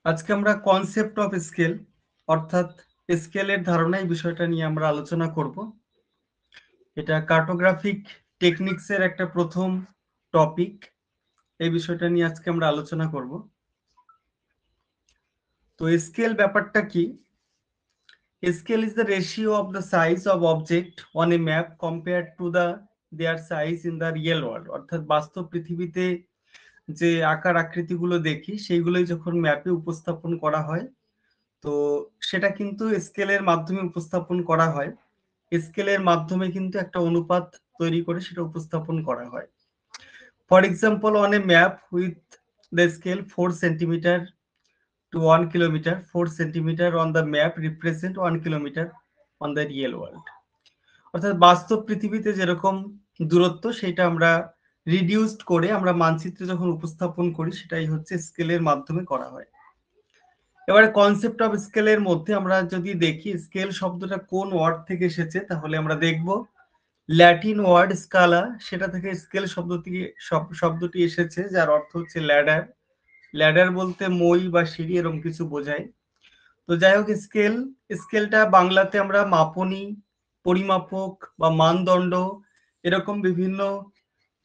আজকে আমরা concept of scale অর্থাৎ স্কেলের ধারণা এই বিষয়টা নিয়ে আমরা আলোচনা করব। এটা কার্টোগ্রাফিক টেকনিক্সের একটা প্রথম টপিক। এই বিষয়টা নিয়ে আজকে আমরা আলোচনা করব। তো স্কেল ব্যাপারটা কি? Scale is the ratio of the size of object on a map compare to the their size in the real world. অর্থাৎ বাস্তব পৃথিবীতে যে আকার আকৃতিগুলো দেখি সেইগুলোই যখন ম্যাপে উপস্থাপন করা হয়, তো সেটা কিন্তু স্কেলের মাধ্যমে উপস্থাপন করা হয়। স্কেলের মাধ্যমে কিন্তু একটা অনুপাত তৈরি করে সেটা উপস্থাপন করা হয়। For example, on a map with the scale 4 centimetre to 1 kilometer, 4 centimeter on the map represent 1 kilometer on the real world. অর্থাৎ বাস্তব পৃথিবীতে যেরকম দূরত্ব সেটা আমরা রিডিউসড করে আমরা মানচিত্রে যখন উপস্থাপন করি সেটাই হচ্ছে স্কেলের মাধ্যমে করা হয়। এবারে কনসেপ্ট অফ স্কেলের মধ্যে আমরা যদি দেখি স্কেল শব্দটা কোন ওয়ার্ড থেকে এসেছে, তাহলে আমরা দেখব ল্যাটিন ওয়ার্ড স্কালা, সেটা থেকে স্কেল শব্দটি এসেছে, যার অর্থ হচ্ছে ল্যাডার। ল্যাডার বলতে মই বা সিঁড়ি এরকম কিছু বোঝায়। তো যাই হোক, স্কেলটা বাংলাতে আমরা মাপনী, পরিমাপক বা মানদণ্ড এরকম বিভিন্ন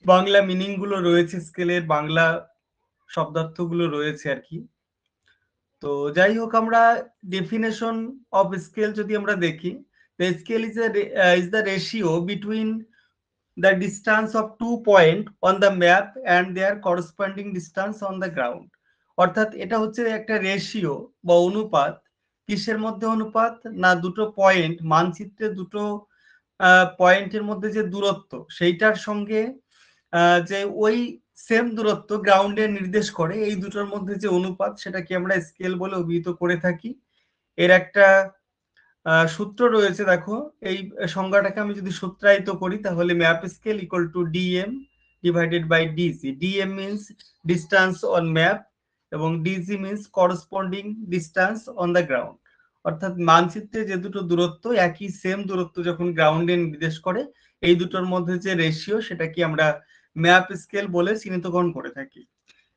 বাংলা মিনিং গুলো রয়েছে, স্কেলের বাংলা শব্দার্থগুলো রয়েছে আর কি। তো যাই হোক, আমরা ডেফিনেশন অফ স্কেল যদি আমরা দেখি, the scale is the ratio between the distance of 2 points on the map and their corresponding distance on the ground. অর্থাৎ এটা হচ্ছে একটা রেশিও বা অনুপাত। কিসের মধ্যে অনুপাত? না, দুটো পয়েন্ট, মানচিত্রে দুটো পয়েন্টের মধ্যে যে দূরত্ব সেইটার সঙ্গে যে ওই সেম দূরত্ব গ্রাউন্ডে নির্দেশ করে, এই দুটোর মধ্যে যে অনুপাত সেটাকে আমরা স্কেল বলে অভিহিত করে থাকি। এর একটা সূত্র রয়েছে, দেখো এই সংজ্ঞাটাকে আমি যদি সূত্রায়িত করি তাহলে map scale equal to DM divided by DC. DM means distance on map এবং DC means corresponding distance on the ground. অর্থাৎ মানচিত্রে যে দুটো দূরত্ব একই সেম দূরত্ব যখন গ্রাউন্ডে নির্দেশ করে, এই দুটোর মধ্যে যে রেশিও সেটাকে আমরা ম্যাপ স্কেল বলে চিহ্নিতকরণ করে থাকি।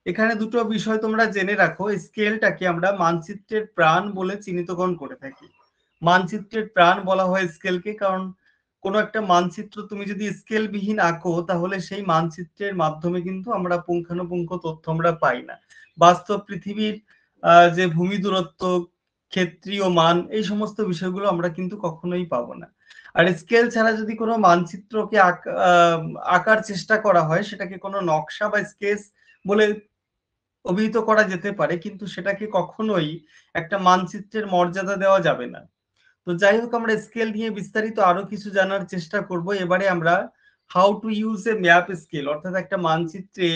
এখানে দুটো বিষয় তোমরা জেনে রাখো, স্কেলটাকে আমরা মানচিত্রের প্রাণ বলে চিহ্নিতকরণ করে থাকি। মানচিত্রের প্রাণ বলা হয় স্কেলকে, কারণ কোনো একটা মানচিত্র তুমি যদি স্কেল বিহীন আঁকো তাহলে সেই মানচিত্রের মাধ্যমে কিন্তু আমরা পুঙ্খানুপুঙ্খ তথ্য আমরা পাই না। বাস্তব পৃথিবীর যে ভূমি দূরত্ব, ক্ষেত্রীয় মান, এই সমস্ত বিষয়গুলো আমরা কিন্তু কখনোই পাবো না। আর স্কেল ছাড়া যদি কোনো মানচিত্রকে আঁকার চেষ্টা করা হয়, সেটাকে কোনো নকশা বা স্কেচ বলে অভিহিত করা যেতে পারে, কিন্তু সেটাকে কখনোই একটা মানচিত্রের মর্যাদা দেওয়া যাবে না। তো যাই হোক, আমরা স্কেল নিয়ে বিস্তারিত আরো কিছু জানার চেষ্টা করব। এবারে আমরা how to use a map scale, অর্থাৎ একটা মানচিত্রে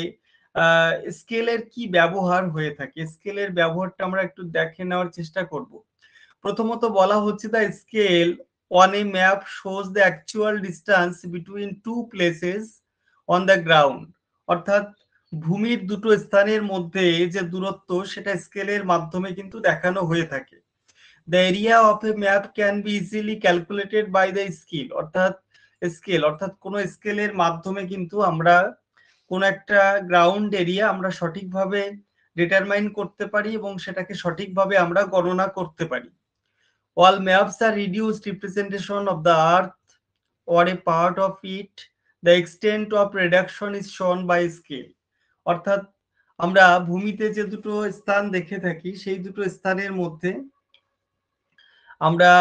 স্কেলের কি ব্যবহার হয়ে থাকে, স্কেলের ব্যবহারটা আমরা একটু দেখে নেওয়ার চেষ্টা করব। প্রথমত বলা হচ্ছে the scale on a map shows the actual distance between two places on the ground. অর্থাৎ ভূমির দুটো স্থানের মধ্যে যে দূরত্ব সেটা স্কেলের মাধ্যমে কিন্তু দেখানো হয়ে থাকে। The area of a map can be easily calculated by the scale, অর্থাৎ কোনো স্কেলের মাধ্যমে কিন্তু আমরা কোন একটা গ্রাউন্ড এরিয়া আমরা সঠিকভাবে ডিটারমাইন করতে পারি এবং সেটাকে সঠিকভাবে আমরা গণনা করতে পারি। All maps are reduced representation of the earth or a part of it. The extent of reduction is shown by scale. অর্থাৎ আমরা ভূমিতে যে দুটো স্থান দেখে থাকি সেই দুটো স্থানের মধ্যে আমরা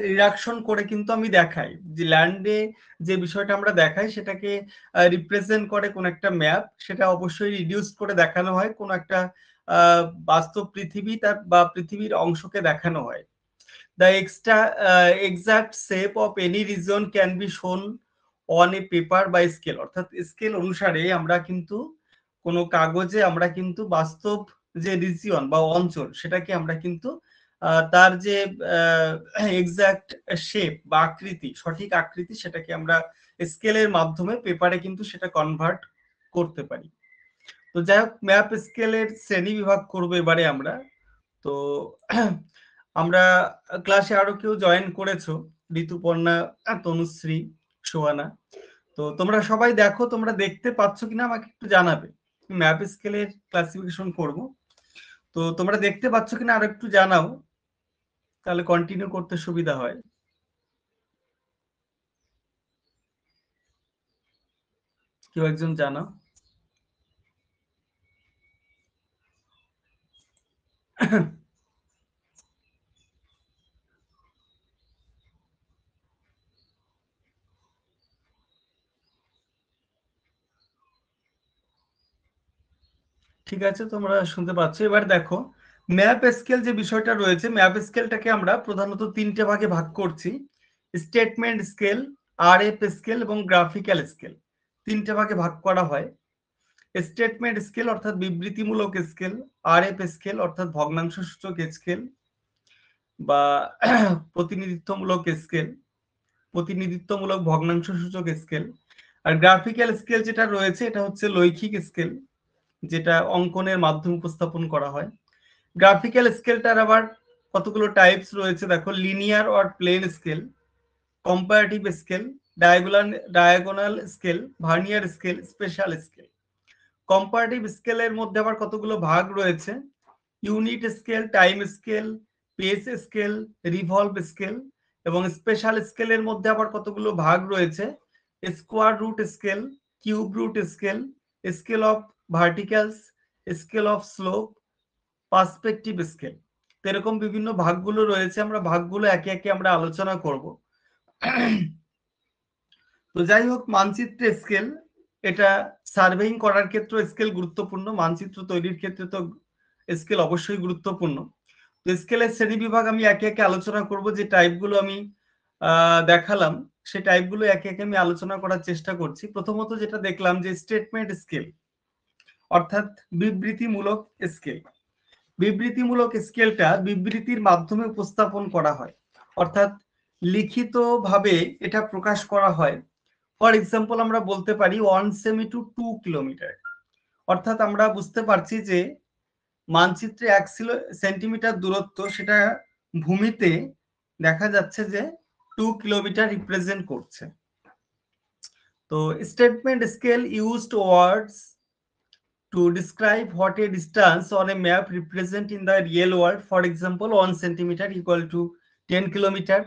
রিডাকশন করে কিন্তু আমি দেখাই, যে ল্যান্ডে যে বিষয়টা আমরা দেখাই সেটাকে রিপ্রেজেন্ট করে কোন একটা ম্যাপ, সেটা অবশ্যই রিডিউস করে দেখানো হয়, কোন একটা বাস্তব পৃথিবী তার বা পৃথিবীর অংশকে দেখানো হয়। The exact shape of any region can be shown on a paper by scale. অর্থাৎ স্কেল অনুসারে আমরা কিন্তু কোনো কাগজে আমরা কিন্তু বাস্তব যে রিজিয়ন বা অঞ্চল সেটাকে আমরা কিন্তু তার যে এক্সাক্ট শেপ বা আকৃতি, সঠিক আকৃতি, সেটাকে আমরা স্কেলের মাধ্যমে পেপারে কিন্তু সেটা কনভার্ট করতে পারি। তো যাই হোক, ম্যাপ স্কেলের শ্রেণী বিভাগ করবো এবারে আমরা। তো আমরা ক্লাসে আরো কেউ জয়েন করেছো, ঋতুপর্ণা, তনুশ্রী, সোহানা। তো তোমরা সবাই দেখো, তোমরা দেখতে পাচ্ছ কিনা আমাকে একটু জানাবে। ম্যাপ স্কেলের ক্লাসিফিকেশন করব। তো তোমরা দেখতে পাচ্ছ কিনা আর একটু জানাও, তাহলে কন্টিনিউ করতে সুবিধা হয়। কেউ একজন জানাও। ঠিক আছে, তোমরা শুনতে পাচ্ছ। এবার দেখো, ম্যাপ স্কেল যে বিষয়টা রয়েছে, ম্যাপ স্কেলটাকে আমরা প্রধানত তিনটে ভাগে ভাগ করছি: স্টেটমেন্ট স্কেল, আরএফ স্কেল এবং গ্রাফিক্যাল স্কেল। তিনটে ভাগে ভাগ করা হয়। স্টেটমেন্ট স্কেল অর্থাৎ বিবৃতিমূলক স্কেল, আরএফ স্কেল অর্থাৎ ভগ্নাংশ সূচক স্কেল বা প্রতিনিধিত্বমূলক স্কেল, প্রতিনিধিত্বমূলক ভগ্নাংশ সূচক স্কেল। আর গ্রাফিক্যাল স্কেল যেটা রয়েছে এটা হচ্ছে লৈখিক স্কেল, যেটা অঙ্কনের মাধ্যমে উপস্থাপন করা হয়। গ্রাফিক্যাল স্কেলটার আবার কতগুলো টাইপস রয়েছে দেখো: linear or plane scale, comparative scale, diagonal scale, vernier scale, special scale. Comparative স্কেলের মধ্যে আবার কতগুলো ভাগ রয়েছে: unit scale, time scale, pace scale, revolve scale. এবং স্পেশাল স্কেলের মধ্যে আবার কতগুলো ভাগ রয়েছে: square root scale, cube root scale, scale of verticals, scale of slope, perspective scale. এরকম বিভিন্ন ভাগগুলো রয়েছে, আমরা ভাগগুলো একে একে আমরা আলোচনা করব। তো যাই হোক, মানচিত্র স্কেল, এটা সার্ভেইং করার ক্ষেত্রে স্কেল গুরুত্বপূর্ণ, মানচিত্র তৈরির ক্ষেত্রে তো স্কেল অবশ্যই গুরুত্বপূর্ণ। তো স্কেলের শ্রেণী বিভাগ আমি একে একে আলোচনা করব। যে টাইপগুলো আমি দেখালাম, সেই টাইপগুলো একে একে আমি আলোচনা করার চেষ্টা করছি। প্রথমত যেটা দেখলাম যে স্টেটমেন্ট স্কেল অর্থাৎ বিবৃতিমূলক স্কেল। বিবৃতিমূলক স্কেলটা বিবৃতির মাধ্যমে উপস্থাপন করা হয়, অর্থাৎ লিখিতভাবে এটা প্রকাশ করা হয়। ফর এক্সাম্পল আমরা বলতে পারি 1 সেমি টু 2 কিলোমিটার। অর্থাৎ আমরা বুঝতে পারছি যে মানচিত্রে 1 সেন্টিমিটার দূরত্ব, সেটা ভূমিতে দেখা যাচ্ছে যে 2 কিলোমিটার রিপ্রেজেন্ট করছে। তো statement scale used words to describe what a distance on a map represent in the real world. For example, 1 centimeter equal to 10 kilometer.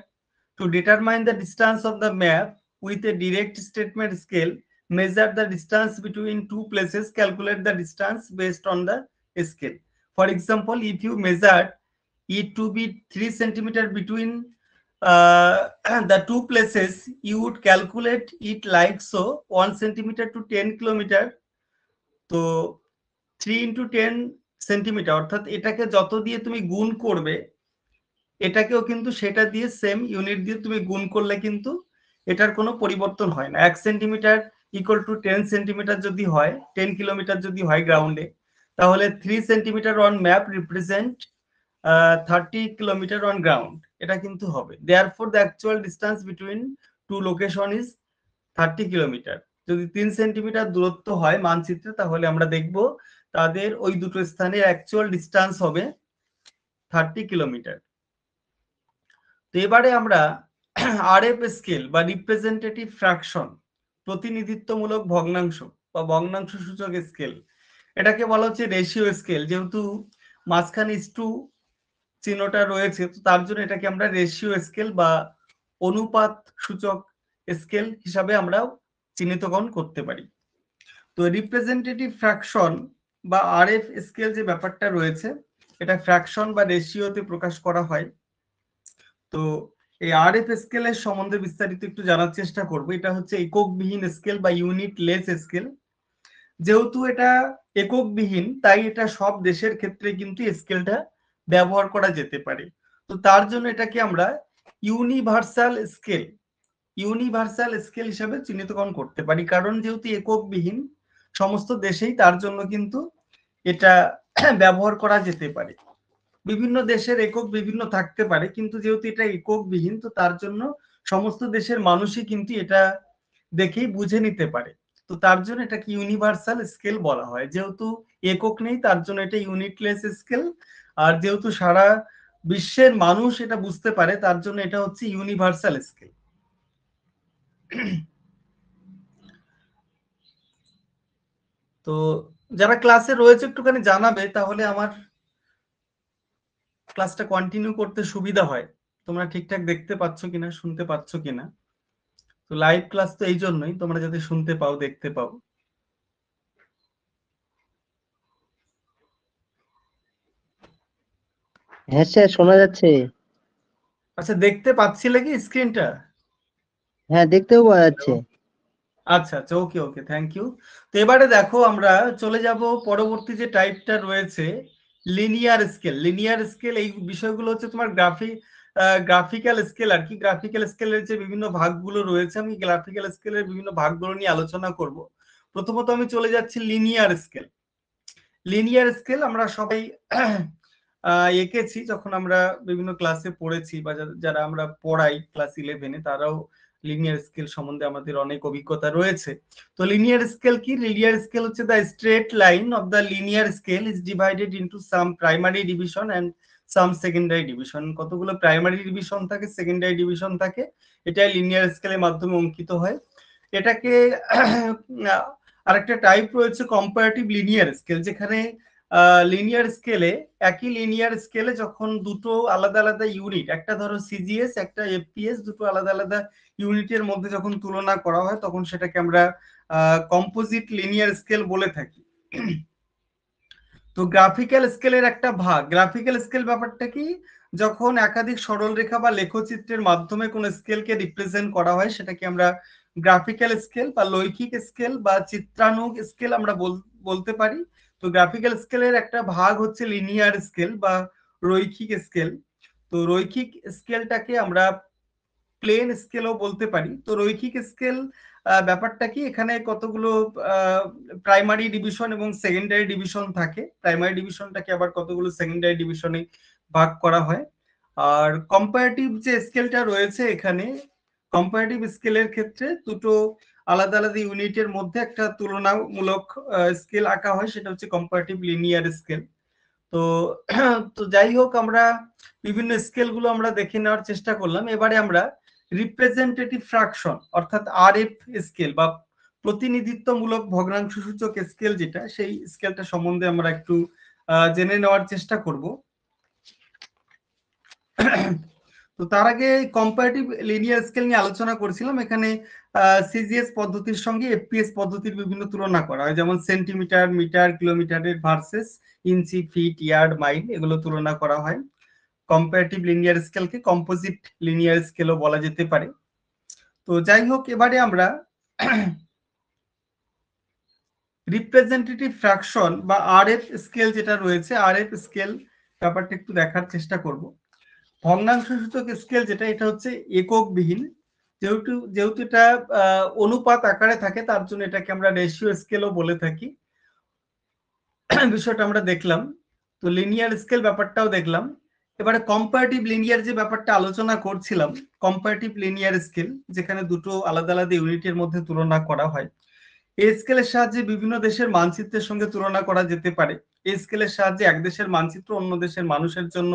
To determine the distance of the map with a direct statement scale, measure the distance between two places, calculate the distance based on the scale. For example, if you measure it to be 3 centimeter between the two places, you would calculate it like so: 1 centimeter to 10 kilometer. তো 3 into 10 centimetre, অর্থাৎ এটাকে যত দিয়ে তুমি গুণ করবে, এটাকেও কিন্তু সেটা দিয়ে সেম ইউনিট দিয়ে তুমি গুণ করলে কিন্তু এটার কোনো পরিবর্তন হয় না। 1 সেন্টিমিটার ইকুয়াল টু 10 সেন্টিমিটার যদি হয়, 10 কিলোমিটার যদি হয় গ্রাউন্ডে, তাহলে 3 centimetre on map represent 30 kilometre on ground, এটা কিন্তু হবে। Therefore the actual distance between two location is 30 kilometre. যদি 3 সেন্টিমিটার দূরত্ব হয় মানচিত্রে, তাহলে আমরা দেখব তাদের ওই দুটো স্থানের অ্যাকচুয়াল ডিস্টেন্স হবে 30 কিলোমিটার। তো এবারে আমরা আরএফ স্কেল বা রিপ্রেজেন্টেটিভ ফ্র্যাকশন, প্রতিনিধিত্বমূলক ভগ্নাংশ বা ভগ্নাংশ সূচক স্কেল, এটাকে বলা হচ্ছে রেশিও স্কেল। যেহেতু মাঝখানে ইস্টু চিহ্নটা রয়েছে, তো তার জন্য এটাকে আমরা রেশিও স্কেল বা অনুপাত সূচক স্কেল হিসাবে আমরা চিহ্নিতকরণ করতে পারি। তো রিপ্রেজেন্টেটিভ ফ্র্যাকশন বা আরএফ স্কেল যে ব্যাপারটা রয়েছে, এটা ফ্র্যাকশন বা রেশিওতে প্রকাশ করা হয়। তো এই আরএফ স্কেলের সম্বন্ধে বিস্তারিত একটু জানার চেষ্টা করব। এটা হচ্ছে এককবিহীন স্কেল বা ইউনিট লেস স্কেল। যেহেতু এটা এককবিহীন, তাই এটা সব দেশের ক্ষেত্রে কিন্তু স্কেলটা ব্যবহার করা যেতে পারে। তো তার জন্য এটাকে আমরা ইউনিভার্সাল স্কেল, ইউনিভার্সাল স্কেল হিসাবে চিহ্নিতকরণ করতে পারি। কারণ যেহেতু এককবিহীন সমস্ত দেশেই, তার জন্য কিন্তু এটা ব্যবহার করা যেতে পারে। বিভিন্ন দেশের একক বিভিন্ন থাকতে পারে, কিন্তু যেহেতু এটা এককবিহীন, তো তার জন্য সমস্ত দেশের মানুষই কিন্তু এটা দেখেই বুঝে নিতে পারে। তো তার জন্য এটাকে ইউনিভার্সাল স্কেল বলা হয়। যেহেতু একক নেই, তার জন্য এটা ইউনিটলেস স্কেল। আর যেহেতু সারা বিশ্বের মানুষ এটা বুঝতে পারে, তার জন্য এটা হচ্ছে ইউনিভার্সাল স্কেল। তো যারা ক্লাসে রয়েছে একটুখানি জানাবে, তাহলে আমার ক্লাসটা কন্টিনিউ করতে সুবিধা হয়। তোমরা ঠিকঠাক দেখতে পাচ্ছ কিনা, শুনতে পাচ্ছ কিনা। তো লাইভ ক্লাস তো এই জন্যই, তোমরা যাতে শুনতে পাও, দেখতে পাও। হ্যাঁ স্যার, শোনা যাচ্ছে। আচ্ছা, দেখতে পাচ্ছিলে কি স্ক্রিনটা? হ্যাঁ, দেখতেও পাওয়া যাচ্ছে। আচ্ছা আচ্ছা, ওকে ওকে, থ্যাংক ইউ। তো এবারে দেখো আমরা চলে যাব পরবর্তী যে টাইপটা রয়েছে, লিনিয়ার স্কেল। লিনিয়ার স্কেল এই বিষয়গুলো হচ্ছে তোমার গ্রাফিক্যাল স্কেল আর কি। গ্রাফিক্যাল স্কেলের যে বিভিন্ন ভাগগুলো রয়েছে, আমি গ্রাফিক্যাল স্কেলের বিভিন্ন ভাগগুলো নিয়ে আলোচনা করব। প্রথমত আমি চলে যাচ্ছি লিনিয়ার স্কেল। লিনিয়ার স্কেল আমরা সবাই এঁকেছি যখন আমরা বিভিন্ন ক্লাসে পড়েছি, বা যারা আমরা পড়াই ক্লাস 11-এ, তারাও লিনিয়ার স্কেল সম্বন্ধে আমাদের অনেক অভিজ্ঞতা রয়েছে। তো লিনিয়ার স্কেল কি? লিনিয়ার স্কেল হচ্ছে the straight line of the linear scale is divided into some primary division and some secondary division. কতগুলো প্রাইমারি ডিভিশন থাকে, সেকেন্ডারি ডিভিশন থাকে, এটাই লিনিয়ার স্কেলের মাধ্যমে অঙ্কিত হয়। এটাকে আরেকটা টাইপ রয়েছে কম্পারেটিভ লিনিয়ার স্কেল, যেখানে লিনিয়ার স্কেলে, একই লিনিয়ার স্কেলে যখন দুটো আলাদা আলাদা ইউনিট, একটা ধরো সিজিএস, একটা এফপিএস, দুটো আলাদা আলাদা ইউনিটের মধ্যে যখন তুলনা করা হয়, তখন সেটাকে আমরা কম্পোজিট লিনিয়ার স্কেল বলে থাকি। তো গ্রাফিক্যাল স্কেলের একটা ভাগ, গ্রাফিক্যাল স্কেল ব্যাপারটা কি? যখন একাধিক সরলরেখা বা লেখচিত্রের মাধ্যমে কোন স্কেলকে রিপ্রেজেন্ট করা হয়, সেটাকে আমরা গ্রাফিক্যাল স্কেল বা লৈখিক স্কেল বা চিত্রানুগ স্কেল আমরা বলতে পারি। তো গ্রাফিক্যাল স্কেলের একটা ভাগ হচ্ছে লিনিয়ার স্কেল বা রৈখিক স্কেল। তো রৈখিক স্কেলটাকে আমরা প্লেন স্কেলও বলতে পারি। তো রৈখিক স্কেল ব্যাপারটা কি? এখানে কতগুলো প্রাইমারি ডিভিশন এবং সেকেন্ডারি ডিভিশন থাকে। প্রাইমারি ডিভিশনটাকে আবার কতগুলো সেকেন্ডারি ডিভিশনে ভাগ করা হয়। আর কম্পারেটিভ যে স্কেলটা রয়েছে এখানে, কম্পারেটিভ স্কেলের ক্ষেত্রে দুটো আলাদা আলাদা ইউনিটের মধ্যে একটা তুলনামূলক স্কেল আঁকা হয়, সেটা হচ্ছে কম্পারেটিভ লিনিয়ার স্কেল। তো তো যাই হোক, আমরা বিভিন্ন স্কেলগুলো আমরা দেখে নেওয়ার চেষ্টা করলাম। এবারে আমরা রিপ্রেজেন্টেটিভ ফ্র্যাকশন অর্থাৎ আরএফ স্কেল বা প্রতিনিধিত্বমূলক ভগ্নাংশ সূচক স্কেল, যেটা সেই স্কেলটা সম্বন্ধে আমরা একটু জেনে নেওয়ার চেষ্টা করব। তো তার আগে কম্পারেটিভ লিনিয়ার স্কেল নিয়ে আলোচনা করেছিলাম। এখানে সিজিএস পদ্ধতির সঙ্গে এফপিএস পদ্ধতির বিভিন্ন তুলনা করা হয়, যেমন সেন্টিমিটার, মিটার, কিলোমিটারের ভার্সেস ইঞ্চি, ফিট, ইয়ার্ড, মাইল, এগুলো তুলনা করা হয়। কম্পারেটিভ লিনিয়ার স্কেলকে কম্পোজিট লিনিয়ার স্কেলও বলা যেতে পারে। তো যাই হোক, এবারে আমরা রিপ্রেজেন্টেটিভ ফ্র্যাকশন বা আরএফ স্কেল যেটা রয়েছে, আরএফ স্কেল ব্যাপারটা একটু দেখার চেষ্টা করব। ভগ্নাংশ সূচক স্কেল যেটা, এটা হচ্ছে এককবিহীন। যেহেতু যেহেতু এটা অনুপাত আকারে থাকে, তার জন্য এটাকে আমরা রেশিও স্কেলও বলে থাকি। বিষয়টা আমরা দেখলাম। তো লিনিয়ার স্কেল ব্যাপারটাও দেখলাম। এবারে কম্পারেটিভ লিনিয়ার যে ব্যাপারটা আলোচনা করছিলাম, কম্পারেটিভ লিনিয়ার স্কেল, যেখানে দুটো আলাদা আলাদা ইউনিটের মধ্যে তুলনা করা হয়। এই স্কেলের সাহায্যে বিভিন্ন দেশের মানচিত্রের সঙ্গে তুলনা করা যেতে পারে। এই স্কেলের সাহায্যে এক দেশের মানচিত্র অন্য দেশের মানুষের জন্য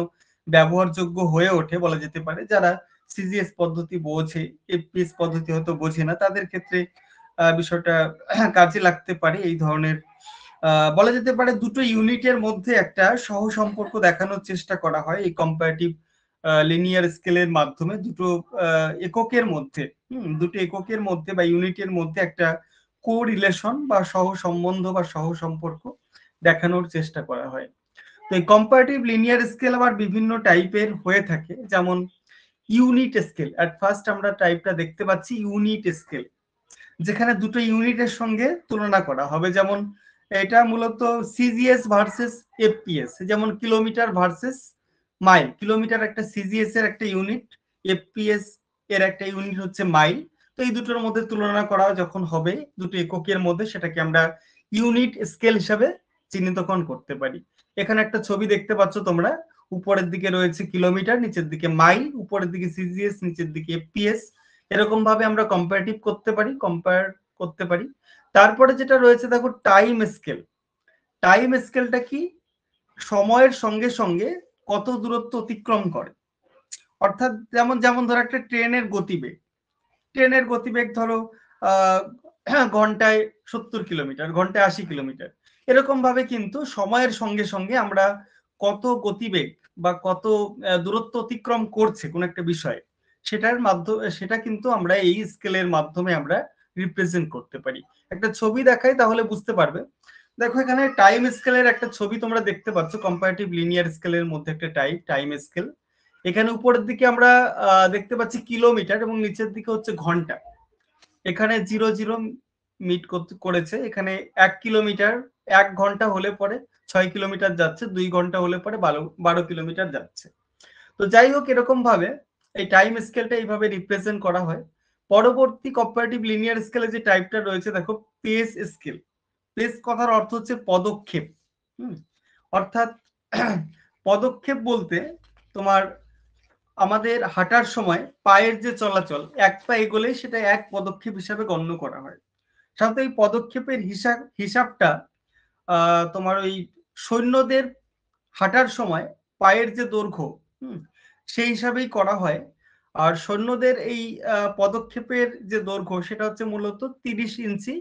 ব্যবহারযোগ্য হয়ে ওঠে বলা যেতে পারে। যারা সিজিএস পদ্ধতি বোঝে, এফপিএস পদ্ধতি হয়তো বোঝে না, তাদের ক্ষেত্রে বিষয়টা কাজে লাগতে পারে। এই ধরনের বলা যেতে পারে দুটো ইউনিটের মধ্যে একটা সহ সম্পর্ক দেখানোর চেষ্টা করা হয় এই কম্পারেটিভ লিনিয়ার স্কেলের মাধ্যমে। দুটো এককের মধ্যে, দুটো এককের মধ্যে বা ইউনিটের মধ্যে একটা কোরিলেশন বা সহ সম্বন্ধ বা সহ সম্পর্ক দেখানোর চেষ্টা করা হয়। তো এই কম্পারেটিভ লিনিয়ার স্কেল আবার বিভিন্ন টাইপের হয়ে থাকে, যেমন ইউনিট স্কেল। এট ফার্স্ট আমরা টাইপটা দেখতে পাচ্ছি ইউনিট স্কেল, যেখানে দুটো ইউনিটের সঙ্গে তুলনা করা হবে। যেমন এটা মূলত সিজিএস ভার্সেস এফপিএস, যেমন কিলোমিটার ভার্সেস মাইল। কিলোমিটার একটা সিজিএস এর একটা ইউনিট, এফপিএস এর একটা ইউনিট হচ্ছে মাইল। তো এই দুটোর মধ্যে তুলনা করা যখন হবে দুটো এককের মধ্যে, সেটাকে আমরা ইউনিট স্কেল হিসাবে চিহ্নিতকরণ করতে পারি। এখানে একটা ছবি দেখতে পাচ্ছ তোমরা, উপরের দিকে রয়েছে কিলোমিটার, নিচের দিকে মাইল, উপরের দিকে সিজিএস, নিচের দিকে এফপিএস। এরকম ভাবে আমরা কম্পারেটিভ করতে পারি, কম্পেয়ার করতে পারি। তারপরে যেটা রয়েছে দেখো টাইম স্কেল। টাইম স্কেলটা কি? সময়ের সঙ্গে সঙ্গে কত দূরত্ব অতিক্রম করে। অর্থাৎ যেমন যেমন ধরো একটা ট্রেনের গতিবেগ, ট্রেনের গতিবেগ ধরো ঘন্টায় 70 কিলোমিটার, ঘন্টায় 80 কিলোমিটার। এরকম ভাবে কিন্তু সময়ের সঙ্গে সঙ্গে আমরা কত গতিবেগ বা কত দূরত্ব অতিক্রম করছে কোন একটা বিষয়, সেটার মাধ্যমে সেটা কিন্তু আমরা এই স্কেলের মাধ্যমে আমরা রিপ্রেজেন্ট করতে পারি। একটা ছবি দেখাই তাহলে বুঝতে পারবে। দেখো এখানে টাইম স্কেলের একটা ছবি তোমরা দেখতে পাচ্ছ, কম্পারেটিভ লিনিয়ার স্কেলের মধ্যে একটা টাইম স্কেল। এখানে উপরের দিকে আমরা দেখতে পাচ্ছি কিলোমিটার এবং নিচের দিকে হচ্ছে ঘন্টা। এখানে 00 মিট করেছে। এখানে 1 কিলোমিটার 1 ঘন্টা হলে পরে 6 কিলোমিটার যাচ্ছে, 2 ঘন্টা হলে পরে 12 কিলোমিটার যাচ্ছে। তো যাই হোক, এরকম ভাবে এই টাইম স্কেলটা এইভাবে রিপ্রেজেন্ট করা হয়। পরবর্তী কম্পারেটিভ লিনিয়ার স্কেলে যে টাইপটা রয়েছে দেখো, পেস স্কেল। পেস কথার অর্থ হচ্ছে পদক্ষেপ। অর্থাৎ পদক্ষেপ বলতে তোমার আমাদের হাঁটার সময় পায়ের যে চলাচল, এক পা এগোলেই সেটা এক পদক্ষেপ হিসাবে গণ্য করা হয়। সাধারণত এই পদক্ষেপের হিসাবটা তোমার ওই সৈন্যদের হাঁটার সময় পায়ের যে দৈর্ঘ্য সেই হিসাবেই করা হয়। আর সৈন্যদের এই পদক্ষেপের যে দৈর্ঘ্য সেটা হচ্ছে মূলত 30 ইঞ্চি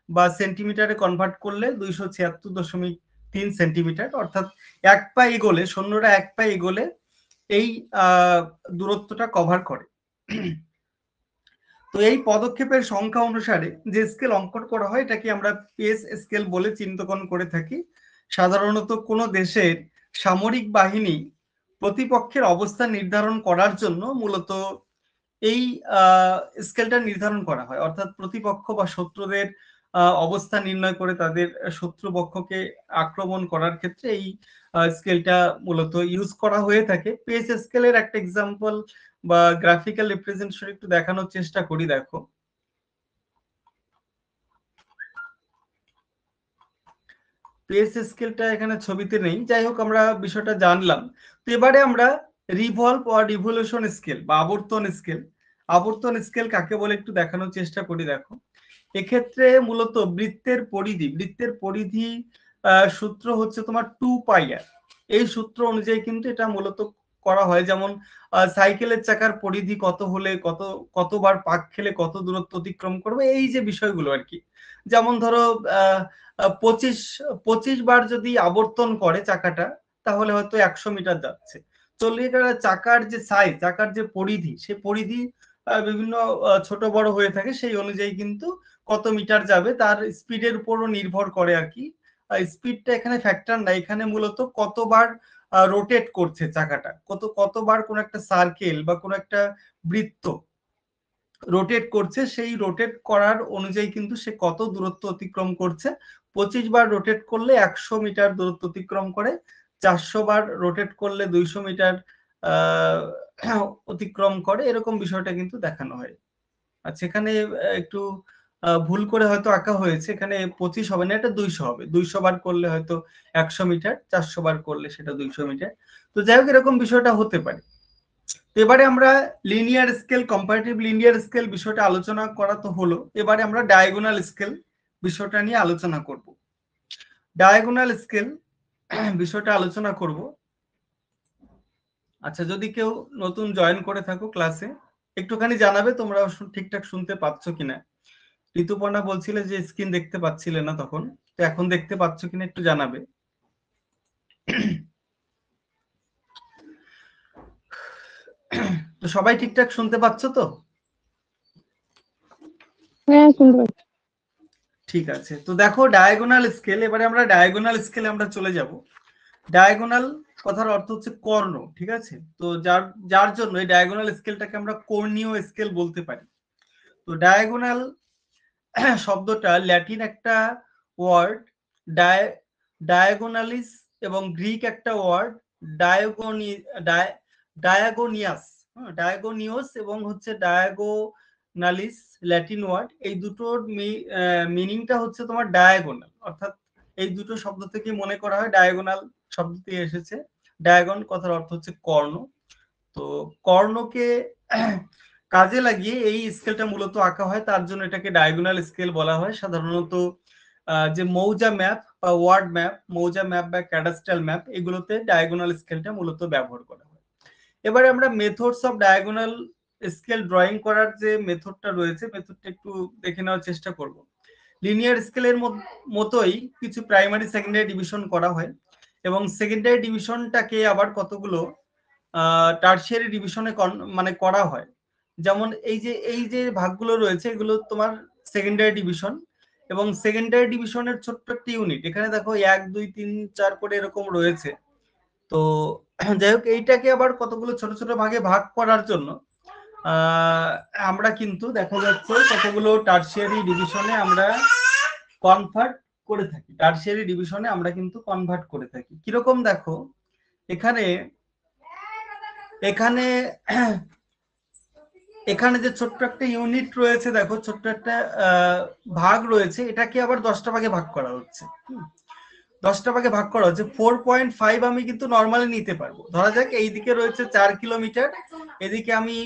বা সেন্টিমিটারে কনভার্ট করলে 276.3 সেন্টিমিটার। অর্থাৎ এক পা এগোলে, সৈন্যরা এক পা এগোলে এই দূরত্বটা কভার করে। তো এই পদক্ষেপের সংখ্যা অনুসারে যে স্কেল অঙ্কন করা হয় এটাকে আমরা পেস স্কেল বলে চিহ্নিতকরণ করে থাকি। সাধারণত কোনো দেশের সামরিক বাহিনী প্রতিপক্ষের অবস্থান নির্ধারণ করার জন্য মূলত এই স্কেলটা নির্ধারণ করা হয়। অর্থাৎ প্রতিপক্ষ বা শত্রুদের অবস্থান নির্ণয় করে তাদের শত্রুপক্ষকে আক্রমণ করার ক্ষেত্রে এই স্কেলটা মূলত ইউজ করা হয়ে থাকে। পেস স্কেলের একটা এক্সাম্পল বা গ্রাফিক্যাল রিপ্রেজেন্টেশন একটু দেখানোর চেষ্টা করি। দেখো পেস স্কেলটা এখানে ছবিতে নেই, যাই হোক আমরা বিষয়টা জানলাম। তো এবারে আমরা রিভলভ আর রিভলিউশন স্কেল বা আবর্তন স্কেল। আবর্তন স্কেল কাকে বলে একটু দেখানোর চেষ্টা করি। দেখো এক্ষেত্রে মূলত বৃত্তের পরিধি সূত্র হচ্ছে তোমার 2πr। এই সূত্র অনুযায়ী কিন্তু এটা মূলত করা হয়। যেমন সাইকেলের চাকার পরিধি কত হলে কতবার পাক খেলে কত দূরত্ব অতিক্রম করবে, এই যে বিষয়গুলো আর কি। যেমন ধরো 25 বার যদি আবর্তন করে চাকাটা তাহলে হয়তো 100 মিটার যাচ্ছে। 40 চাকার যে সাইজ, চাকার যে পরিধি, সেই পরিধি বিভিন্ন ছোট বড় হয়ে থাকে, সেই অনুযায়ী কিন্তু কত মিটার যাবে তার স্পিডের উপরও নির্ভর করে আর কি। স্পিডটা এখানে ফ্যাক্টর না, এখানে মূলত কতবার রোটেট করছে চাকাটা, কতবার কোন একটা সার্কেল বা কোন একটা বৃত্ত রোটেট করছে, সেই রোটেট করার অনুযায়ী কিন্তু সে কত দূরত্ব অতিক্রম করছে। 25 বার রোটেট করলে 100 মিটার দূরত্ব অতিক্রম করে, 400 বার রোটেট করলে 200 মিটার অতিক্রম করে, এরকম বিষয়টা কিন্তু দেখানো হয়। আচ্ছা এখানে একটু ভুল করে হয়তো আঁকা হয়েছে, এখানে 25 হবে না, এটা 200 হবে। 200 বার করলে হয়তো 100 মিটার, 400 বার করলে সেটা 200 মিটার। তো যাই হোক এরকম বিষয়টা হতে পারে। এবারে আমরা linear scale, comparative linear scale বিষয়টা আলোচনা করা তো হলো, এবারে আমরা ডায়াগোনাল স্কেল বিষয়টা নিয়ে আলোচনা করব। ডায়াগোনাল স্কেল বিষয়টা আলোচনা করব। আচ্ছা যদি কেউ নতুন জয়েন করে থাকো ক্লাসে, একটুখানি জানাবে তোমরা ঠিকঠাক শুনতে পাচ্ছ কিনা। ঋতুপর্ণা বলছিলে যে স্ক্রিন দেখতে পাচ্ছিলে না তখন, তো এখন দেখতে পাচ্ছ কিনা একটু জানাবে। তো সবাই ঠিকঠাক শুনতে পাচ্ছ তো? হ্যাঁ শুনতে পাচ্ছি। ঠিক আছে, তো দেখো ডায়াগোনাল স্কেল, এবারে আমরা ডায়াগোনাল স্কেলে আমরা চলে যাব। ডায়াগোনাল কথার অর্থ হচ্ছে কর্ণ, ঠিক আছে? তো যার জন্য এই ডায়াগোনাল স্কেলটাকে আমরা কর্ণীয় স্কেল বলতে পারি। তো ডায়াগোনাল শব্দটা ল্যাটিন একটা ওয়ার্ড ডায়াগোনালিস এবং গ্রিক একটা ওয়ার্ড ডায়াগোনিয়াস, ডায়াগোনিওস এবং হচ্ছে ডায়াগোনালিস ল্যাটিন ওয়ার্ড। এই দুটোর মিনিংটা হচ্ছে তোমার ডায়াগোনাল। অর্থাৎ এই দুটো শব্দ থেকে মনে করা হয় ডায়াগোনাল শব্দ থেকে এসেছে। ডায়াগন কথার অর্থ হচ্ছে কর্ণ। তো কর্ণকে কাজে লাগিয়ে এই স্কেলটা মূলত আঁকা হয়, তার জন্য এটাকে ডায়াগোনাল স্কেল বলা হয়। সাধারণত যে মৌজা ম্যাপ বা ওয়ার্ড ম্যাপ, মৌজা ম্যাপ বা ক্যাডাস্ট্রাল ম্যাপ, এগুলোতে ডায়াগোনাল স্কেলটা মূলত ব্যবহার করা হয়। এবারে আমরা methods off diagonal scale drawing করার যে মেথডটা রয়েছে, মেথডটা একটু দেখে নেওয়ার চেষ্টা করব। লিনিয়ার স্কেলের মতোই কিছু প্রাইমারি সেকেন্ডারি ডিভিশন করা হয়। এবং সেকেন্ডারি ডিভিশনটাকে আবার কতগুলো টারশিয়ারি ডিভিশনে মানে করা হয়। যেমন এই যে ভাগগুলো রয়েছে এগুলো তোমার সেকেন্ডারি ডিভিশন, এবং সেকেন্ডারি ডিভিশনের ছোট্ট একটা ইউনিট, এখানে দেখো 1 2 3 4 করে এরকম রয়েছে। তো যাই হোক এইটাকে আবার কতগুলো ছোট ছোট ভাগে ভাগ করার জন্য আমরা কিন্তু দেখা যাচ্ছে কতগুলো টারশিয়ারি ডিভিশনে আমরা কনভার্ট করে থাকি। টারশিয়ারি ডিভিশনে আমরা কিন্তু কনভার্ট করে থাকি। কিরকম দেখো, এখানে এখানে এখানে যে ছোট্ট একটা ইউনিট রয়েছে, দেখো ছোট্ট একটা ভাগ রয়েছে, এটাকে আবার 10টা ভাগে ভাগ করা হচ্ছে। 10টা ভাগে ভাগ করা হচ্ছে। 4.5 আমি কিন্তু নর্মালি নিতে পারবো। ধরা যাক এইদিকে রয়েছে 4 কিলোমিটার, এদিকে আমি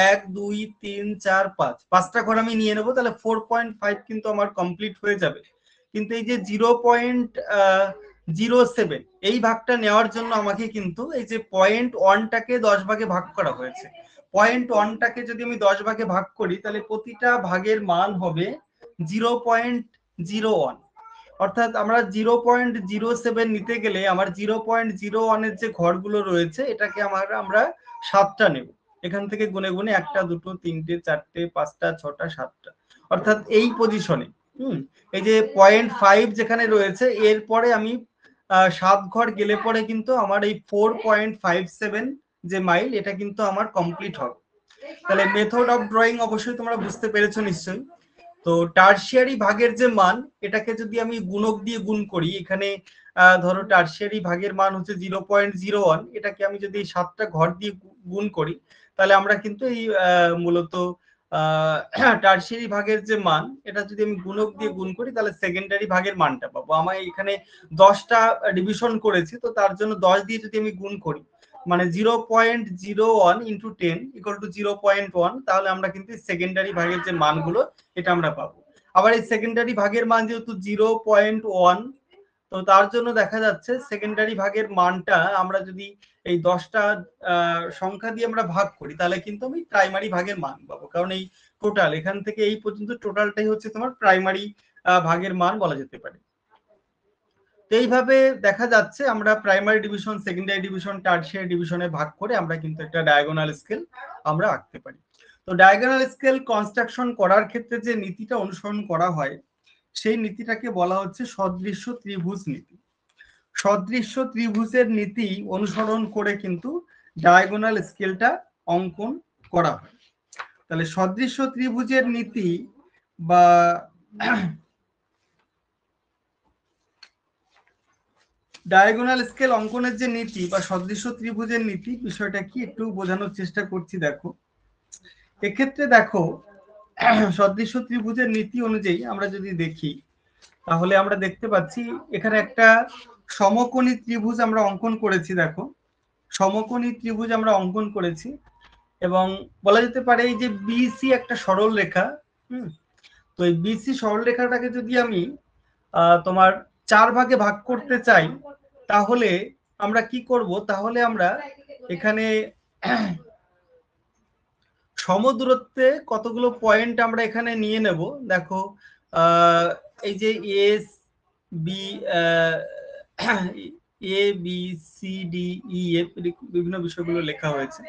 1 2 3 4 5 5টা ঘর আমি নিয়ে নেবো, তাহলে 4.5 কিন্তু আমার কমপ্লিট হয়ে যাবে। কিন্তু এই যে 0.07 এই ভাগটা নেওয়ার জন্য আমাকে কিন্তু এই যে 0.1টাকে 10 ভাগে ভাগ করা হয়েছে। 0.1টাকে যদি আমি 10 ভাগে ভাগ করি তাহলে প্রতিটা ভাগের মান হবে 0.01। অর্থাৎ আমরা 0.07 নিতে গেলে আমার 0.01 এর যে ঘরগুলো রয়েছে এটাকে আমরা 7টা নেব। এখান থেকে গুনে গুনে 1টা 2টো 3টে 4টে 5টা 6টা 7টা, অর্থাৎ এই পজিশনে এই যে 0.5 যেখানে রয়েছে এরপরে আমি 7 ঘর গেলে পরে কিন্তু আমার এই 4.57 যে মাইল এটা কিন্তু আমার কমপ্লিট হবে। তাহলে মেথড অফ ড্রয়িং অবশ্যই তোমরা বুঝতে পেরেছো নিশ্চয়ই। তো টারশিয়ারি ভাগের যে মান এটাকে যদি আমি গুণক দিয়ে গুণ করি, এখানে ধরো টারশিয়ারি ভাগের মান হচ্ছে 0.01, এটাকে আমি যদি 7টা ঘর দিয়ে গুণ করি তাহলে আমরা কিন্তু এই মূলত টারশিয়ারি ভাগের যে মান এটা যদি আমি গুণক দিয়ে গুণ করি তাহলে সেকেন্ডারি ভাগের মানটা পাবো। আমার এখানে 10টা ডিভিশন করেছি, তো তার জন্য 10 দিয়ে যদি আমি গুণ করি মানে 0.01 ইন্টু 10 ইকুয়াল টু 0.1, তাহলে আমরা কিন্তু সেকেন্ডারি ভাগের যে মানগুলো এটা আমরা পাবো। আবার এই সেকেন্ডারি ভাগের মান যেহেতু 0.1, তো তার জন্য দেখা যাচ্ছে সেকেন্ডারি ভাগের মানটা আমরা যদি এই 10টা সংখ্যা দিয়ে আমরা ভাগ করি তাহলে কিন্তু আমি প্রাইমারি ভাগের মান পাবো, কারণ এই টোটাল এখান থেকে এই পর্যন্ত টোটালটাই হচ্ছে তোমার প্রাইমারি ভাগের মান বলা যেতে পারে। তো এইভাবে দেখা যাচ্ছে আমরা primary division, secondary division, tertiary ডিভিশনে ভাগ করে আমরা কিন্তু একটা ডায়াগোনাল স্কেল আমরা আঁকতে পারি। তো ডায়াগোনাল স্কেল কনস্ট্রাকশন করার ক্ষেত্রে যে নীতিটা অনুসরণ করা হয় সেই নীতিটাকে বলা হচ্ছে সদৃশ্য ত্রিভুজ নীতি। সদৃশ্য ত্রিভুজের নীতি অনুসরণ করে কিন্তু ডায়াগোনাল স্কেলটা অঙ্কন করা হয়। তাহলে সদৃশ্য ত্রিভুজের নীতি বা ডায়াগোনাল স্কেল অঙ্কনের যে নীতি বা সদৃশ্য ত্রিভুজের নীতি, বিষয়টা কি একটু বোঝানোর চেষ্টা করছি। দেখো এক্ষেত্রে দেখো সদৃশ্য ত্রিভুজের নীতি অনুযায়ী আমরা যদি দেখি তাহলে আমরা দেখতে পাচ্ছি এখানে একটা সমকোণী ত্রিভুজ আমরা অঙ্কন করেছি। দেখো সমকোণী ত্রিভুজ আমরা অঙ্কন করেছি এবং বলা যেতে পারে এই যে বিসি একটা সরল রেখা। তো এই বিসি সরল রেখাটাকে যদি আমি তোমার 4 ভাগে ভাগ করতে চাই তাহলে আমরা কি করব, তাহলে আমরা এখানে সমদূরত্বে কতগুলো পয়েন্ট আমরা এখানে নিয়ে নেব। দেখো এই যে S B A B C D E F বিভিন্ন বিষয়গুলো লেখা হয়েছে।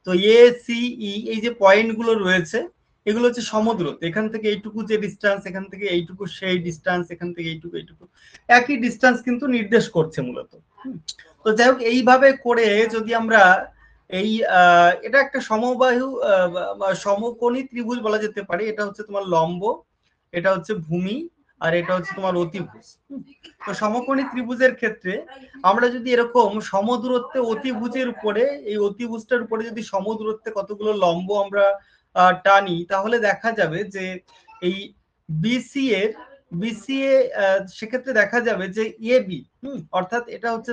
তো এ সি ই এই যে পয়েন্টগুলো রয়েছে এগুলো হচ্ছে সমদূরত্ব। এখান থেকে এইটুকু যে ডিস্টেন্স, এখান থেকে এইটুকু সেই ডিস্টেন্স, এখান থেকে এইটুকু এইটুকু একই ডিস্টেন্স কিন্তু নির্দেশ করছে মূলত। তো যাই হোক এইভাবে করে যদি আমরা এই এটা একটা সমবাহু সমকোণী ত্রিভুজ বলা যেতে পারে। এটা হচ্ছে তোমার লম্ব, এটা হচ্ছে ভূমি, আর এটা হচ্ছে তোমার অতিভুজ। তো সমকোণী ত্রিভুজের ক্ষেত্রে আমরা যদি এরকম সমদূরত্বে অতিভুজের উপরে এই অতিভুজটার উপরে যদি সমদূরত্বে কতগুলো লম্ব আমরা টানি তাহলে দেখা যাবে যে এই বিসিএ সেক্ষেত্রে দেখা যাবে যে এ বি অর্থাৎ এটা হচ্ছে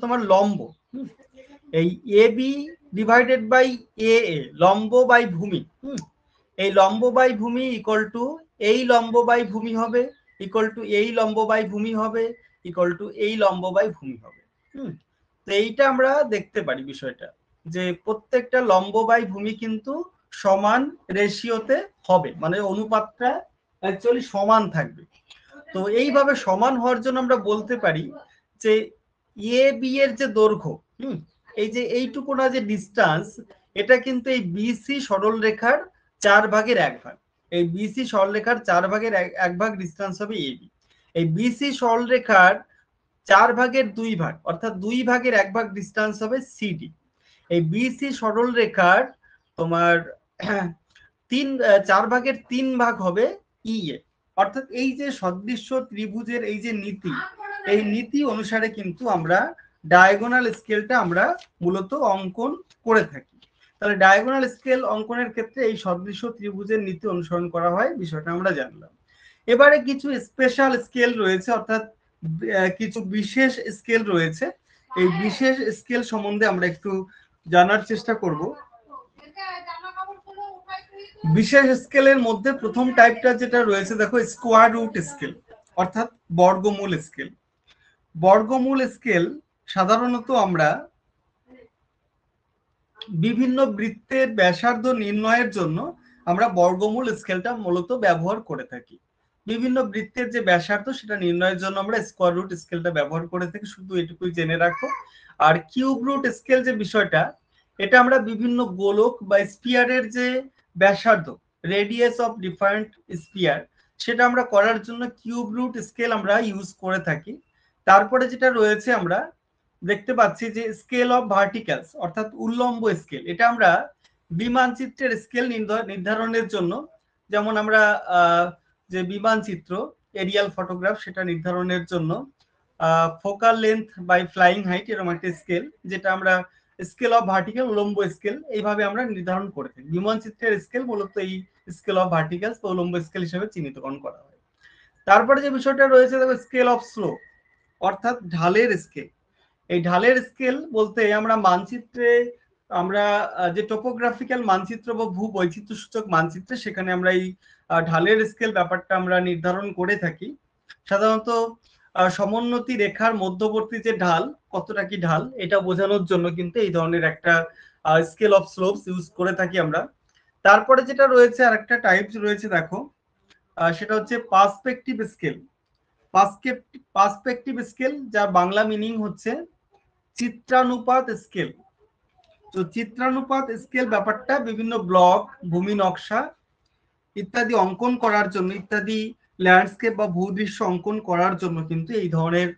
তোমার লম্ব। এই এ বি ডিভাইডেড বাই এ লম্ব বাই ভূমি। এই লম্ব বাই ভূমি ইকুয়াল টু এই লম্ব বাই ভূমি হবে, ইকুয়াল টু এই লম্ব বাই ভূমি হবে, ইকুয়াল টু এই লম্ব বাই ভূমি হবে। তো এইটা আমরা দেখতে পারি বিষয়টা যে প্রত্যেকটা লম্ব বাই ভূমি কিন্তু সমান রেশিওতে হবে, মানে অনুপাতটা অ্যাকচুয়ালি সমান থাকবে। তো এইভাবে সমান হওয়ার জন্য আমরা বলতে পারি যে এ বি এর যে দৈর্ঘ্য, এই যে এইটুকু না যে ডিস্টেন্স, এটা কিন্তু এই বিসি সরলরেখার 4/1 ভাগ। এই বিসি সরলরেখার 4/1 ভাগ ডিস্টেন্স হবে এবি। এই বিসি সরলরেখার 4/2 ভাগ অর্থাৎ 2/1 ভাগ ডিস্টেন্স হবে সিডি। এই বিসি সরলরেখার তোমার 4/3 ভাগ হবে ইএ। অর্থাৎ এই যে সদৃশ্য ত্রিভুজের এই যে নীতি, এই নীতি অনুসারে কিন্তু আমরা ডায়াগোনাল স্কেলটা আমরা মূলত অঙ্কন করে থাকি। তাহলে ডায়াগোনাল স্কেল অঙ্কনের ক্ষেত্রে এই সদৃশ্য ত্রিভুজের নীতি অনুসরণ করা হয়, বিষয়টা আমরা জানলাম। এবারে কিছু স্পেশাল স্কেল রয়েছে, অর্থাৎ কিছু বিশেষ স্কেল রয়েছে। এই বিশেষ স্কেল সম্বন্ধে আমরা একটু জানার চেষ্টা করব। বিশেষ স্কেলের মধ্যে প্রথম টাইপটা যেটা রয়েছে দেখো, স্কোয়ার রুট স্কেল অর্থাৎ বর্গমূল স্কেল। বর্গমূল স্কেল সাধারণত আমরা বিভিন্ন বৃত্তের ব্যাসার্ধ নির্ণয়ের জন্য আমরা বর্গমূল স্কেলটা মূলত ব্যবহার করে থাকি। বিভিন্ন বৃত্তের যে ব্যাসার্ধ সেটা নির্ণয়ের জন্য আমরা স্কোয়ার রুট স্কেলটা ব্যবহার করে থাকি, শুধু এটুকুই জেনে রাখো। আর কিউব রুট স্কেল যে বিষয়টা, এটা আমরা বিভিন্ন গোলক বা স্পিয়ারের যে ব্যাসার্ধ, রেডিয়াস অফ ডিফারেন্ট স্পিয়ার, সেটা আমরা করার জন্য কিউব রুট স্কেল আমরা ইউজ করে থাকি। তারপরে যেটা রয়েছে আমরা দেখতে পাচ্ছি যে স্কেল অফ ভার্টিক্যালস অর্থাৎ উল্লম্ব স্কেল, এটা আমরা বিমানচিত্রের স্কেল নির্ধারণের জন্য, যেমন আমরা যে বিমানচিত্র এরিয়াল ফটোগ্রাফ সেটা নির্ধারণের জন্য focal length by flying height এরকম একটা স্কেল, যেটা আমরা স্কেল অফ ভার্টিক্যাল উল্লম্ব স্কেল এইভাবে আমরা নির্ধারণ করে থাকি। বিমানচিত্রের স্কেল মূলত এই স্কেল অফ ভার্টিক্যালস বা উল্লম্ব স্কেল হিসেবে চিহ্নিতকরণ করা হয়। তারপরে যে বিষয়টা রয়েছে দেখো, স্কেল অফ স্লোপ অর্থাৎ ঢালের স্কেল। এই ঢালের স্কেল বলতে আমরা মানচিত্রে, আমরা যে টোপোগ্রাফিক্যাল মানচিত্র বা ভূ বৈচিত্র্য সূচক মানচিত্রে, সেখানে আমরা এই ঢালের স্কেল ব্যাপারটা আমরা নির্ধারণ করে থাকি। সাধারণত সমোন্নতি রেখার মধ্যবর্তী যে ঢাল, কতটা কি ঢাল, এটা বোঝানোর জন্য কিন্তু এই ধরনের একটা স্কেল অফ স্লোপস ইউজ করে থাকি আমরা। তারপরে যেটা রয়েছে আরেকটা টাইপস রয়েছে দেখো, সেটা হচ্ছে পার্সপেক্টিভ স্কেল। পার্সপেক্টিভ স্কেল যার বাংলা মিনিং হচ্ছে চিত্রানুপাত স্কেল। তো চিত্রানুপাত স্কেল ব্যাপারটা বিভিন্ন ব্লক, ভূমি নকশা ইত্যাদি অঙ্কন করার জন্য, ইত্যাদি ল্যান্ডস্কেপ বা ভূদৃশ্য অঙ্কন করার জন্য কিন্তু এই ধরনের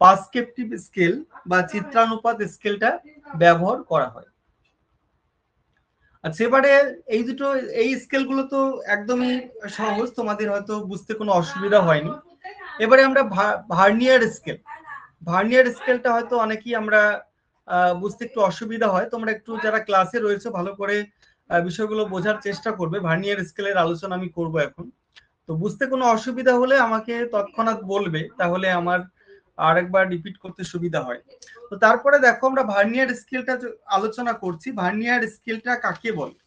পার্সপেক্টিভ স্কেল বা চিত্রানুপাত স্কেলটা ব্যবহার করা হয়। আচ্ছা, এবারে এই স্কেলগুলো তো একদমই সহজ, তোমাদের হয়তো বুঝতে কোনো অসুবিধা হয়নি। এবারে আমরা ভার্নিয়ার স্কেল। ভার্নিয়ার স্কেলটা হয়তো অনেকেই আমরা বুঝতে একটু অসুবিধা হয়। তোমরা একটু যারা ক্লাসে রয়েছে ভালো করে বিষয়গুলো বোঝার চেষ্টা করবে। ভার্নিয়ার স্কেলের আলোচনা আমি করব এখন। তো বুঝতে কোনো অসুবিধা হলে আমাকে তৎক্ষণাৎ বলবে, তাহলে আমার আরেকবার রিপিট করতে সুবিধা হয়। তো তারপরে দেখো, আমরা ভার্নিয়ার স্কেলটা আলোচনা করছি। ভার্নিয়ার স্কেলটা কাকে বলে?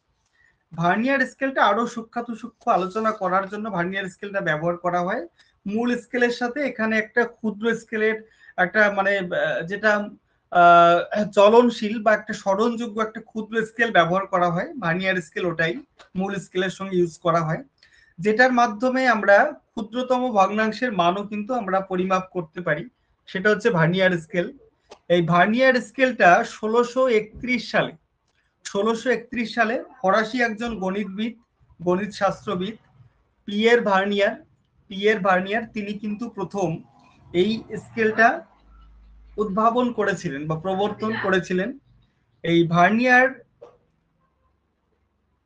ভার্নিয়ার স্কেলটা আরো সূক্ষ্ম আলোচনা করার জন্য ভার্নিয়ার স্কেলটা ব্যবহার করা হয়। মূল স্কেলের সাথে এখানে একটা ক্ষুদ্র স্কেলের একটা মানে যেটা চলনশীল বা একটা স্মরণযোগ্য একটা ক্ষুদ্র স্কেল ব্যবহার করা হয়। ভার্নিয়ার স্কেল ওটাই মূল স্কেলের সঙ্গে ইউজ করা হয়, যেটার মাধ্যমে আমরা ক্ষুদ্রতম ভগ্নাংশের মানও কিন্তু আমরা পরিমাপ করতে পারি। সেটা হচ্ছে ভার্নিয়ার স্কেল। এই ভার্নিয়ার স্কেলটা 1631 সালে ফরাসি একজন গণিতবিদ, গণিত শাস্ত্রবিদ পিয়ের ভার্নিয়ার তিনি কিন্তু প্রথম এই স্কেলটা উদ্ভাবন করেছিলেন বা প্রবর্তন করেছিলেন। এই ভার্নিয়ার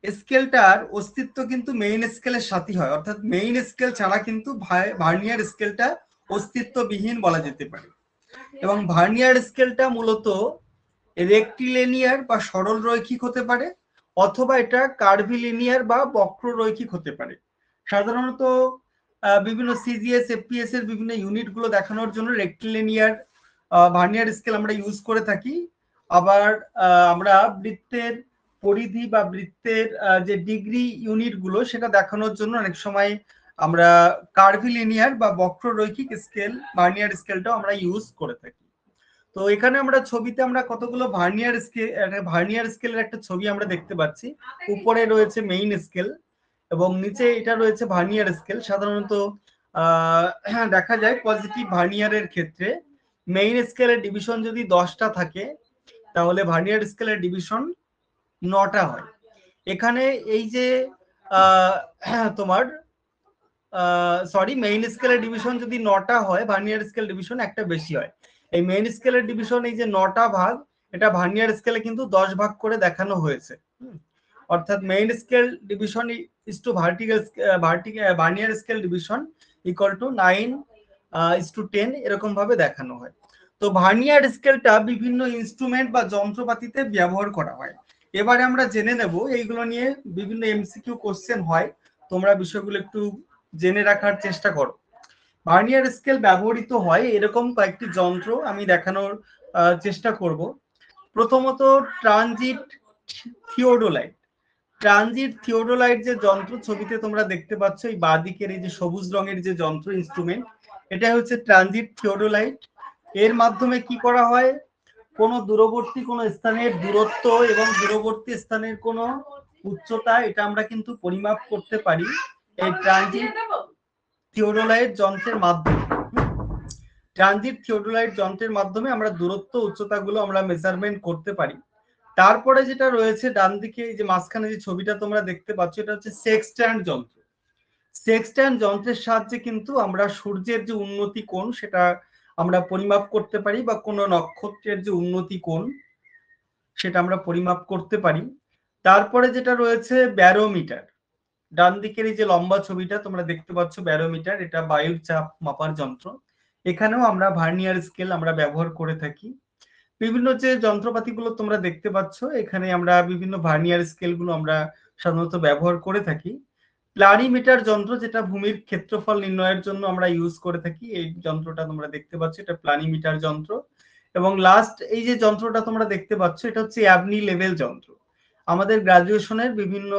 স্কেলটার অস্তিত্ব কিন্তু মেইন স্কেলের সাথে হয়, অর্থাৎ মেইন স্কেল ছাড়া কিন্তু ভার্নিয়ার স্কেলটা অস্তিত্ববিহীন বলা যেতে পারে। এবং ভার্নিয়ার স্কেলটা মূলত রেক্টিলিনিয়ার বা সরল রৈখিক হতে পারে, অথবা এটা কার্ভিলিনিয়ার বা বক্ররৈখিক হতে পারে। সাধারণত বিভিন্ন সিজিএস, এফপিএস এর বিভিন্ন ইউনিটগুলো দেখানোর জন্য রেক্টিলিনিয়ার ভার্নিয়ার স্কেল আমরা ইউজ করে থাকি। আবার আমরা বৃত্তের পরিধি বা বৃত্তের যে ডিগ্রি ইউনিটগুলো সেটা দেখানোর জন্য অনেক সময় আমরা কার্ভিলিনিয়ার বা বক্ররৈখিক স্কেল ভার্নিয়ার স্কেলটাও আমরা ইউজ করে থাকি। তো এখানে আমরা ছবিতে আমরা কতগুলো ভার্নিয়ার স্কেলের একটা ছবি আমরা দেখতে পাচ্ছি। উপরে রয়েছে মেইন স্কেল এবং নিচে এটা রয়েছে ভার্নিয়ার স্কেল। সাধারণত দেখা যায় পজিটিভ ভার্নিয়ারের ক্ষেত্রে মেইন স্কেলের ডিভিশন যদি 10টা থাকে তাহলে ভার্নিয়ার স্কেলের ডিভিশন 9টা হয়। এখানে এই যে তোমার সরি, মেইন স্কেলের ডিভিশন যদি 9টা হয়, ভার্নিয়ার স্কেল ডিভিশন একটা বেশি হয়। এই মেইন স্কেলের ডিভিশন এই যে 9টা ভাগ, এটা ভার্নিয়ার স্কেলে কিন্তু 10 ভাগ করে দেখানো হয়েছে। অর্থাৎ main scale division is to vernier scale division equal to 9:10 এরকম ভাবে দেখানো হয়। তো ভার্নিয়ার স্কেলটা বিভিন্ন ইনস্ট্রুমেন্ট বা যন্ত্রপাতিতে ব্যবহার করা হয়। এবারে আমরা জেনে নেব এইগুলো নিয়ে বিভিন্ন এমসিকিউ কোশ্চেন হয়, তোমরা বিষয়গুলো একটু জেনে রাখার চেষ্টা করো। ভার্নিয়ার স্কেল ব্যবহৃত হয় এরকম কয়েকটি যন্ত্র আমি দেখানোর চেষ্টা করব। প্রথমত ট্রানজিট থিওডোলাইট। ট্রানজিট থিওডোলাইট যে যন্ত্র ছবিতে তোমরা দেখতে পাচ্ছ, এই বাঁদিকের এই যে সবুজ রঙের যে যন্ত্র ইনস্ট্রুমেন্ট, এটা হচ্ছে ট্রানজিট থিওডোলাইট। এর মাধ্যমে কি করা হয়, কোনো দূরবর্তী কোনো স্থানের দূরত্ব এবং দূরবর্তী স্থানের কোনো উচ্চতা এটা আমরা কিন্তু পরিমাপ করতে পারি এই ট্রানজিট থিওডোলাইট যন্ত্রের মাধ্যমে। ট্রানজিট থিওডোলাইট যন্ত্রের মাধ্যমে আমরা দূরত্ব উচ্চতাগুলো আমরা মেজারমেন্ট করতে পারি। তারপরে যেটা রয়েছে ডান দিকে এই যে মাঝখানে যে ছবিটা তোমরা দেখতে পাচ্ছ, এটা হচ্ছে সেক্সট্যান্ট যন্ত্র। সেক্সট্যান্ট যন্ত্রের সাহায্যে কিন্তু আমরা সূর্যের যে উন্নতি কোণ সেটা আমরা পরিমাপ করতে পারি, বা কোনো নক্ষত্রের যে উন্নতি কোণ সেটা আমরা পরিমাপ করতে পারি। তারপরে যেটা রয়েছে ব্যারোমিটার। ডান দিকের এই যে লম্বা ছবিটা তোমরা দেখতে পাচ্ছ, ব্যারোমিটার, এটা বায়ুর চাপ মাপার যন্ত্র। এখানেও আমরা ভার্নিয়ার স্কেল আমরা ব্যবহার করে থাকি। বিভিন্ন যে যন্ত্রপাতিগুলো তোমরা দেখতে পাচ্ছ, এখানে আমরা বিভিন্ন ভার্নিয়ার স্কেলগুলো আমরা সাধারণত ব্যবহার করে থাকি। প্লারিমিটার যন্ত্র, যেটা ভূমির ক্ষেত্রফল নির্ণয়ের জন্য আমরা ইউজ করে থাকি, এই যন্ত্রটা তোমরা দেখতে পাচ্ছ, এটা প্লারিমিটার যন্ত্র। এবং লাস্ট এই যে যন্ত্রটা তোমরা দেখতে পাচ্ছ, এটা হচ্ছে অ্যাবনি লেভেল যন্ত্র। আমাদের গ্রাজুয়েশনের বিভিন্ন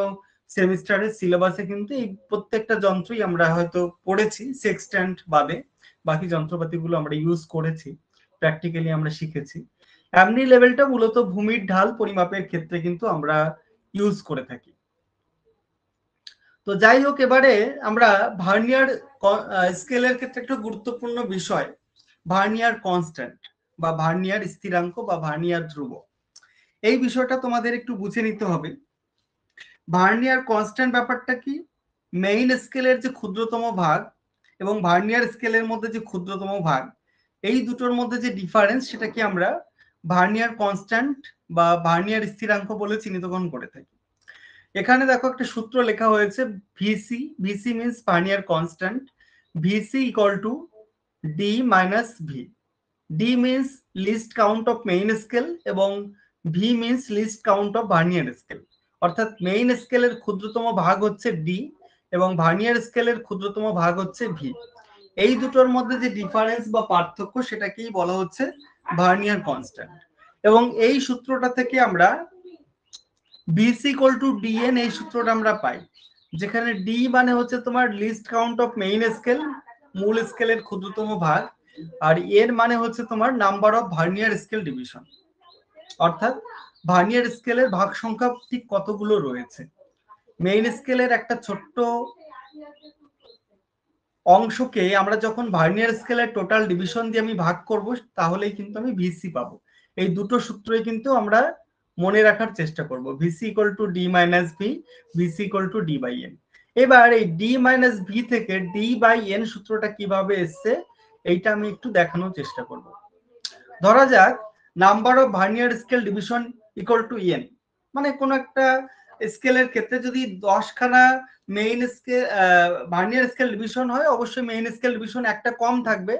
সেমিস্টারের সিলেবাসে কিন্তু এই প্রত্যেকটা যন্ত্রই আমরা হয়তো পড়েছি, সেক্সট্যান্ট বাদে বাকি যন্ত্রপাতিগুলো আমরা ইউজ করেছি, প্র্যাকটিক্যালি আমরা শিখেছি। অ্যাবনি লেভেলটা মূলত ভূমির ঢাল পরিমাপের ক্ষেত্রে কিন্তু আমরা ইউজ করে থাকি। তো যাই হোক, এবারে আমরা ভার্নিয়ার স্কেলের ক্ষেত্রে একটা গুরুত্বপূর্ণ বিষয় ভার্নিয়ার কনস্ট্যান্ট বা ভার্নিয়ার স্থিরাঙ্ক বা ভার্নিয়ার ধ্রুব, এই বিষয়টা তোমাদের একটু বুঝে নিতে হবে। ভার্নিয়ার কনস্ট্যান্ট ব্যাপারটা কি, মেইন স্কেলের যে ক্ষুদ্রতম ভাগ এবং ভার্নিয়ার স্কেলের মধ্যে যে ক্ষুদ্রতম ভাগ, এই দুটোর মধ্যে যে ডিফারেন্স সেটাকে আমরা ভার্নিয়ার কনস্ট্যান্ট বা ভার্নিয়ার স্থিরাঙ্ক বলে চিহ্নিতকরণ করে থাকি। এখানে দেখো একটা সূত্র লেখা হয়েছে, VC. VC means vernier constant. VC equal to D minus V. D means least count of main scale এবং V means least count of vernier scale. অর্থাৎ মেইন স্কেলের ক্ষুদ্রতম ভাগ হচ্ছে ডি এবং ভার্নিয়ার স্কেলের ক্ষুদ্রতম ভাগ হচ্ছে ভি। এই দুটোর মধ্যে যে ডিফারেন্স বা পার্থক্য সেটাকেই বলা হচ্ছে ভার্নিয়ার কনস্ট্যান্ট। এবং এই সূত্রটা থেকে আমরা বিসি ইকুয়াল টু ডিএন এই সূত্রটা আমরা পাই, যেখানে ডি মানে হচ্ছে তোমার least count of main scale, মূল স্কেলের ক্ষুদ্রতম ভাগ, আর এর মানে হচ্ছে তোমার number of vernier scale division, অর্থাৎ ভার্নিয়ার স্কেলের ভাগ সংখ্যা ঠিক কতগুলো রয়েছে। মেইন স্কেলের একটা ছোট্ট অংশকে আমরা যখন ভার্নিয়ার স্কেলের টোটাল ডিভিশন দিয়ে আমি ভাগ করব, তাহলেই কিন্তু আমি ভিসি পাবো। এই দুটো সূত্রই কিন্তু আমরা মনে রাখার চেষ্টা করব, VC equal to D minus V, VC equal to D by N. এবার এই ডি মাইনাস ভি থেকে ডি বাই এন সূত্রটা কিভাবে এসছে এইটা আমি একটু দেখানোর চেষ্টা করব। ধরা যাক number of vernier scale division equal to N, মানে কোন একটা স্কেলের ক্ষেত্রে যদি 10খানা main scale vernier scale division হয়, অবশ্যই মেইন স্কেল ডিভিশন একটা কম থাকবে,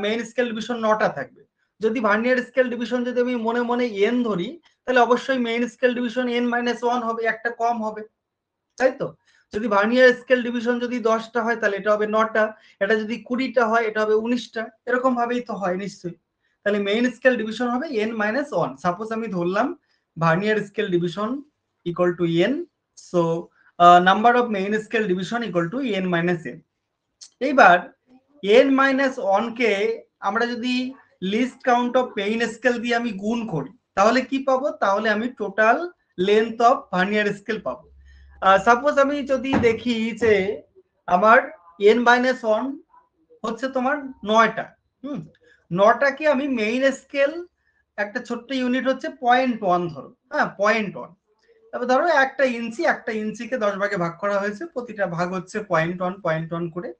মেইন স্কেল ডিভিশন 9টা থাকবে। যদি ভার্নিয়ার স্কেল ডিভিশন যদি আমি মনে মনে এন ধরি, তাহলে অবশ্যই main scale division N minus 1 হবে, একটা কম হবে, তাই তো? যদি ভার্নিয়ার স্কেল ডিভিশন যদি 10টা হয় তাহলে এটা হবে 9টা, এটা যদি 20টা হয় এটা হবে 19টা, এরকম ভাবেই তো হয় নিশ্চয়ই। তাহলে মেইন স্কেল ডিভিশন হবে n মাইনাস 1। সাপোজ আমি ধরলাম vernier scale division equal two n, so number of main scale division equal two n minus n। এইবার n মাইনাস 1 কে আমরা যদি list count of main scale দিয়ে আমি গুণ করি, তাহলে কি পাবো? তাহলে আমি total length of vernier scale পাবো। সাপোজ আমি যদি দেখি যে আমার n মাইনাস 1 হচ্ছে তোমার 9টা, নটাকে আমি মেইন স্কেল, একটা ছোট্ট ইউনিট হচ্ছে 0.1 ধরো, হ্যাঁ 0.1। তারপর ধরো একটা ইঞ্চিকে 10 ভাগে ভাগ করা হয়েছে, প্রতিটা ভাগ হচ্ছে 0.1 করে।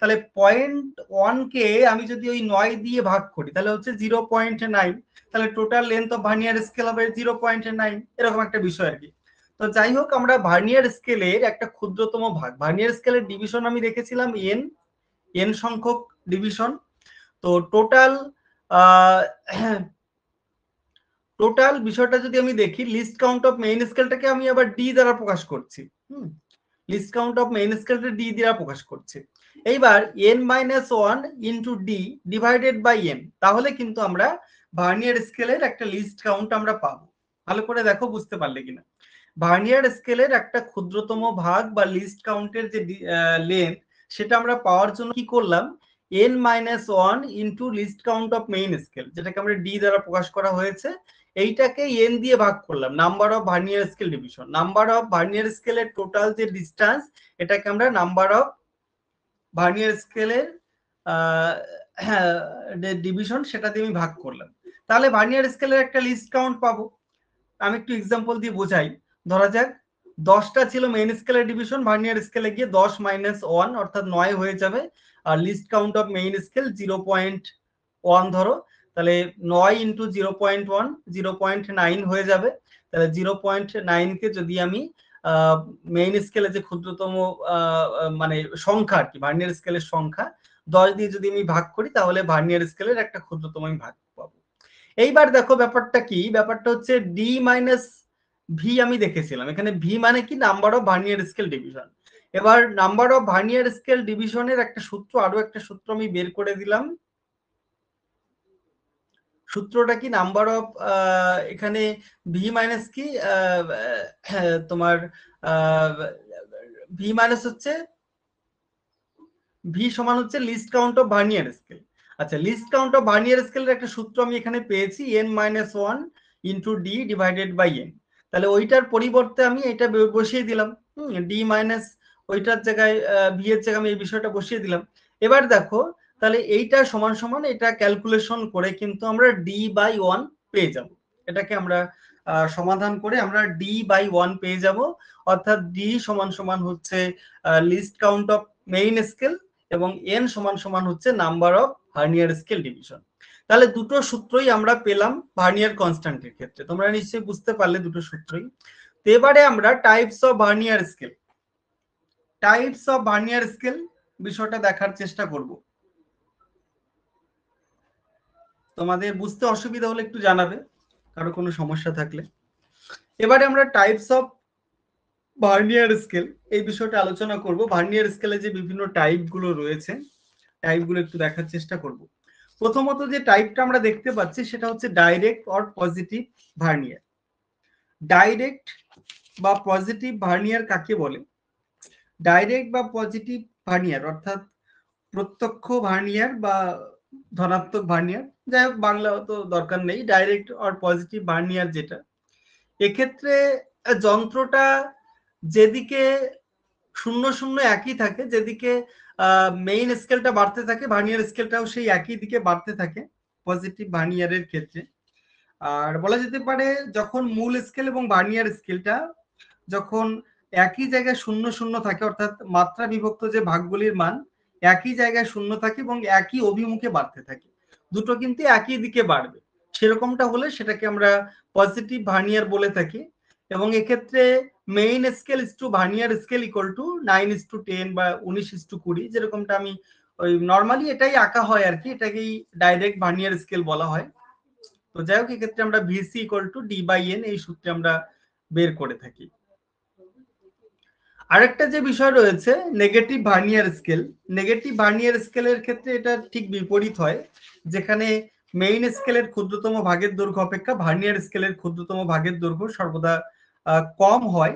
তাহলে 0.1 কে আমি যদি ওই 9 দিয়ে ভাগ করি তাহলে হচ্ছে 0.9, তাহলে total length of vernier scale হবে 0.9, এরকম একটা বিষয় আর কি। তো যাই হোক, আমরা ভার্নিয়ার স্কেলের একটা ক্ষুদ্রতম ভাগ, ভার্নিয়ার স্কেলের ডিভিশন আমি দেখেছিলাম এন সংখ্যক ডিভিশন। তো টোটাল বিষয়টা যদি আমি দেখি, লিস্ট কাউন্ট অফ মেইন স্কেলটাকে আমি আবার ডি দ্বারা প্রকাশ করছি। লিস্ট কাউন্ট অফ মেইন স্কেলটা ডি দ্বারা প্রকাশ করছি। এইবার n-1 into D divided by N, তাহলে কিন্তু আমরা ভার্নিয়ার স্কেলের একটা লিস্ট কাউন্ট আমরা পাবো। ভালো করে দেখো, বুঝতে পারলে কিনা। ভার্নিয়ার স্কেলের একটা ক্ষুদ্রতম ভাগ বা লিস্ট কাউন্টের যে লেন্থ, সেটা আমরা পাওয়ার জন্য কি করলাম, n-1 into list count of main scale, যেটাকে আমরা ডি দ্বারা প্রকাশ করা হয়েছে, এইটাকে এন দিয়ে ভাগ করলাম, number of vernier scale division. Number of vernier স্কেলের টোটাল যে ডিস্টেন্স, এটাকে আমরা নাম্বার অফ ভার্নিয়ার স্কেলের ডিভিশন, সেটা দিয়ে আমি ভাগ করলাম। তাহলে ভার্নিয়ার স্কেলের একটা লিস্ট কাউন্ট পাবো। আমি একটু এক্সাম্পল দিয়ে বোঝাই। ধরা যাক 10টা ছিল মেইন স্কেলের ডিভিশন, ভার্নিয়ার স্কেলে গিয়ে 10 - 1 অর্থাৎ 9 হয়ে যাবে। আর least count of main scale 0.1 ধরো, তাহলে 9 ইন্টু 0.1 0.9 হয়ে যাবে। তাহলে 0.9 কে যদি আমি মেইন স্কেলে যে ক্ষুদ্রতম মানে সংখ্যা আর কি, ভার্নিয়ার স্কেলের সংখ্যা 10 দিয়ে যদি আমি ভাগ করি, তাহলে ভার্নিয়ার স্কেলের একটা ক্ষুদ্রতম আমি ভাগ পাবো। এইবার দেখো ব্যাপারটা কি, ব্যাপারটা হচ্ছে ডি মাইনাস ভি আমি দেখেছিলাম, এখানে ভি মানে কি, number of vernier scale division. এবার নাম্বার অফ ভার্নিয়ার স্কেল ডিভিশনের একটা সূত্র, আরো একটা সূত্র আমি বের করে দিলাম। সূত্রটা কি, নাম্বার অফ এখানে ভি মাইনাস কি, তোমার ভি মাইনাস হচ্ছে, ভি সমান হচ্ছে least count of vernier scale. আচ্ছা, লিস্ট কাউন্ট অফ ভার্নিয়ার স্কেলের একটা সূত্র আমি এখানে পেয়েছি, n-1 into D divided by N. তাহলে ওইটার পরিবর্তে আমি এটা বসিয়ে দিলাম, ডি মাইনাস ওইটার জায়গায় ভি এর জায়গায় আমি এই বিষয়টা বসিয়ে দিলাম। এবার দেখো, তাহলে এইটা সমান সমান এটা ক্যালকুলেশন করে কিন্তু আমরা ডি বাই 1 পেয়ে যাব। এটাকে আমরা সমাধান করে আমরা ডি বাই 1 পেয়ে যাব, অর্থাৎ ডি সমান সমান হচ্ছে least count of main scale এবং এন সমান সমান হচ্ছে number of vernier scale division. তাহলে দুটো সূত্রই আমরা পেলাম ভার্নিয়ার কনস্ট্যান্টের ক্ষেত্রে, তোমরা নিশ্চয়ই বুঝতে পারলে দুটো সূত্রই। তো এবারে আমরা টাইপস অফ ভার্নিয়ার স্কেল বিষয়টা দেখার চেষ্টা করব। তোমাদের বুঝতে অসুবিধা হলে একটু জানাবে, কারো কোনো সমস্যা থাকলে। এবারে আমরা টাইপস অফ ভার্নিয়ার স্কেল এই বিষয়টা আলোচনা করব। ভার্নিয়ার স্কেলে যে বিভিন্ন টাইপ গুলো রয়েছে, টাইপগুলো একটু দেখার চেষ্টা করব। প্রথমত যে টাইপটা আমরা দেখতে পাচ্ছি সেটা হচ্ছে direct or positive vernier. Direct বা পজিটিভ ভার্নিয়ার কাকে বলে? ডাইরেক্ট বা পজিটিভ ভার্নিয়ার অর্থাৎ প্রত্যক্ষ ভার্নিয়ার বা ধনাত্মক ভার্নিয়ার, যাই হোক বাংলা তো দরকার নেই, ডাইরেক্ট অর পজিটিভ ভার্নিয়ার যেটা, এক্ষেত্রে যন্ত্রটা যেদিকে 0 0 একই থাকে, যেদিকে মেইন স্কেলটা বাড়তে থাকে, ভার্নিয়ার স্কেলটাও সেই একই দিকে বাড়তে থাকে পজিটিভ ভার্নিয়ারের ক্ষেত্রে। আর বলা যেতে পারে যখন মূল স্কেল এবং ভার্নিয়ার স্কেলটা যখন একই জায়গায় 0 0 থাকে, অর্থাৎ মাত্রা বিভক্ত যে ভাগগুলির মান একই জায়গায় 0 থাকে এবং একই অভিমুখে বাড়তে থাকে, দুটো কিন্তু একই দিকে বাড়বে, সেরকমটা হলে সেটাকে আমরা পজিটিভ ভার্নিয়ার বলে থাকি। এবং এক্ষেত্রে main scale is to vernier scale equal to 9:10 বা 19:20, যেরকমটা আমি ওই নর্মালি এটাই আঁকা হয় আর কি, এটাকেই ডাইরেক্ট ভার্নিয়ার স্কেল বলা হয়। তো যাই হোক, এক্ষেত্রে আমরা VC equal to D by N এই সূত্রে আমরা বের করে থাকি। আরেকটা যে বিষয় রয়েছে negative vernier scale. Negative vernier স্কেলের ক্ষেত্রে এটা ঠিক বিপরীত হয়, যেখানে মেইন স্কেলের ক্ষুদ্রতম ভাগের দৈর্ঘ্য অপেক্ষা ভার্নিয়ার স্কেলের ক্ষুদ্রতম ভাগের দৈর্ঘ্য সর্বদা কম হয়।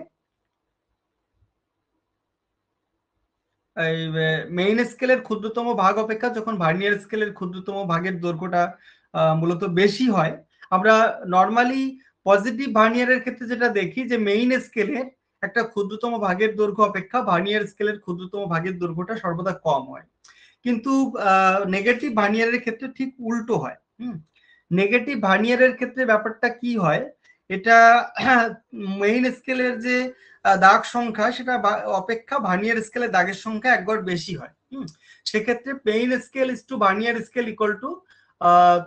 মেইন স্কেলের ক্ষুদ্রতম ভাগ অপেক্ষা যখন ভার্নিয়ার স্কেলের ক্ষুদ্রতম ভাগের দৈর্ঘ্যটা মূলত বেশি হয়। আমরা নর্মালি পজিটিভ ভার্নিয়ারের ক্ষেত্রে যেটা দেখি যে মেইন স্কেলের একটা ক্ষুদ্রতম ভাগের দৈর্ঘ্য অপেক্ষা ভার্নিয়ার স্কেলের ক্ষুদ্রতম ভাগের দৈর্ঘ্যটা সর্বদা কম হয়। কিন্তু নেগেটিভ ভার্নিয়ারের ক্ষেত্রে ঠিক উল্টো হয়। নেগেটিভ ভার্নিয়ারের ক্ষেত্রে ব্যাপারটা কি হয়, এটা মেইন স্কেলের যে দাগ সংখ্যা সেটা অপেক্ষা ভার্নিয়ার স্কেলে দাগের সংখ্যা একবার বেশি হয়। সেক্ষেত্রে main scale is to vernier scale equal to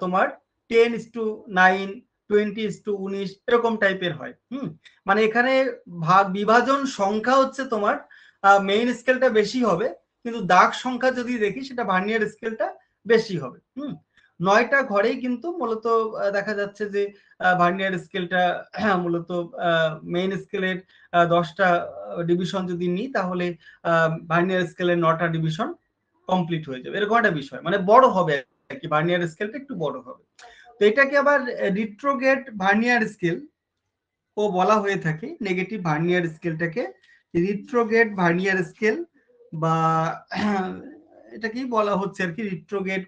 তোমার 10:9, 20:19 এরকম টাইপের হয়। মানে এখানে বিভাজন সংখ্যা হচ্ছে তোমার মেইন স্কেলটা বেশি হবে, কিন্তু দাগ সংখ্যা যদি দেখি সেটা ভার্নিয়ার স্কেলটা বেশি হবে। 9টা ঘরেই কিন্তু মূলত দেখা যাচ্ছে যে ভার্নিয়ার স্কেলটা মূলত মেইন স্কেলের 10টা ডিভিশন যদি নিই তাহলে ভার্নিয়ার স্কেলের 9টা ডিভিশন কমপ্লিট হয়ে যাবে, এরকম একটা বিষয়, মানে বড় হবে আর কি, ভার্নিয়ার স্কেলটা একটু বড় হবে। তো এটাকে আবার রিট্রোগ্রেড ভার্নিয়ার স্কেল ও বলা হয়ে থাকে। নেগেটিভ ভার্নিয়ার স্কেলটাকে রিট্রোগ্রেড ভার্নিয়ার স্কেল বা এটাকেই বলা হচ্ছে আর কি, রিট্রোগ্রেড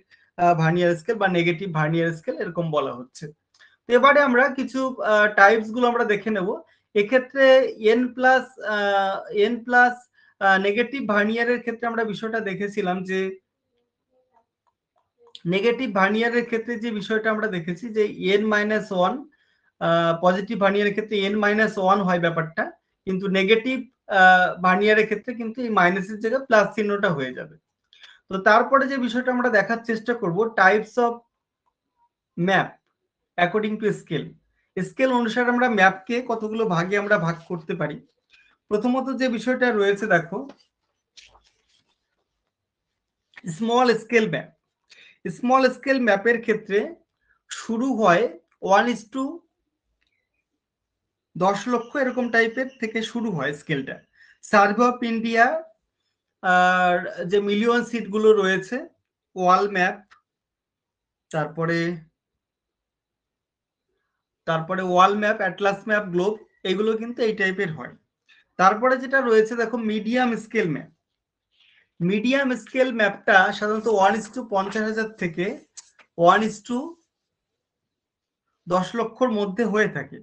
ভার্নিয়ার স্কেল বা নেগেটিভ ভার্নিয়ার স্কেল এরকম বলা হচ্ছে। তো এবারে আমরা কিছু টাইপস গুলো আমরা দেখে নেব। এক্ষেত্রে এন প্লাস নেগেটিভ ভার্নিয়ারের ক্ষেত্রে আমরা বিষয়টা দেখেছিলাম যে নেগেটিভ ভার্নিয়ারের ক্ষেত্রে যে বিষয়টা আমরা দেখেছি যে n-1 পজিটিভ ভার্নিয়ারের ক্ষেত্রে n-1 হয় ব্যাপারটা, কিন্তু নেগেটিভ ভার্নিয়ারের ক্ষেত্রে কিন্তু এই মাইনাসের জায়গায় প্লাস চিহ্নটা হয়ে যাবে। তো তারপরে যে বিষয়টা আমরা দেখার চেষ্টা করব, types of map according to scale. Scale অনুসারে আমরা ম্যাপকে কতগুলো ভাগে আমরা ভাগ করতে পারি। প্রথমত যে বিষয়টা রয়েছে দেখো, small scale map. Small scale ম্যাপের ক্ষেত্রে শুরু হয় 1:10 লক্ষ এরকম টাইপের থেকে শুরু হয় স্কেলটা। সার্ভে অফ ইন্ডিয়া আর যে মিলিয়ন সিট গুলো রয়েছে, ওয়াল ম্যাপ, তারপরে ওয়াল ম্যাপ, অ্যাটলাস ম্যাপ, গ্লোব, এগুলো কিন্তু এই টাইপের হয়। তারপরে যেটা রয়েছে দেখো medium scale map. Medium scale ম্যাপটা সাধারণত 1:50,000 থেকে 1:10 লক্ষর মধ্যে হয়ে থাকে,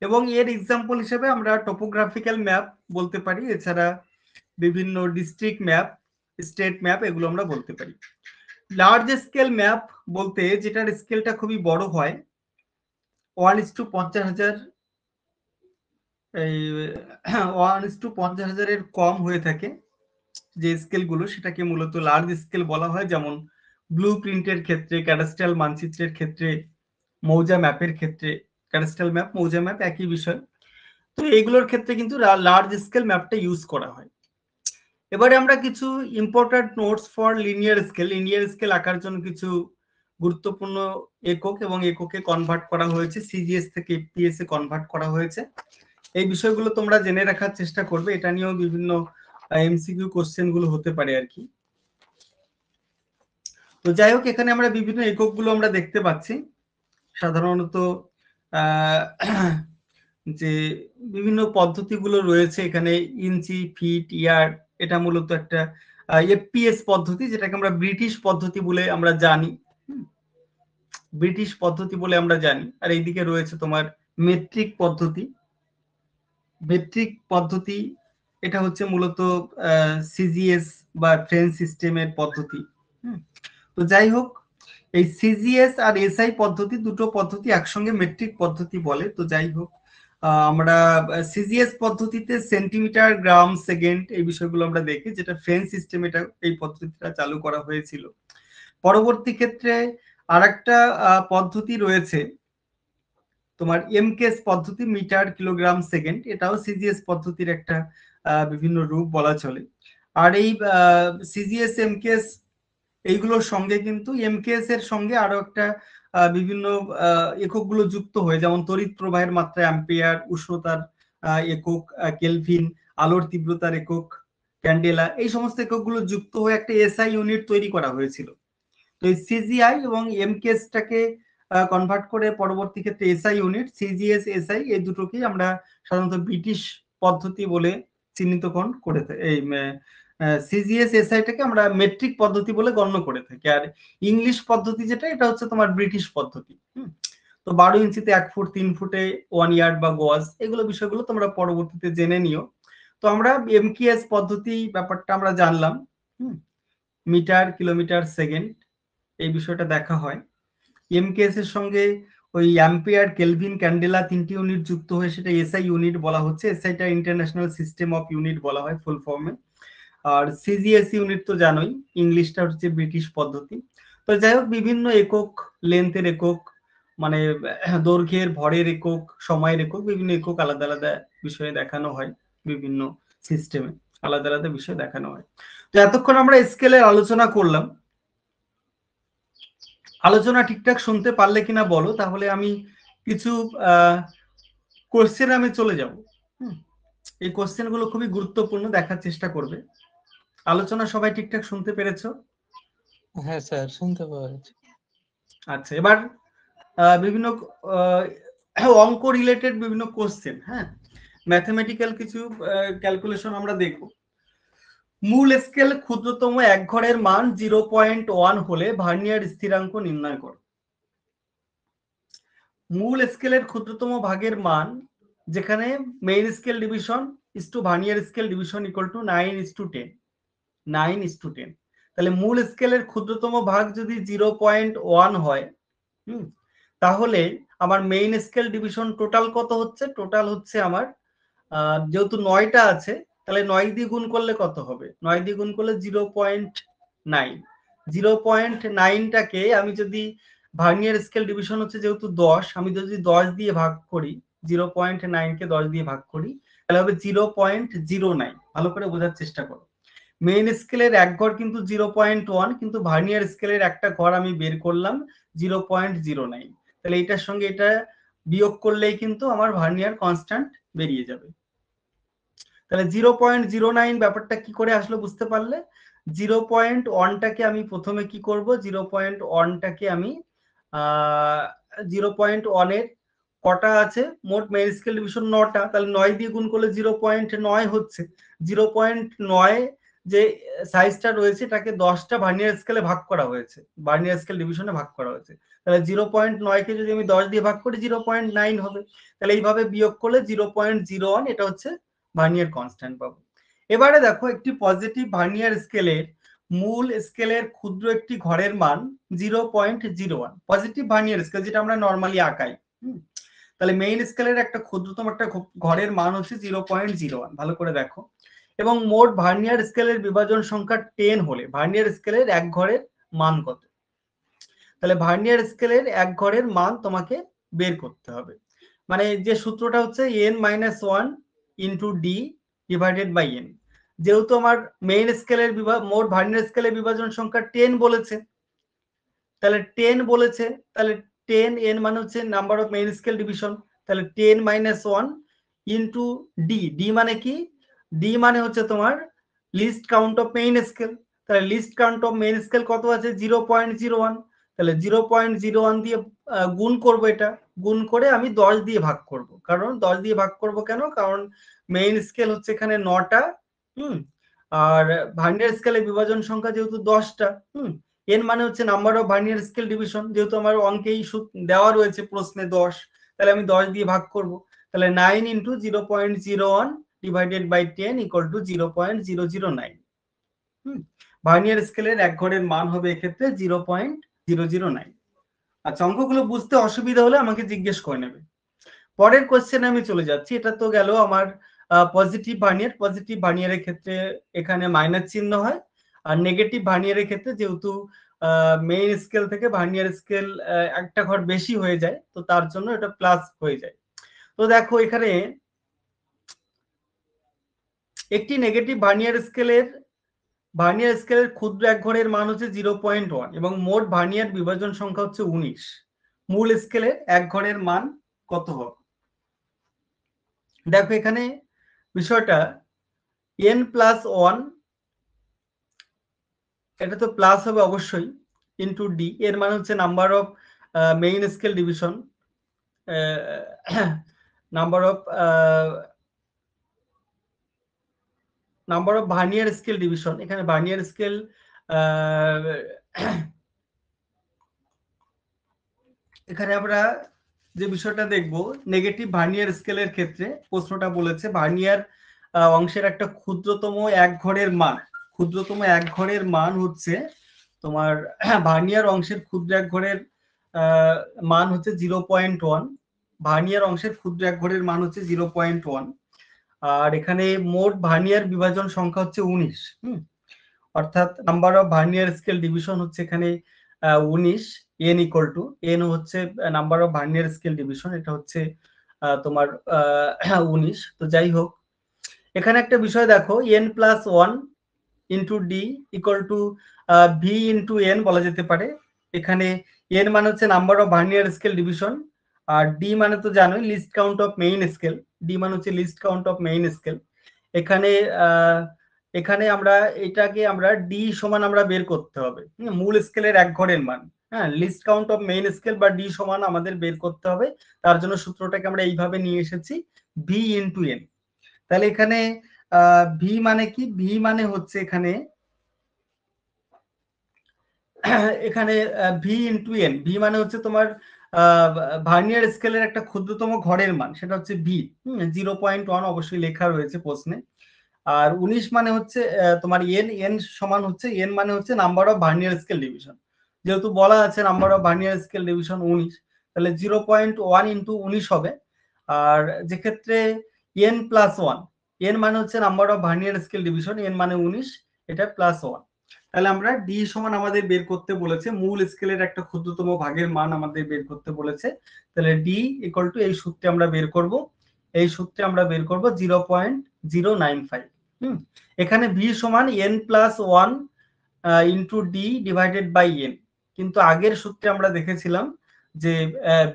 এবং এর এক্সাম্পল হিসেবে আমরা টপোগ্রাফিক্যাল ম্যাপ বলতে পারি, এছাড়া বিভিন্ন ডিস্ট্রিক্ট ম্যাপ, স্টেট ম্যাপ, এগুলো আমরা বলতে পারি। লার্জ স্কেল ম্যাপ বলতে যেটার স্কেলটা খুবই বড় হয়, 1:50,000, এই 1:50,000 এর কম হয়ে থাকে যে স্কেলগুলো, সেটাকে মূলত লার্জ স্কেল বলা হয়। যেমন ব্লু প্রিন্টের ক্ষেত্রে, ক্যাডাস্ট্রাল মানচিত্রের ক্ষেত্রে, মৌজা ম্যাপের ক্ষেত্রে, ক্যাডাস্ট্রাল ম্যাপ মৌজা ম্যাপ একই বিষয়। তো এইগুলোর ক্ষেত্রে কিন্তু লার্জ স্কেল ম্যাপটা ইউজ করা হয়। এবারে আমরা কিছু important notes for linear scale. Linear scale আঁকার জন্য কিছু গুরুত্বপূর্ণ একক এবং এককে কনভার্ট করা হয়েছে, সিজিএস থেকে এফপিএস এ কনভার্ট করা হয়েছে। এই বিষয়গুলো তোমরা জেনে রাখার চেষ্টা করবে, এটা নিয়েও বিভিন্ন এমসিকিউ কোশ্চেন গুলো হতে পারে আর কি। তো যাই হোক, এখানে আমরা বিভিন্ন এককগুলো আমরা দেখতে পাচ্ছি। সাধারণত যে বিভিন্ন পদ্ধতিগুলো রয়েছে এখানে, ইঞ্চি, ফিট, ইয়ার্ড, এটা মূলত একটা এফপিএস পদ্ধতি, যেটাকে আমরা ব্রিটিশ পদ্ধতি বলে আমরা জানি। ব্রিটিশ পদ্ধতি বলে আমরা জানি। আর এইদিকে রয়েছে তোমার মেট্রিক পদ্ধতি। মেট্রিক পদ্ধতি এটা হচ্ছে মূলত সিজিএস বা ফ্রেঞ্চ সিস্টেমের পদ্ধতি। তো যাই হোক, এই সিজিএস আর এসআই পদ্ধতি, দুটো পদ্ধতি একসঙ্গে মেট্রিক পদ্ধতি বলে। তো যাই হোক, আমরা সিজিএস পদ্ধতিতে সেন্টিমিটার, গ্রাম, সেকেন্ড এই বিষয়গুলো আমরা দেখি, যেটা ফ্রেঞ্চ সিস্টেম এটা এই পদ্ধতিটা চালু করা হয়েছিল। পরবর্তী ক্ষেত্রে আরেকটা পদ্ধতি রয়েছে তোমার এমকেএস পদ্ধতি, মিটার, কিলোগ্রাম, সেকেন্ড, এটাও সিজিএস পদ্ধতির একটা বিভিন্ন রূপ বলা চলে। আর এই সিজিএস, এমকেএস এইগুলোর সঙ্গে কিন্তু এমকেএস এর সঙ্গে আরো একটা বিভিন্ন এককগুলো যুক্ত হয়ে, যেমন তড়িৎ প্রবাহের মাত্রা অ্যাম্পিয়ার, উষ্ণতার একক কেলভিন, আলোর তীব্রতার একক ক্যান্ডেলা, এই সমস্ত এককগুলো যুক্ত হয়ে একটা এসআই ইউনিট তৈরি করা হয়েছিল। তো এই সিজিআই এবং এমকেএসটাকে কনভার্ট করে পরবর্তী ক্ষেত্রে এসআই ইউনিট, সিজিএস, এসআই, এই দুটোকেই আমরা সাধারণত ব্রিটিশ পদ্ধতি বলে চিহ্নিতকরণ করে এই সিজিএস, এসআইটাকে আমরা মেট্রিক পদ্ধতি বলে গণ্য করে থাকি। আর ইংলিশ পদ্ধতি যেটা, এটা হচ্ছে তোমার ব্রিটিশ পদ্ধতি। তো 12 ইঞ্চিতে 1 ফুট, 3 ফুটে 1 ইয়ার্ড বা গজ, এগুলো বিষয়গুলো তোমরা পরবর্তীতে জেনে নিও। তো আমরা এমকেএস পদ্ধতি ব্যাপারটা আমরা জানলাম। মিটার, কিলোমিটার, সেকেন্ড, এই বিষয়টা দেখা হয়। এমকেএস এর সঙ্গে ওই অ্যাম্পিয়ার, কেলভিন, ক্যান্ডেলা 3টি ইউনিট যুক্ত হয়ে সেটা এসআই ইউনিট বলা হচ্ছে। এসআইটা ইন্টারন্যাশনাল সিস্টেম অফ ইউনিট বলা হয় ফুল ফর্মে। আর সিজিএস ইউনিট তো জানোই, ইংলিশটা হচ্ছে ব্রিটিশ পদ্ধতি। তো যাই হোক, বিভিন্ন একক, লেন্থের একক, মানে দৈর্ঘ্যের, ভরের একক, সময়ের একক, বিভিন্ন একক আলাদা আলাদা বিষয়ে দেখানো হয়, বিভিন্ন সিস্টেমে আলাদা আলাদা বিষয় দেখানো হয়। তো এতক্ষণ আমরা স্কেলের আলোচনা করলাম। আলোচনা ঠিকঠাক শুনতে পারলে কিনা বলো, তাহলে আমি কিছু কোশ্চেন আমি চলে যাব। এই কোশ্চেন গুলো খুবই গুরুত্বপূর্ণ, দেখার চেষ্টা করবে। আলোচনা সবাই ঠিকঠাক শুনতে পেরেছো? হ্যাঁ স্যার, শুনতে পাচ্ছি। আচ্ছা, এবার বিভিন্ন অঙ্ক রিলেটেড বিভিন্ন কোশ্চেন, হ্যাঁ, ম্যাথমেটিক্যাল কিছু ক্যালকুলেশন আমরা দেখব। মূল স্কেল ক্ষুদ্রতম এক ঘরের মান 0.1 হলে ভার্নিয়ার স্থিরাঙ্ক নির্ণয় করো। মূল স্কেলের ক্ষুদ্রতম ভাগের মান, যেখানে main scale division is to vernier scale division equal to 9:10, 9:10। তাহলে মূল স্কেলের ক্ষুদ্রতম ভাগ যদি 0.1 হয়, তাহলে আমার মেইন স্কেল ডিভিশন টোটাল কত হচ্ছে? টোটাল হচ্ছে আমার, যেহেতু 9টা আছে, তাহলে 9 দিয়ে গুণ করলে কত হবে? 9 দিয়ে গুণ করলে 0.9। 0.9টাকে আমি যদি, ভার্নিয়ার স্কেল ডিভিশন হচ্ছে যেহেতু 10, আমি যদি 10 দিয়ে ভাগ করি, 0.9কে 10 দিয়ে ভাগ করি, তাহলে হবে 0.09। ভালো করে বোঝার চেষ্টা করো। মেইন স্কেলের এক ঘর কিন্তু 0.1, কিন্তু ভার্নিয়ার স্কেলের একটা ঘর আমি বের করলাম 0.09। তাহলে এটার সঙ্গে এটা বিয়োগ করলেই কিন্তু আমার ভার্নিয়ার কনস্ট্যান্ট বেরিয়ে যাবে। তাহলে 0.09 ব্যাপারটা কি করে আসলো বুঝতে পারলে? 0.1টাকে আমি প্রথমে কি করব, 0.1টাকে আমি 0.1 এর কটা আছে? মোট মেইন স্কেল ডিভিশন 9টা, তাহলে 9 দিয়ে গুণ করলে 0.9 হচ্ছে। 0.9 যে সাইজটা রয়েছে এটাকে 10টা ভার্নিয়ার স্কেলে ভাগ করা হয়েছে, ভার্নিয়ার স্কেল ডিভিশনে ভাগ করা হয়েছে। তাহলে 0.9কে যদি আমি 10 দিয়ে ভাগ করি 0.9 হবে। তাহলে এইভাবে বিয়োগ করলে 0.01, এটা হচ্ছে ভার্নিয়ার কনস্ট্যান্ট পাবো। এবারে দেখো, একটি পজিটিভ ভার্নিয়ার স্কেলের মূল স্কেলের ক্ষুদ্র একটি ঘরের মান 0.01। পজিটিভ ভার্নিয়ার স্কেল যেটা আমরা নর্মালি আঁকাই, তাহলে মেইন স্কেলের একটা ক্ষুদ্রতম একটা ঘরের মান হচ্ছে 0.01। ভালো করে দেখো। এবং মোট ভার্নিয়ার স্কেলের বিভাজন সংখ্যা 10 হলে ভার্নিয়ার স্কেলের এক ঘরের মান কত? তাহলে ভার্নিয়ার স্কেলের এক ঘরের মান তোমাকে বের করতে হবে। মানে যে সূত্রটা হচ্ছে n-1 into D divided by n। যেহেতু আমার মেইন স্কেলের মোট ভার্নিয়ার স্কেলের বিভাজন সংখ্যা 10 বলেছে, তাহলে 10 বলেছে, তাহলে 10 n মানে হচ্ছে number of main scale division, তাহলে 10-1 ইন্টু ডি। ডি মানে কি? ডি মানে হচ্ছে তোমার least count of main scale. তাহলে least count of main scale কত আছে? 0.01। তাহলে 0.01 দিয়ে গুণ করব, এটা গুণ করে আমি 10 দিয়ে ভাগ করব। কারণ 10 দিয়ে ভাগ করব কেন? কারণ মেইন স্কেল হচ্ছে এখানে 9টা, আর ভার্নিয়ার স্কেলের বিভাজন সংখ্যা যেহেতু 10টা, এন মানে হচ্ছে number of vernier scale division, যেহেতু আমার অঙ্কেই দেওয়া রয়েছে প্রশ্নে 10, তাহলে আমি 10 দিয়ে ভাগ করব। তাহলে 9 into 0.01 divided by 10 equal to 0.009। ভার্নিয়ার স্কেলের এক ঘরের মান হবে এক্ষেত্রে 0.009। আচ্ছা, অঙ্কগুলো বুঝতে অসুবিধা হলে আমাকে জিজ্ঞেস করে নেবে। পরের কোশ্চেনে আমি চলে যাচ্ছি। এটা তো গেল আমার পজিটিভ ভার্নিয়ার। পজিটিভ ভার্নিয়ারের ক্ষেত্রে এখানে মাইনাস চিহ্ন হয়, আর নেগেটিভ ভার্নিয়ারের ক্ষেত্রে যেহেতু মেইন স্কেল থেকে ভার্নিয়ার স্কেল একটা ঘর বেশি হয়ে যায়, তো তার জন্য এটা প্লাস হয়ে যায়। তো দেখো, এখানে একটি নেগেটিভ ভার্নিয়ার স্কেলের ক্ষুদ্র এক ঘরের মান হচ্ছে 0.1 এবং মোট ভার্নিয়ার বিভাজন সংখ্যা হচ্ছে 19। মূল স্কেলের এক ঘরের মান কত হবে? দেখো, এখানে বিষয়টা n+1, এটা তো প্লাস হবে অবশ্যই, ইন্টু ডি, এর মানে হচ্ছে number of main scale division, number of vernier scale division. এখানে ভার্নিয়ার স্কেল, এখানে আমরা যে বিষয়টা দেখব, নেগেটিভ ভার্নিয়ার স্কেলের ক্ষেত্রে প্রশ্নটা বলেছে ভার্নিয়ার অংশের একটা ক্ষুদ্রতম এক ঘরের মান ক্ষুদ্রতম এক ঘরের মান হচ্ছে তোমার ভার্নিয়ার অংশের ক্ষুদ্র এক ঘরের মান হচ্ছে 0.1, ভার্নিয়ার অংশের ক্ষুদ্র এক ঘরের মান হচ্ছে 0.1, আর এখানে মোট ভার্নিয়ার বিভাজন সংখ্যা হচ্ছে 19। অর্থাৎ number of vernier scale division হচ্ছে এখানে 19, n ইকুয়াল টু n হচ্ছে number of vernier scale division, এটা হচ্ছে তোমার 19। তো যাই হোক, এখানে একটা বিষয় দেখো, n plus 1 into D equal to V into N বলা যেতে পারে। এখানে n মানে হচ্ছে number of vernier scale division, আর ডি মানে তো জানোই least count of main scale, D মানে হচ্ছে least count of main scale. এখানে এখানে আমরা এটাকে আমরা ডি সমান আমরা বের করতে হবে মূল স্কেলের এক ঘরের মান। হ্যাঁ, list count of main scale বা ডি সমান আমাদের বের করতে হবে, তার জন্য সূত্রটাকে আমরা এইভাবে নিয়ে এসেছি ভি ইন্টু এন। তাহলে এখানে ভি মানে কি, ভি মানে হচ্ছে এখানে এখানে ভি ইন্টু এন, ভি মানে হচ্ছে তোমার ভার্নিয়ার স্কেলের একটা ক্ষুদ্রতম ঘরের মান, সেটা হচ্ছে ভি 0.1 অবশ্যই লেখা রয়েছে প্রশ্নে। আর 19 মানে হচ্ছে তোমার এন, এন সমান হচ্ছে এন মানে হচ্ছে number of vernier scale division, যেহেতু বলা আছে number of vernier scale division 19, তাহলে 0.1 ইন্টু 19 হবে। আর যে ক্ষেত্রে এন প্লাস 1, এন মানে হচ্ছে number of vernier scale division, N মানে 19, এটা প্লাস 1। তাহলে আমরা ডি সমান আমাদের বের করতে বলেছে মূল স্কেলের একটা ক্ষুদ্রতম ভাগের মান আমাদের বের করতে বলেছে। তাহলে ডি ইকুয়াল টু এই সূত্রে আমরা বের করব, এই সূত্রে আমরা বের করব 0.095। এখানে ভি সমান N plus 1 into D divided by N, কিন্তু আগের সূত্রে আমরা দেখেছিলাম যে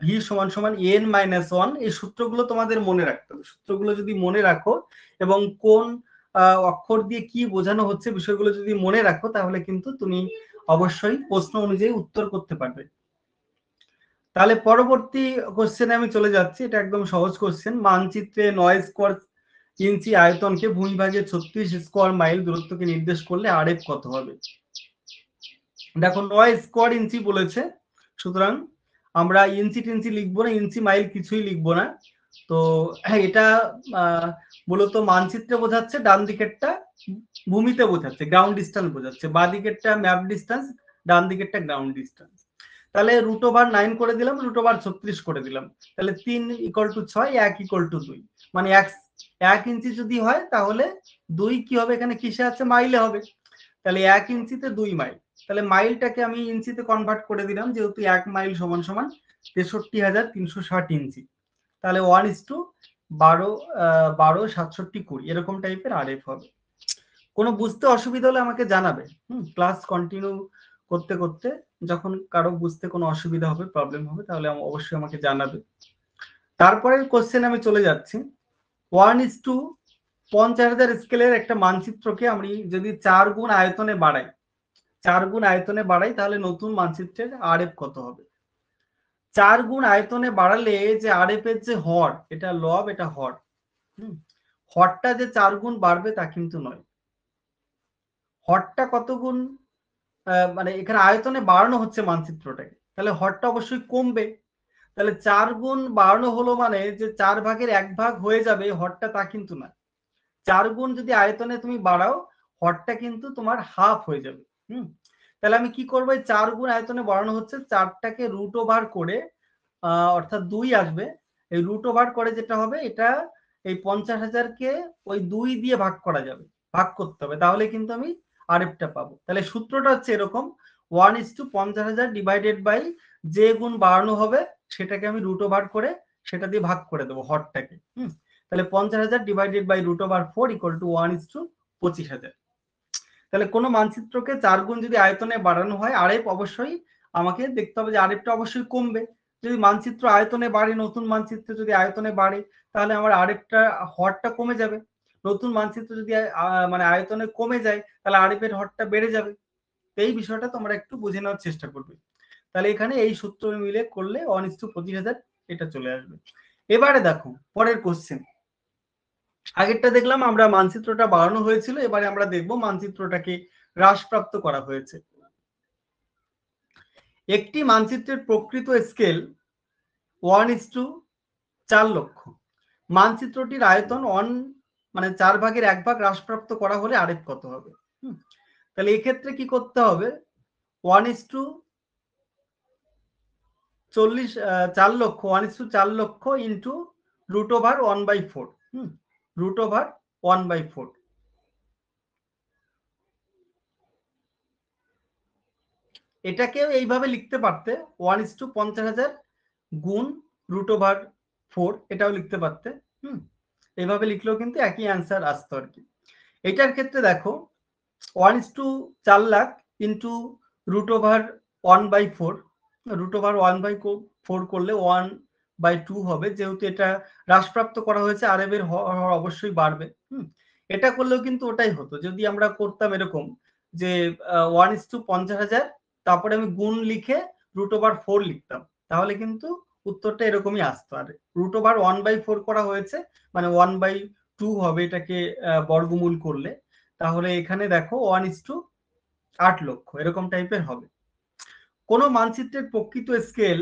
ভি সমান সমান এন মাইনাস 1। এই সূত্রগুলো তোমাদের মনে রাখতে হবে, সূত্রগুলো যদি মনে রাখো এবং কোন অক্ষর দিয়ে কি বোঝানো হচ্ছে বিষয়গুলো যদি মনে রাখো, তাহলে কিন্তু তুমি অবশ্যই প্রশ্ন অনুযায়ী উত্তর করতে পারবে। তাহলে পরবর্তী কোশ্চেনে আমি চলে যাচ্ছি, এটা একদম সহজ কোশ্চেন। মানচিত্রে 9 স্কোয়ার ইঞ্চি আয়তনকে ভূমিভাগে 36 স্কোয়ার মাইল দূরত্বকে নির্দেশ করলে আরএফ কত হবে? দেখো 9 স্কোয়ার ইঞ্চি বলেছে, সুতরাং আমরা ইঞ্চি টিঞ্চি লিখবো না, ইঞ্চি মাইল কিছুই লিখবো না। তো এটা মূলত মানচিত্রে বোঝাচ্ছে, ডান দিকেরটা ভূমিতে বোঝাচ্ছে, গ্রাউন্ড ডিস্টেন্স বোঝাচ্ছে, বাঁ দিকেরটা ম্যাপ ডিস্টেন্স, ডান দিকেরটা গ্রাউন্ড ডিস্টেন্স। তাহলে রুট ওভার 9 করে দিলাম, রুট ওভার 36 করে দিলাম, তাহলে 3 ইকুয়াল টু 6, 1 ইকুয়াল টু 2, মানে 1 ইঞ্চি যদি হয় তাহলে 2 কি হবে, এখানে কিসে আছে, মাইলে হবে। তাহলে 1 ইঞ্চিতে 2 মাইল, তাহলে মাইলটাকে আমি ইঞ্চিতে কনভার্ট করে দিলাম, যেহেতু 1 মাইল সমান সমান 63,360 ইঞ্চি। তাহলে 1:12 67 20 এরকম টাইপের আরএফ হবে। কোনো বুঝতে অসুবিধা হলে আমাকে জানাবে, ক্লাস কন্টিনিউ করতে করতে যখন কারো বুঝতে কোনো অসুবিধা হবে, প্রবলেম হবে, তাহলে অবশ্যই আমাকে জানাবে। তারপরের কোশ্চেন আমি চলে যাচ্ছি। 1:50,000 স্কেলের একটা মানচিত্রকে আমি যদি 4 গুণ আয়তনে বাড়াই, 4 গুণ আয়তনে বাড়াই, তাহলে নতুন মানচিত্রের আরএফ কত হবে? 4 গুণ আয়তনে বাড়ালে যে আরএফ এর যে হর, এটা লব, এটা হর, হরটা যে 4 গুণ বাড়বে তা কিন্তু নয়। হরটা কত গুণ, মানে এখানে আয়তনে বাড়ানো হচ্ছে মানচিত্রটাকে, তাহলে হরটা অবশ্যই কমবে। তাহলে 4 গুণ বাড়ানো হলো মানে যে 4 ভাগের 1 ভাগ হয়ে যাবে হরটা, তা কিন্তু না। 4 গুণ যদি আয়তনে তুমি বাড়াও, হরটা কিন্তু তোমার হাফ হয়ে যাবে। তাহলে আমি কি করবো, 4 গুণ আয়তনে বাড়ানো হচ্ছে, 4টাকে রুট ওভার করে অর্থাৎ 2 আসবে, এই রুট ওভার করে যেটা হবে, এটা এই 50,000কে ওই 2 দিয়ে ভাগ করা যাবে, ভাগ করতে হবে, তাহলে কিন্তু আমি আরএফটা পাবো। তাহলে সূত্রটা হচ্ছে এরকম, 1:50,000 ডিভাইডেড বাই যে গুণ বাড়ানো হবে সেটাকে আমি রুট ওভার করে সেটা দিয়ে ভাগ করে দেবো হরটাকে। তাহলে 50,000 divided by root over 4 equal to 1:25,000। তাহলে কোনো মানচিত্রকে 4 গুণ যদি আয়তনে বাড়ানো হয়, আরএফ অবশ্যই আমাকে দেখতে হবে যে আরএফটা অবশ্যই কমবে। যদি মানচিত্র আয়তনে বাড়ে, নতুন মানচিত্র যদি আয়তনে বাড়ে, তাহলে আমার আরএফটা হরটা কমে যাবে। নতুন মানচিত্র যদি মানে আয়তনে কমে যায়, তাহলে আরএফ এর হরটা বেড়ে যাবে। এই বিষয়টা তোমরা একটু বুঝে নেওয়ার চেষ্টা করবে। তাহলে এখানে এই সূত্র মিলে করলে 1:25,000 এটা চলে আসবে। এবারে দেখো পরের কোশ্চেন। আগেরটা দেখলাম আমরা মানচিত্রটা বাড়ানো হয়েছিল, এবারে আমরা দেখব মানচিত্রটাকে হ্রাসপ্রাপ্ত করা হয়েছে। একটি মানচিত্রের প্রকৃত স্কেল 1:4 লক্ষ। মানচিত্রটির আয়তন 1 মানে 4 ভাগের 1 ভাগ হ্রাসপ্রাপ্ত করা হলে আরএফ কত হবে? তাহলে এক্ষেত্রে কি করতে হবে, 1:40 4 লক্ষ 1:4 লক্ষ ইন্টু √1/4 √1/4 এটাকেও এইভাবে লিখতে পারতে 1:50,000 গুণ √4 এটাও লিখতে পারতে। এইভাবে লিখলেও কিন্তু একই অ্যান্সার আসতো আর কি। এটার ক্ষেত্রে দেখো 1:4 লাখ ইন্টু √1/4 √1/4 করলে 1/2 হবে, যেহেতু এটা হ্রাসপ্রাপ্ত করা হয়েছে আরএব এর হর অবশ্যই বাড়বে। এটা করলেও কিন্তু ওটাই হতো যদি আমরা করতাম এরকম যে 1:50,000 তারপরে আমি গুণ লিখে √4 লিখতাম, তাহলে কিন্তু উত্তরটা এরকমই আসতো। আর √1/4 করা হয়েছে মানে 1/2 হবে এটাকে বর্গমূল করলে, তাহলে এখানে দেখো 1:8 লক্ষ এরকম টাইপের হবে। কোন মানচিত্রের প্রকৃত স্কেল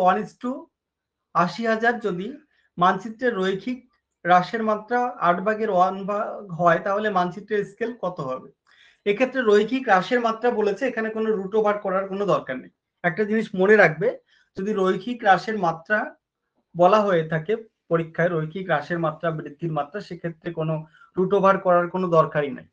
1:80,000 যদি মানচিত্রের রৈখিক হ্রাসের মাত্রা 8/1 হয় তাহলে মানচিত্রের স্কেল কত হবে? এক্ষেত্রে রৈখিক হ্রাসের মাত্রা বলেছে, এখানে কোনো √ওভার করার কোনো দরকার নেই। একটা জিনিস মনে রাখবে, যদি রৈখিক হ্রাসের মাত্রা বলা হয়ে থাকে পরীক্ষায়, রৈখিক হ্রাসের মাত্রা বৃদ্ধির মাত্রা, সেক্ষেত্রে কোনো √ওভার করার কোনো দরকারই নাই।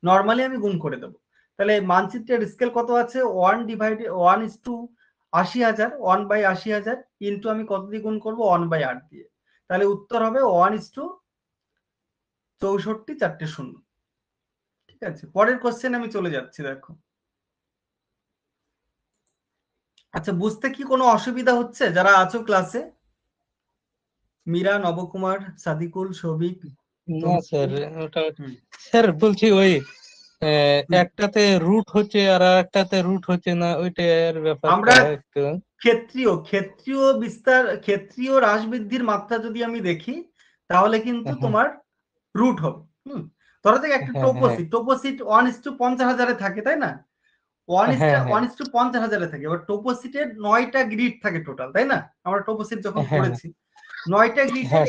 নর্মালি আমি গুণ করে দেবো। তাহলে মানচিত্রের স্কেল কত আছে 1:80,000 1/80,000 ইন্টু আমি কত দিয়ে গুণ করবো 1/8 দিয়ে, তাহলে উত্তর হবে 1:64 ঠিক আছে। পরের কোশ্চেন আমি চলে যাচ্ছি। দেখো আচ্ছা, বুঝতে কি কোনো অসুবিধা হচ্ছে যারা আছো ক্লাসে? মীরা, নবকুমার, সাদিকুল, সৌভিক? না স্যার, ওটা স্যার বলছি ওই একটাতে রুট হচ্ছে আর একটাতে রুট হচ্ছে না, ওইটার ব্যাপারটা আমরা একটু ক্ষেত্রীয় হ্রাস বৃদ্ধির মাত্রা যদি আমি দেখি তাহলে কিন্তু তোমার রুট হবে। ধরো থেকে একটা টোপোসিট 1:50,000 থাকে, তাই না? 1:50,000 থাকে। এবার টোপোসিটের 9টা গ্রিড থাকে টোটাল, তাই না? আমরা টোপোসিট যখন পড়েছি 9টা গ্রিডের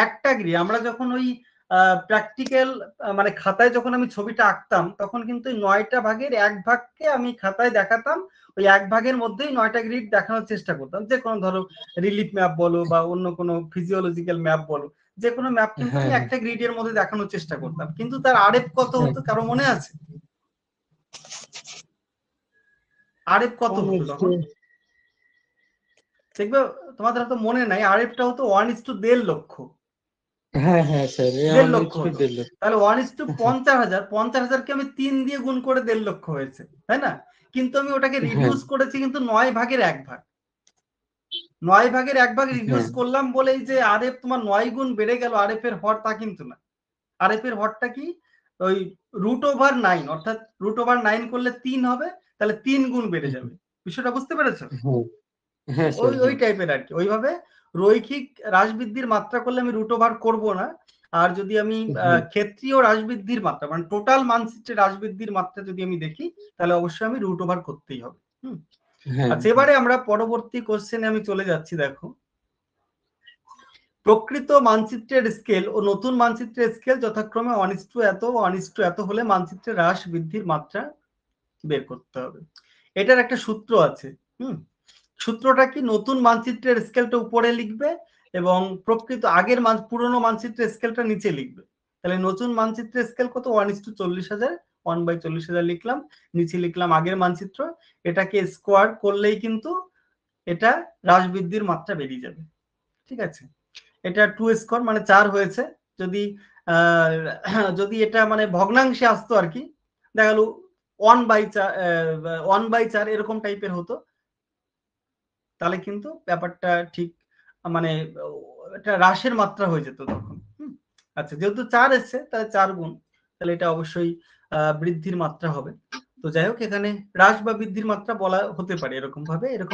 একটা গ্রিড, আমরা যখন ওই প্র্যাকটিক্যাল মানে খাতায় যখন আমি ছবিটা আঁকতাম তখন কিন্তু 9টা ভাগের 1 ভাগকে আমি খাতায় দেখাতাম, ওই 1 ভাগের মধ্যেই 9টা গ্রিড দেখানোর চেষ্টা করতাম। যে কোনো ধরো রিলিফ ম্যাপ বলো বা অন্য কোনো ফিজিওলজিক্যাল ম্যাপ বলো, যে কোনো ম্যাপ কিন্তু আমি একটা গ্রিডের মধ্যে দেখানোর চেষ্টা করতাম। কিন্তু তার আরএফ কত হতো কারো মনে আছে? আরএফ কত হতো তখন? দেখবে তোমাদের হয়তো মনে নাই, আরএফটা হতো 1:1.5 লক্ষ। হ্যাঁ স্যার, 1.5 লক্ষ হতো। তাহলে 1:50,000 কে আমি 3 দিয়ে গুণ করে 1.5 লক্ষ হয়েছে, তাই না? কিন্তু আমি ওটাকে রিডিউস করেছি কিন্তু 9 ভাগের 1 ভাগ। 9 ভাগের 1 ভাগ রিডিউস করলাম বলেই যে আরএফ তোমার 9 গুণ বেড়ে গেল আরএফ এর হর, তা কিন্তু না। আরএফ এর হরটা কি ওই √9, অর্থাৎ √9 করলে 3 হবে, তাহলে 3 গুণ বেড়ে যাবে। বিষয়টা বুঝতে পেরেছো? ওই টাইপের আর কি। ওইভাবে রৈখিক হ্রাস বৃদ্ধির মাত্রা করলে আমি √ওভার করব না। আর যদি আমি ক্ষেত্রীয় হ্রাস বৃদ্ধির মাত্রা মানে টোটাল মানচিত্রের হ্রাস বৃদ্ধির মাত্রা যদি আমি দেখি তাহলে অবশ্যই আমি √ওভার করতেই হবে। আচ্ছা, এবারে আমরা পরবর্তী কোশ্চেনে আমি চলে যাচ্ছি। দেখো, প্রকৃত মানচিত্রের স্কেল ও নতুন মানচিত্রের স্কেল যথাক্রমে 1:এত হলে মানচিত্রের হ্রাস বৃদ্ধির মাত্রা বের করতে হবে। এটার একটা সূত্র আছে। সূত্রটা কি, নতুন মানচিত্রের স্কেলটা উপরে লিখবে এবং প্রকৃত আগের পুরনো মানচিত্রের স্কেলটা নিচে লিখবে। তাহলে নতুন মানচিত্রের স্কেল কত 1:40,000 1/40,000 লিখলাম, নিচে লিখলাম আগের মানচিত্র। এটাকে স্কোয়ার করলেই কিন্তু এটা হ্রাস বৃদ্ধির মাত্রা বেরিয়ে যাবে। ঠিক আছে, এটা 2 স্কোয়ার মানে 4 হয়েছে। যদি এটা মানে ভগ্নাংশে আসতো আর কি, দেখা গেল 1/4 এরকম টাইপের হতো, তাহলে কিন্তু ব্যাপারটা ঠিক মানে এটা হ্রাসের মাত্রা হয়ে যেত তখন। আচ্ছা, যেহেতু 4 এসছে তাহলে 4 গুণ, তাহলে এটা অবশ্যই বৃদ্ধির মাত্রা হবে। তো যাই হোক, এখানে হ্রাস বা বৃদ্ধির মাত্রা বলা হতে পারে এরকম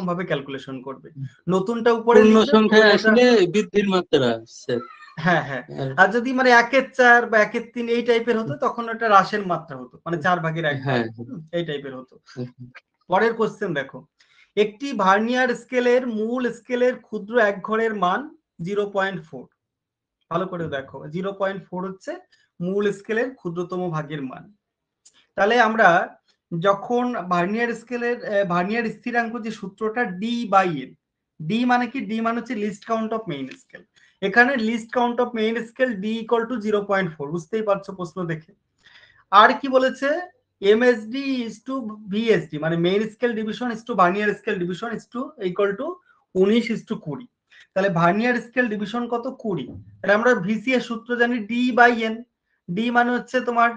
ভাবে ক্যালকুলেশন করবে। নতুনটা উপরে লিখবে, আসলে বৃদ্ধির মাত্রা স্যার। হ্যাঁ। আর যদি মানে 1/4 বা 1/3 এই টাইপের হতো তখন ওটা হ্রাসের মাত্রা হতো, মানে 4/1 ভাগ এই টাইপের হতো। পরের কোশ্চেন দেখো, একটি ভার্নিয়ার স্কেলের মূল স্কেলের ক্ষুদ্র এক ঘরের মান 0.4। ভালো করে দেখো, 0.4 হচ্ছে মূল স্কেলের ক্ষুদ্রতম ভাগের মান। তাহলে আমরা যখন ভার্নিয়ার স্থিরাঙ্ক যে সূত্রটা ডি বাই এন, ডি মানে কি, ডি মানে হচ্ছে least count of main scale. এখানে least count of main scale D equal to 0.4, বুঝতেই পারছো প্রশ্ন দেখে। আর কি বলেছে, এমএসডি ইজ টু ভিএসডি, মানে main scale division is to vernier scale division is to equal to 19:20। তাহলে ভার্নিয়ার স্কেল ডিভিশন কত, 20। তাহলে আমরা ভিসি এর সূত্র জানি ডি বাই এন। ডি মানে হচ্ছে তোমার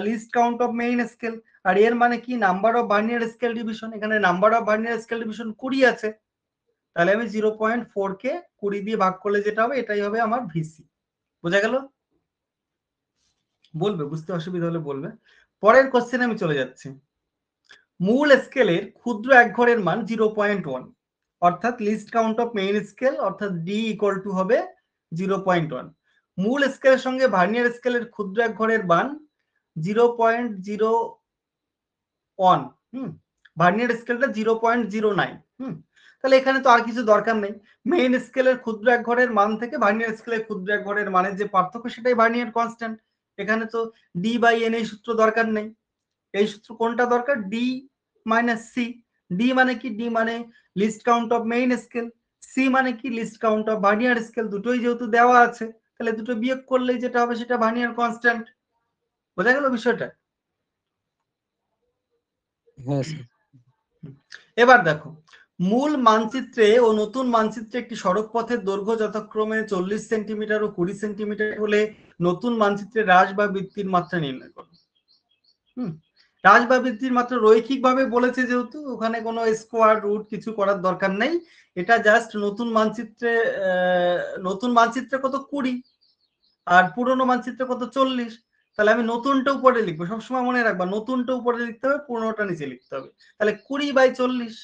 least count of main scale, আর এর মানে কি, number of vernier scale division. এখানে number of vernier scale division 20 আছে, তাহলে আমি 0.4 কে 20 দিয়ে ভাগ করলে যেটা হবে এটাই হবে আমার ভিসি। বোঝা গেল? বলবে, বুঝতে অসুবিধা হলে বলবে। পরের কোশ্চেন আমি চলে যাচ্ছি। মূল স্কেলের ক্ষুদ্র এক ঘরের মান 0.1, অর্থাৎ list count of main scale অর্থাৎ ডি ইকুয়াল টু হবে 0.1। মূল স্কেলের সঙ্গে ভার্নিয়ার স্কেলের ক্ষুদ্র এক ঘরের মান 0.01। ভার্নিয়ার স্কেলটা 0.09। তাহলে এখানে তো আর কিছু দরকার নেই। মেইন স্কেলের ক্ষুদ্র এক ঘরের মান থেকে ভার্নিয়ার স্কেলের ক্ষুদ্র এক ঘরের মানের যে পার্থক্য সেটাই ভার্নিয়ার কনস্ট্যান্ট। এখানে তো ডি বাই এন এই সূত্র দরকার নেই। এই সূত্র কোনটা দরকার, ডি মাইনাস সি। ডি মানে কি, ডি মানে least count of main scale, C মানে কি least count of vernier scale. দুটোই যেহেতু দেওয়া আছে, তাহলে দুটো বিয়োগ করলেই যেটা হবে সেটা ভার্নিয়ার কনস্ট্যান্ট। বোঝা গেল বিষয়টা? হ্যাঁ স্যার। এবার দেখো, মূল মানচিত্রে ও নতুন মানচিত্রে একটি সড়ক পথের দৈর্ঘ্য যথাক্রমে 40 সেন্টিমিটার ও 20 সেন্টিমিটার হলে নতুন মানচিত্রে হ্রাস বা বৃদ্ধির মাত্রা নির্ণয় করো। হ্রাস বা বৃদ্ধির মাত্রা রৈখিক ভাবে বলেছে, যেহেতু ওখানে কোনো স্কোয়ার রুট কিছু করার দরকার নেই। এটা জাস্ট নতুন মানচিত্রে কত 20 আর পুরনো মানচিত্রে কত 40। তাহলে আমি নতুনটা উপরে লিখবো, সবসময় মনে রাখবা নতুনটা উপরে লিখতে হবে, পুরনোটা নিচে লিখতে হবে। তাহলে 20/40।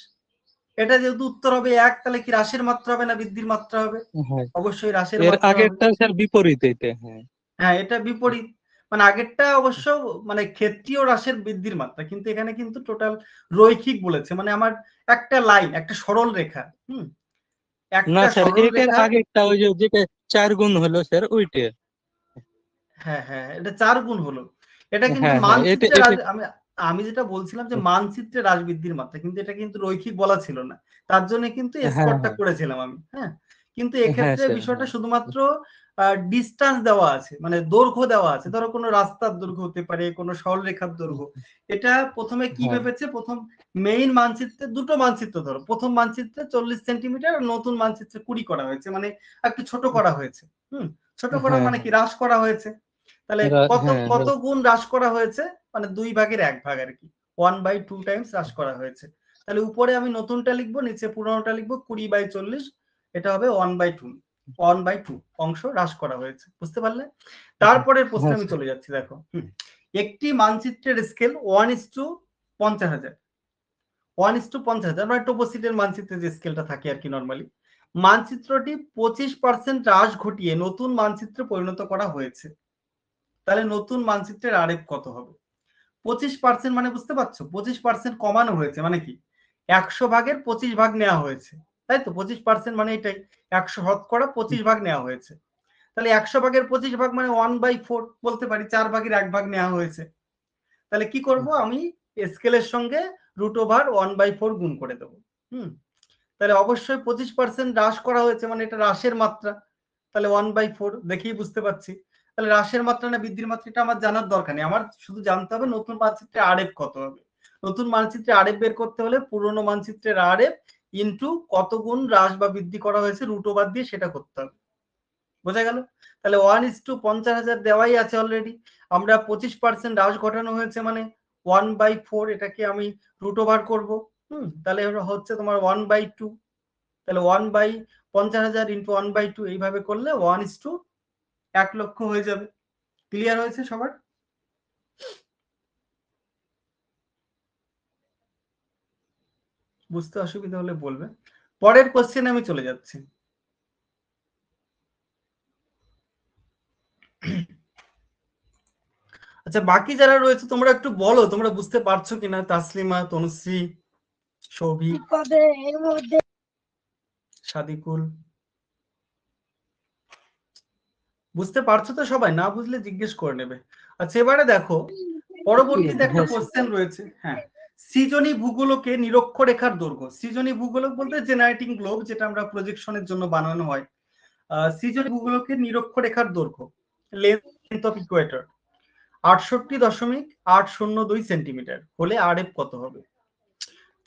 এটা যেহেতু উত্তর হবে 1, তাহলে কি হ্রাসের মাত্রা হবে না বৃদ্ধির মাত্রা হবে? হ্যাঁ, অবশ্যই হ্রাসের এর মাত্রা হবে। আগেরটা স্যার বিপরীত এটা। হ্যাঁ হ্যাঁ, এটা বিপরীত, মানে আগেরটা অবশ্য মানে ক্ষেত্রীয় হ্রাসের বৃদ্ধির মাত্রা, কিন্তু এখানে কিন্তু টোটাল রৈখিক বলেছে, মানে আমার একটা লাইন, একটা সরল রেখা। না একটা স্যার, সরল এটার রেখা। আগেরটা ওই যে যেটা 4 গুণ হলো স্যার ওইটা। হ্যাঁ হ্যাঁ, এটা 4 গুণ হলো। এটা কিন্তু হ্যাঁ হ্যাঁ, এটা মানচিত্রের এটা আমি যেটা বলছিলাম যে মানচিত্রের হ্রাস বৃদ্ধির মাত্রা, কিন্তু এটা কিন্তু রৈখিক বলা ছিল না, তার জন্য কিন্তু হ্যাঁ স্কোয়ারটা হ্যাঁ করেছিলাম আমি। হ্যাঁ, কিন্তু হ্যাঁ এক্ষেত্রে স্যার। বিষয়টা হ্যাঁ শুধুমাত্র ডিস্টেন্স দেওয়া আছে, মানে দৈর্ঘ্য দেওয়া আছে। ধরো কোনো রাস্তার দৈর্ঘ্য হতে পারে, কোনো সরলরেখার দৈর্ঘ্য। এটা প্রথমে কি হ্যাঁ ভেবেছে, প্রথম মেইন মানচিত্রে দুটো মানচিত্র ধরো, প্রথম মানচিত্রে 40 সেন্টিমিটার আর নতুন মানচিত্রে 20 করা হয়েছে, মানে একটু ছোট করা হয়েছে। ছোট করা হ্যাঁ মানে কি, হ্রাস করা হয়েছে। তাহলে কত হ্যাঁ কত গুণ হ্রাস করা হয়েছে, মানে 2/1 আর কি, 1/2 টাইমস হ্রাস করা হয়েছে। তাহলে উপরে আমি নতুনটা লিখবো, নিচে পুরনোটা লিখবো, 20/40। এটা হবে 1/2 অংশ হ্রাস করা হয়েছে। বুঝতে পারলে? তারপরের প্রশ্নে হ্যাঁ আমি স্যার। চলে যাচ্ছি। দেখো, একটি মানচিত্রের স্কেল 1:50,000। 1:50,000 মানে টোপোসিটের মানচিত্রে যে স্কেলটা থাকে আর কি নর্মালি। মানচিত্রটি 25% হ্রাস ঘটিয়ে নতুন মানচিত্রে পরিণত করা হয়েছে। তাহলে নতুন মানচিত্রের আরএফ কত হবে? 25% মানে বুঝতে পারছো, 25% কমানো হয়েছে মানে কি, 100 ভাগের 25 ভাগ নেওয়া হয়েছে, তাই তো? 25% মানে এটাই, 100 শতকরা 25 ভাগ নেওয়া হয়েছে। তাহলে 100 ভাগের 25 ভাগ মানে 1/4 বলতে পারি, 4 ভাগের 1 ভাগ নেওয়া হয়েছে। তাহলে কি করব, আমি স্কেলের সঙ্গে √1/4 গুণ করে দেবো। তাহলে অবশ্যই 25% হ্রাস করা হয়েছে, মানে এটা হ্রাসের মাত্রা। তাহলে 1/4 দেখেই বুঝতে পারছি। তাহলে হ্রাসের মাত্রা না বৃদ্ধির মাত্রাটা আমার জানার দরকার নেই, আমার শুধু জানতে হবে নতুন মানচিত্রে আরএফ কত হবে। নতুন মানচিত্রে আরএফ বের করতে হলে পুরনো মানচিত্রের আরএফ ইনটু কত গুণ হ্রাস বা বৃদ্ধি করা হয়েছে √ওভার দিয়ে সেটা করতে হবে। বোঝা গেল? তাহলে 1:50,000 দেওয়াই আছে অলরেডি। আমরা 25% হ্রাস ঘটানো হয়েছে, মানে 1/4, এটাকে আমি √ওভার করবো। তাহলে হচ্ছে তোমার 1/2। তাহলে 1/50,000 ইন্টু 1/2 এইভাবে করলে 1:1,00,000 হয়ে যাবে। ক্লিয়ার হয়েছে সবার? বুঝতে অসুবিধা হলে বলবে। পরের কোশ্চেনে আমি চলে যাচ্ছি। আচ্ছা, বাকি যারা রয়েছে তোমরা একটু বলো তোমরা বুঝতে পারছো কিনা। তাসলিমা, তনুশ্রী, সৌভিক, সাদিকুল। বুঝতে পারছো তো সবাই? না বুঝলে জিজ্ঞেস করে নেবে। আচ্ছা এবারে দেখো পরবর্তীতে একটা কোশ্চেন রয়েছে। হ্যাঁ, সৃজনী ভূগোলকে নিরক্ষরেখার দৈর্ঘ্য। সৃজনী ভূগোলক বলতে জেনারেটিং গ্লোব, যেটা আমরা প্রজেকশনের জন্য বানানো হয়। সৃজনী ভূগোলকের নিরক্ষরেখার দৈর্ঘ্য, লেন্থ অফ ইকুয়েটর 68.802 সেন্টিমিটার হলে আরএফ কত হবে?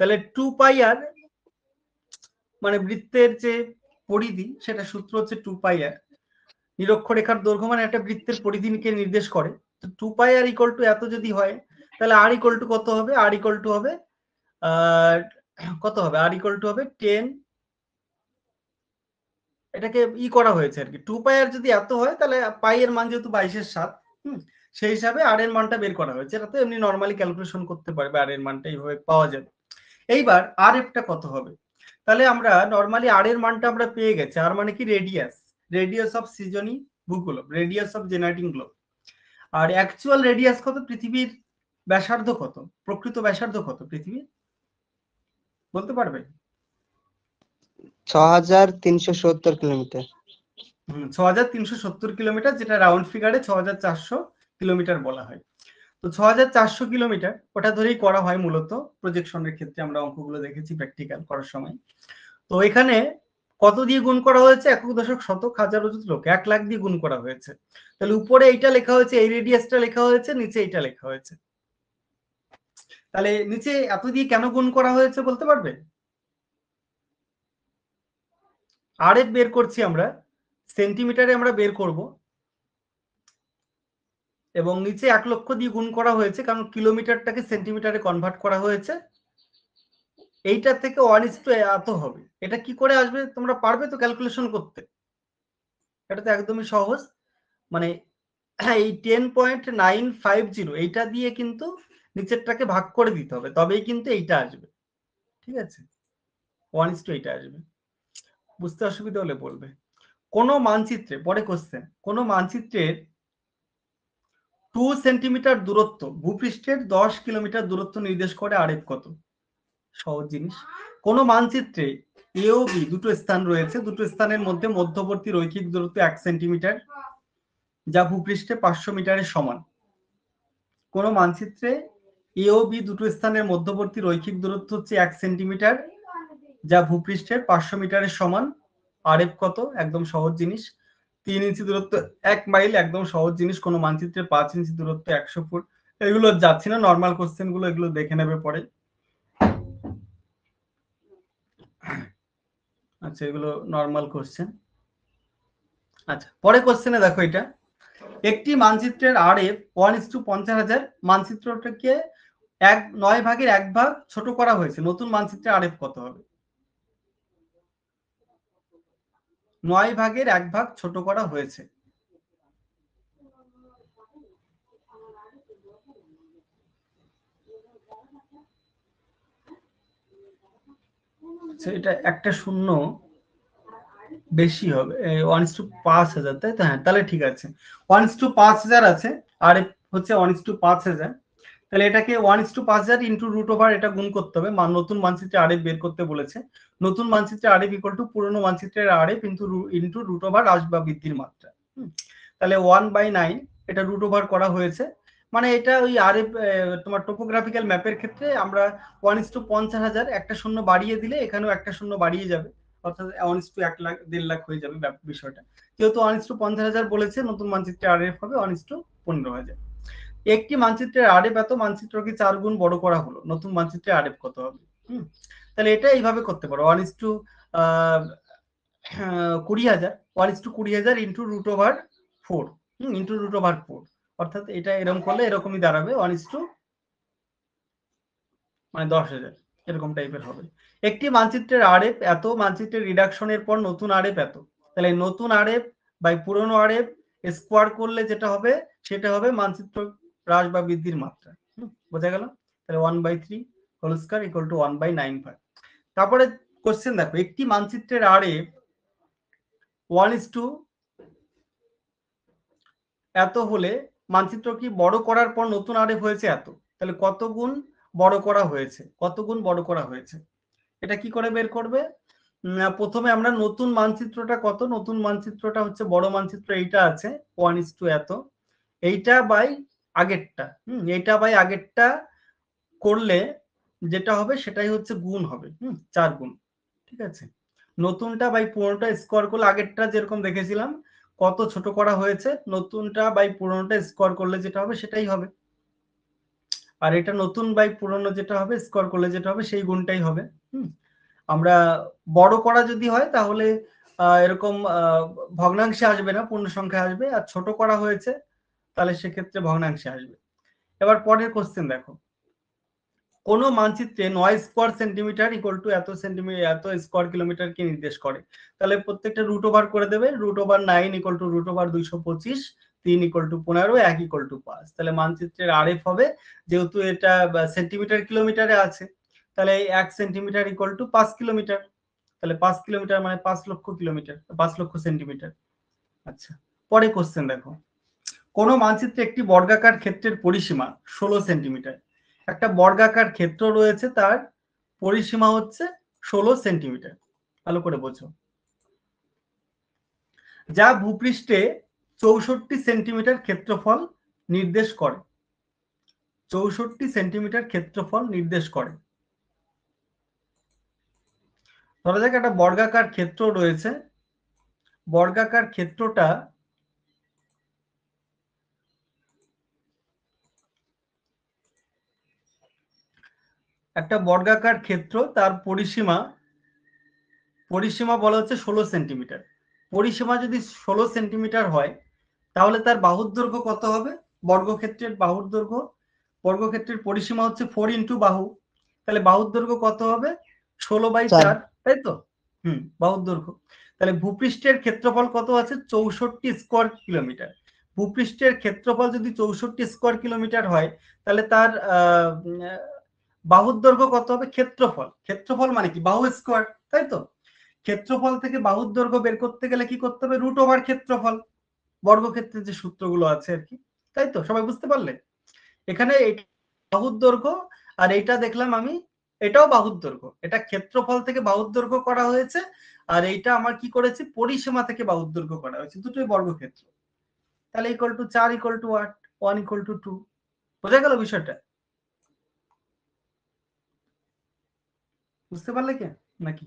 তাহলে 2 পাই আর মানে বৃত্তের যে পরিধি, সেটা সূত্র হচ্ছে 2 পাই আর। নিরক্ষরেখার দৈর্ঘ্য মানে একটা বৃত্তের পরিধিকে নির্দেশ করে। তো 2 পাই আর ইকুয়াল টু এত যদি হয়, তাহলে আর ইকুয়াল টু কত হবে? আর ইকুয়াল টু হবে কত হবে? আর ইকুয়াল টু হবে 10, এটাকে করা হয়েছে আর কি। 2 পাই আর যদি এত হয়, তাহলে পাই এর মান যেহেতু 22/7, সেই হিসাবে আর এর মানটা বের করা হয়েছে। এটা তো এমনি নর্মালি ক্যালকুলেশন করতে পারবে, আর এর মানটা এইভাবে পাওয়া যাবে। এইবার আর এফটা কত হবে? তাহলে আমরা নর্মালি আর এর মানটা আমরা পেয়ে গেছি। আর মানে কি? রেডিয়াস, রেডিয়াস অফ সৃজনী ভূগোলক, রেডিয়াস অফ জেনারেটিং গ্লোব। আর অ্যাকচুয়াল রেডিয়াস কত? পৃথিবীর ব্যাসার্ধ কত? প্রকৃত ব্যাসার্ধ কত পৃথিবীর? বলতে পারবে? 6370 কিলোমিটার। 6370 কিলোমিটার, যেটা রাউন্ড ফিগারে 6400 কিলোমিটার বলা হয়। তো 6400 কিলোমিটার ওটা ধরেই করা হয় মূলত প্রজেকশনের ক্ষেত্রে। আমরা অঙ্কগুলো দেখেছি প্র্যাকটিক্যাল করার সময়। তো এখানে কত দিয়ে গুণ করা হয়েছে? একক, দশক, শতক, হাজার, অযুত, লোক, 1 লাখ দিয়ে গুণ করা হয়েছে। তাহলে উপরে এইটা লেখা হয়েছে, এই রেডিয়াসটা লেখা হয়েছে, নিচে এইটা লেখা হয়েছে। তাহলে নিচে এত দিয়ে কেন গুণ করা হয়েছে বলতে পারবে? আরএফ বের করছি আমরা, সেন্টিমিটারে আমরা বের করব, এবং নিচে 1 লক্ষ দিয়ে গুণ করা হয়েছে কারণ কিলোমিটারটাকে সেন্টিমিটারে কনভার্ট করা হয়েছে। এইটা থেকে 1:, এত হবে। এটা কি করে আসবে? তোমরা পারবে তো ক্যালকুলেশন করতে? এটা তো একদমই সহজ। মানে এই 10.950 এইটা দিয়ে কিন্তু নিচেরটাকে ভাগ করে দিতে হবে, তবেই কিন্তু এইটা আসবে। ঠিক আছে, 1:, এইটা আসবে। বুঝতে অসুবিধা হলে বলবে। কোন মানচিত্রে, পরে কোশ্চেন, কোন মানচিত্রের 2 সেন্টিমিটার দূরত্ব ভূপৃষ্ঠের 10 কিলোমিটার দূরত্ব নির্দেশ করে আরএফ কত? সহজ জিনিস। কোন মানচিত্রে এ ও বি দুটো স্থান রয়েছে, দুটো স্থানের মধ্যে মধ্যবর্তী রৈখিক দূরত্ব 1 সেন্টিমিটার, যা ভূপৃষ্ঠে 500 মিটারের সমান। কোন মানচিত্রে এ ও বি দুটো স্থানের মধ্যবর্তী রৈখিক দূরত্ব হচ্ছে 1 সেন্টিমিটার, যা ভূপৃষ্ঠের 500 মিটারের সমান। আরএফ কত? একদম সহজ জিনিস। 3 ইঞ্চি দূরত্ব 1 মাইল, একদম সহজ জিনিস। কোন মানচিত্রে 5 ইঞ্চি দূরত্ব 100 ফুট। এগুলো যাচ্ছি না, নর্মাল কোশ্চেন গুলো, এগুলো দেখে নেবে পরে। আচ্ছা, এগুলো নর্মাল কোশ্চেন। আচ্ছা, পরে কোশ্চেনে দেখো, এটা একটি মানচিত্রের আরএফ 1:50,000, মানচিত্রটাকে 9 ভাগের 1 ভাগ ছোট করা হয়েছে, নতুন মানচিত্রে আরএফ কত হবে? 9 ভাগের 1 ভাগ ছোট করা হয়েছে। এটা একটা শূন্য বেশি হবে, 1:5000, তাই তো? হ্যাঁ, তাহলে ঠিক আছে, 1:5000 আছে, আর হচ্ছে 1:5000। তাহলে এটাকে 1:5000 ইন্টু রুট ওভার এটা গুণ করতে হবে। নতুন মানচিত্রে আরএফ বের করতে বলেছে। নতুন মানচিত্রে আরএফ ইকুয়াল টু পুরনো মানচিত্রের আরএফ ইন্টু রুট ওভার হ্রাস বা বৃদ্ধির মাত্রা। তাহলে 1/9 এটা রুট ওভার করা হয়েছে। মানে এটা ওই আরএফ তোমার টোপোগ্রাফিক্যাল ম্যাপের ক্ষেত্রে আমরা 1:50,000 একটা শূন্য বাড়িয়ে দিলে এখানেও একটা শূন্য বাড়িয়ে যাবে, অর্থাৎ 1:1 লাখ 1.5 লাখ হয়ে যাবে বিষয়টা। যেহেতু 1:50,000 বলেছে, নতুন মানচিত্রে আরএফ হবে 1:15,000। একটি মানচিত্রের আরএফ এত, মানচিত্রকে 4 গুণ বড় করা হলো, নতুন মানচিত্রে আরএফ কত হবে? তাহলে এটা এইভাবে করতে পারো, 1:20,000, 1:20,000 into root over 4, into root over 4, অর্থাৎ এটা এরকম করলে এরকমই দাঁড়াবে 10,000, এরকম টাইপের হবে। একটি মানচিত্রের আরএফ এত, মানচিত্রের রিডাকশনের পর নতুন আরএফ এত। তাহলে নতুন আরএফ বাই পুরনো আরএফ স্কোয়ার করলে যেটা হবে, সেটা হবে মানচিত্র হ্রাস বা বৃদ্ধির মাত্রা। বোঝা গেল? তাহলে 1/3 হোল স্কয়ার ইকুয়াল টু 1/95। তারপরে কোশ্চেন দেখো, একটি মানচিত্রের আরএফ 1:, এত হলে মানচিত্র কি বড় করার পর নতুন আরএফ হয়েছে এত। তাহলে কত গুণ বড় করা হয়েছে, কত গুণ বড় করা হয়েছে, এটা কি করে বের করবে? প্রথমে আমরা নতুন মানচিত্রটা কত, নতুন মানচিত্রটা হচ্ছে বড় মানচিত্র এইটা আছে 1:, এত, এইটা বাই আগেরটা, এইটা বাই আগেরটা করলে যেটা হবে সেটাই হচ্ছে গুণ হবে, 4 গুণ, ঠিক আছে। নতুনটা বাই পুরোনোটা স্কোয়ার করলে আগেরটা যেরকম দেখেছিলাম কত ছোট করা হয়েছে, নতুনটা বাই পুরোনোটা স্কোয়ার করলে যেটা হবে সেটাই হবে, আর এটা নতুন বাই পুরোনো যেটা হবে স্কোয়ার করলে যেটা হবে সেই গুণটাই হবে। আমরা বড় করা যদি হয় তাহলে এরকম ভগ্নাংশে আসবে না, পূর্ণ সংখ্যা আসবে, আর ছোট করা হয়েছে তাহলে সেক্ষেত্রে ভগ্নাংশে আসবে। এবার পরের কোশ্চেন দেখো, কোন মানচিত্রে 9 স্কোয়ার সেন্টিমিটার ইকুয়াল টু এত সেন্টিমিটার এত স্কোয়ার কিলোমিটারকে নির্দেশ করে, তাহলে প্রত্যেকটা রুট ওভার করে দেবে, √9 equal to √225, 3 equal to 15, 1 equal to 5। তাহলে মানচিত্রের আরএফ হবে, যেহেতু এটা সেন্টিমিটার কিলোমিটারে আছে, তাহলে 1 সেন্টিমিটার ইকুয়াল টু 5 কিলোমিটার, তাহলে 5 কিলোমিটার মানে 5 লক্ষ কিলোমিটার, 5 লক্ষ সেন্টিমিটার। আচ্ছা, পরে কোশ্চেন দেখো, কোন মানচিত্রে একটি বর্গাকার ক্ষেত্রের পরিসীমা 16 সেন্টিমিটার, একটা বর্গাকার ক্ষেত্র রয়েছে তার পরিসীমা হচ্ছে 16 সেন্টিমিটার, ভালো করে বোঝো, যা ভূপৃষ্ঠে 64 সেন্টিমিটার ক্ষেত্রফল নির্দেশ করে, 64 সেন্টিমিটার ক্ষেত্রফল নির্দেশ করে। ধরা যাক একটা বর্গাকার ক্ষেত্র রয়েছে, বর্গাকার ক্ষেত্রটা একটা বর্গাকার ক্ষেত্র, তার পরিসীমা বলা হচ্ছে 16 সেন্টিমিটার। পরিসীমা যদি 16 সেন্টিমিটার হয় তাহলে তার বাহুর দৈর্ঘ্য কত হবে, বর্গক্ষেত্রের বাহুর দৈর্ঘ্য, বর্গক্ষেত্রের পরিসীমা হচ্ছে 4 ইন্টু বাহু, তাহলে বাহুর দৈর্ঘ্য কত হবে 16/4, তাই তো, বাহুর দৈর্ঘ্য। তাহলে ভূপৃষ্ঠের ক্ষেত্রফল কত আছে 64 স্কোয়ার কিলোমিটার, ভূপৃষ্ঠের ক্ষেত্রফল যদি 64 স্কোয়ার কিলোমিটার হয় তাহলে তার বাহুর দৈর্ঘ্য কত হবে, ক্ষেত্রফল, ক্ষেত্রফল মানে কি বাহু স্কোয়ার, তাই তো। ক্ষেত্রফল থেকে বাহুর দৈর্ঘ্য বের করতে গেলে কি করতে হবে, √ওভার ক্ষেত্রফল, বর্গক্ষেত্রের যে সূত্রগুলো আছে আর কি, তাই তো, সবাই বুঝতে পারলে। এখানে বাহুর দৈর্ঘ্য, আর এইটা দেখলাম আমি এটাও বাহুর দৈর্ঘ্য, এটা ক্ষেত্রফল থেকে বাহুর দৈর্ঘ্য করা হয়েছে, আর এইটা আমার কি করেছি পরিসীমা থেকে বাহুর দৈর্ঘ্য করা হয়েছে, দুটোই বর্গক্ষেত্র। তাহলে equal to 4 equal two 8, 1 equal to 2, বোঝা গেল বিষয়টা, বুঝতে পারলে কে নাকি?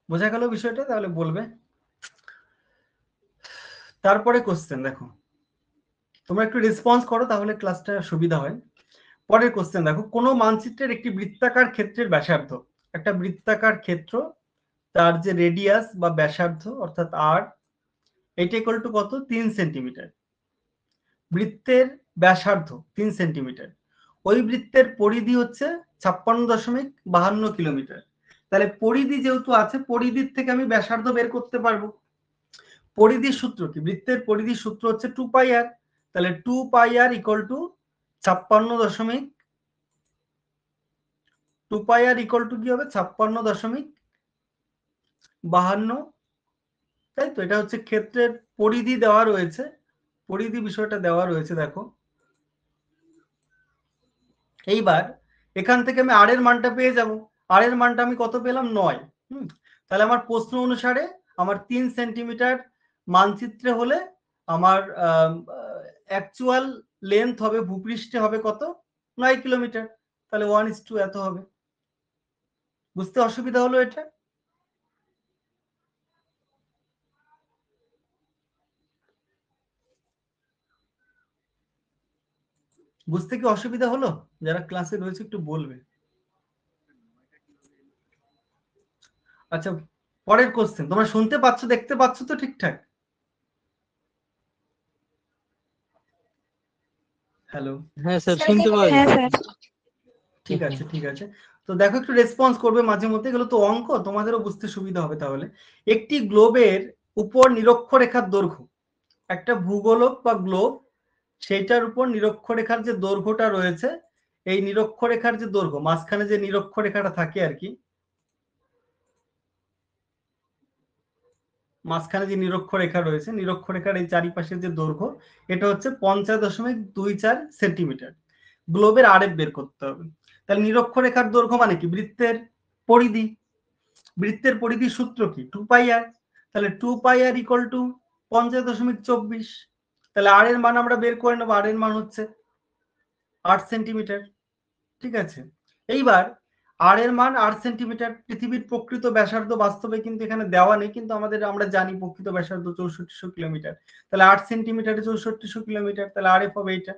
বোঝা গেল বিষয়টা, তাহলে বলবে। তারপরে কোশ্চেন দেখো, তোমরা একটু রেসপন্স করো তাহলে ক্লাসটা সুবিধা হয়। পরের কোশ্চেন দেখো, কোন মানচিত্রের একটি বৃত্তাকার ক্ষেত্রের ব্যাসার্ধ, একটা বৃত্তাকার ক্ষেত্র তার যে রেডিয়াস বা ব্যাসার্ধ অর্থাৎ আর, এটা ইকুয়াল টু কত 3 সেন্টিমিটার, বৃত্তের ব্যাসার্ধ 3 সেন্টিমিটার, ওই বৃত্তের পরিধি হচ্ছে 56.52 কিলোমিটার। তাহলে পরিধি যেহেতু আছে, পরিধির থেকে আমি ব্যাসার্ধ বের করতে পারবো। পরিধির সূত্র কি, বৃত্তের পরিধির সূত্র হচ্ছে 2πr, তাহলে 2πr equal to 2πr equal to কি হবে 56.52, তাই তো। এটা হচ্ছে ক্ষেত্রের পরিধি দেওয়া রয়েছে, পরিধি বিষয়টা দেওয়া রয়েছে দেখো। এইবার এখান থেকে আমি আর এর মানটা পেয়ে যাব, আর এর মানটা আমি কত পেলাম 9, তাহলে আমার প্রশ্ন অনুসারে আমার 3 সেন্টিমিটার মানচিত্রে হলে আমার অ্যাকচুয়াল লেন্থ হবে ভূপৃষ্ঠে হবে কত 9 কিলোমিটার, তাহলে 1:2 এত হবে। বুঝতে অসুবিধা হলো এটা? বুঝতে কি অসুবিধা হলো? যারা ক্লাসে রয়েছে একটু বলবে। আচ্ছা, পরের কোশ্চেন, তোমরা শুনতে পাচ্ছ দেখতে পাচ্ছ তো ঠিকঠাক? হ্যালো, হ্যাঁ স্যার, শুনতে পাই। ঠিক আছে ঠিক আছে। তো দেখো একটু রেসপন্স করবে মাঝে মধ্যে, এগুলো তো অঙ্ক, তোমাদেরও বুঝতে সুবিধা হবে। তাহলে একটি গ্লোবের উপর নিরক্ষরেখার দৈর্ঘ্য, একটা ভূগোলক বা গ্লোব, সেইটার উপর নিরক্ষরেখার যে দৈর্ঘ্যটা রয়েছে, এই নিরক্ষরেখার যে দৈর্ঘ্য, মাঝখানে যে নিরক্ষরেখাটা থাকে আর কি, মাঝখানে যে নিরক্ষরেখা রয়েছে, নিরক্ষরেখার এই চারিপাশের যে দৈর্ঘ্য, এটা হচ্ছে 50.24 সেন্টিমিটার। গ্লোবের আরএফ বের করতে হবে। তাহলে নিরক্ষরেখার দৈর্ঘ্য মানে কি? বৃত্তের পরিধি। বৃত্তের পরিধির সূত্র কি? 2 পাই আর। তাহলে 2 পাই আর ইকুয়াল টু 50.24। তাহলে আর এর মান আমরা বের করে নেবো। আর এর মান হচ্ছে 8 সেন্টিমিটার। ঠিক আছে, এইবার আর এর মান 8 সেন্টিমিটার। পৃথিবীর প্রকৃত ব্যাসার্ধ বাস্তবে কিন্তু এখানে দেওয়া নেই, কিন্তু আমরা জানি প্রকৃত ব্যাসার্ধ 6400 কিলোমিটার। তাহলে 8 সেন্টিমিটারে 6400 কিলোমিটার, তাহলে আর এফ হবে এইটা।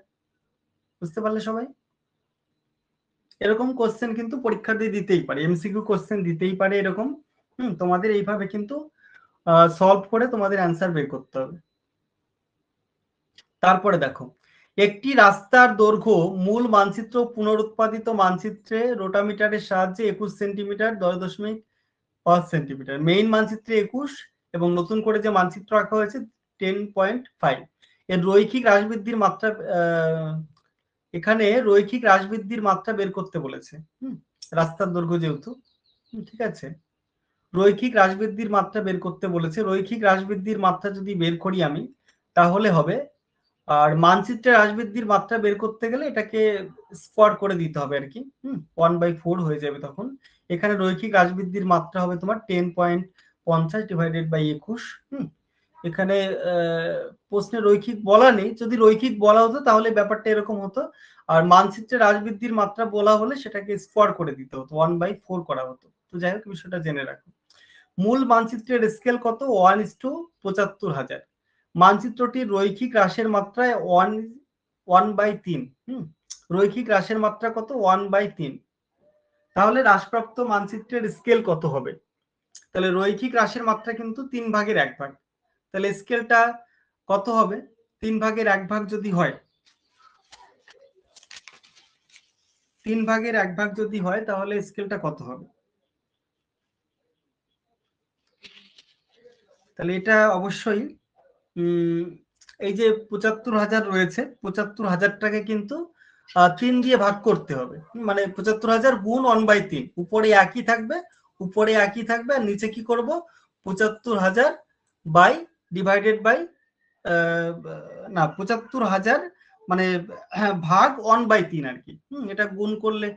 বুঝতে পারলে সবাই? এরকম কোশ্চেন কিন্তু পরীক্ষা দিয়ে দিতেই পারে, এমসিকিউ কোশ্চেন দিতেই পারে এরকম। তোমাদের এইভাবে কিন্তু সলভ করে তোমাদের অ্যান্সার বের করতে হবে। তারপরে দেখো, একটি রাস্তার দৈর্ঘ্য মূল মানচিত্র পুনরুৎপাদিত মানচিত্রে রোটামিটারের সাহায্যে 21 সেন্টিমিটার 10.5 সেন্টিমিটার। মেইন মানচিত্রে 21 এবং নতুন করে যে মানচিত্র আঁকা হয়েছে 10.5। এর রৈখিক হ্রাসবৃদ্ধির মাত্রা, এখানে রৈখিক হ্রাসবৃদ্ধির মাত্রা বের করতে বলেছে। রাস্তার দৈর্ঘ্য যেহেতু, ঠিক আছে, রৈখিক হ্রাসবৃদ্ধির মাত্রা বের করতে বলেছে। রৈখিক হ্রাসবৃদ্ধির মাত্রা যদি বের করি আমি, তাহলে হবে, আর মানচিত্রের হ্রাসবৃদ্ধির মাত্রা বের করতে গেলে এটাকে স্কোয়ার করে দিতে হবে আর কি। 1/4 হয়ে যাবে তখন। এখানে রৈখিক হ্রাসবৃদ্ধির মাত্রা হবে তোমার 10.50 ডিভাইডেড বাই 21। এখানে প্রশ্নে রৈখিক বলা নেই, যদি রৈখিক বলা হতো তাহলে ব্যাপারটা এরকম হতো। আর মানচিত্রের হ্রাসবৃদ্ধির মাত্রা বলা হলে সেটাকে স্কোয়ার করে দিতে হতো, 1/4 করা হতো। তো যাই হোক, বিষয়টা জেনে রাখো। মূল মানচিত্রের স্কেল কত? 1:৭৫,০০০। মানচিত্রটির রৈখিক হ্রাসের মাত্রায় 1/3। রৈখিক হ্রাসের মাত্রা কত? 1/3। তাহলে হ্রাসপ্রাপ্ত মানচিত্রের স্কেল কত হবে? তাহলে রৈখিক হ্রাসের মাত্রা কিন্তু 3/1 তাহলে স্কেলটা কত হবে? 3/1 যদি হয়, 3/1 যদি হয়, তাহলে স্কেলটা কত হবে? তাহলে এটা অবশ্যই এই যে 75,000 রয়েছে, 75,000টাকে কিন্তু 3 দিয়ে ভাগ করতে হবে। মানে 75,000 গুণ 1/3। উপরে একই থাকবে, উপরে একই থাকবে, আর নিচে কি করব? 75,000 বাই ডিভাইডেড বাই, না 75,000 মানে ভাগ 1/3 আর কি। এটা গুণ করলে,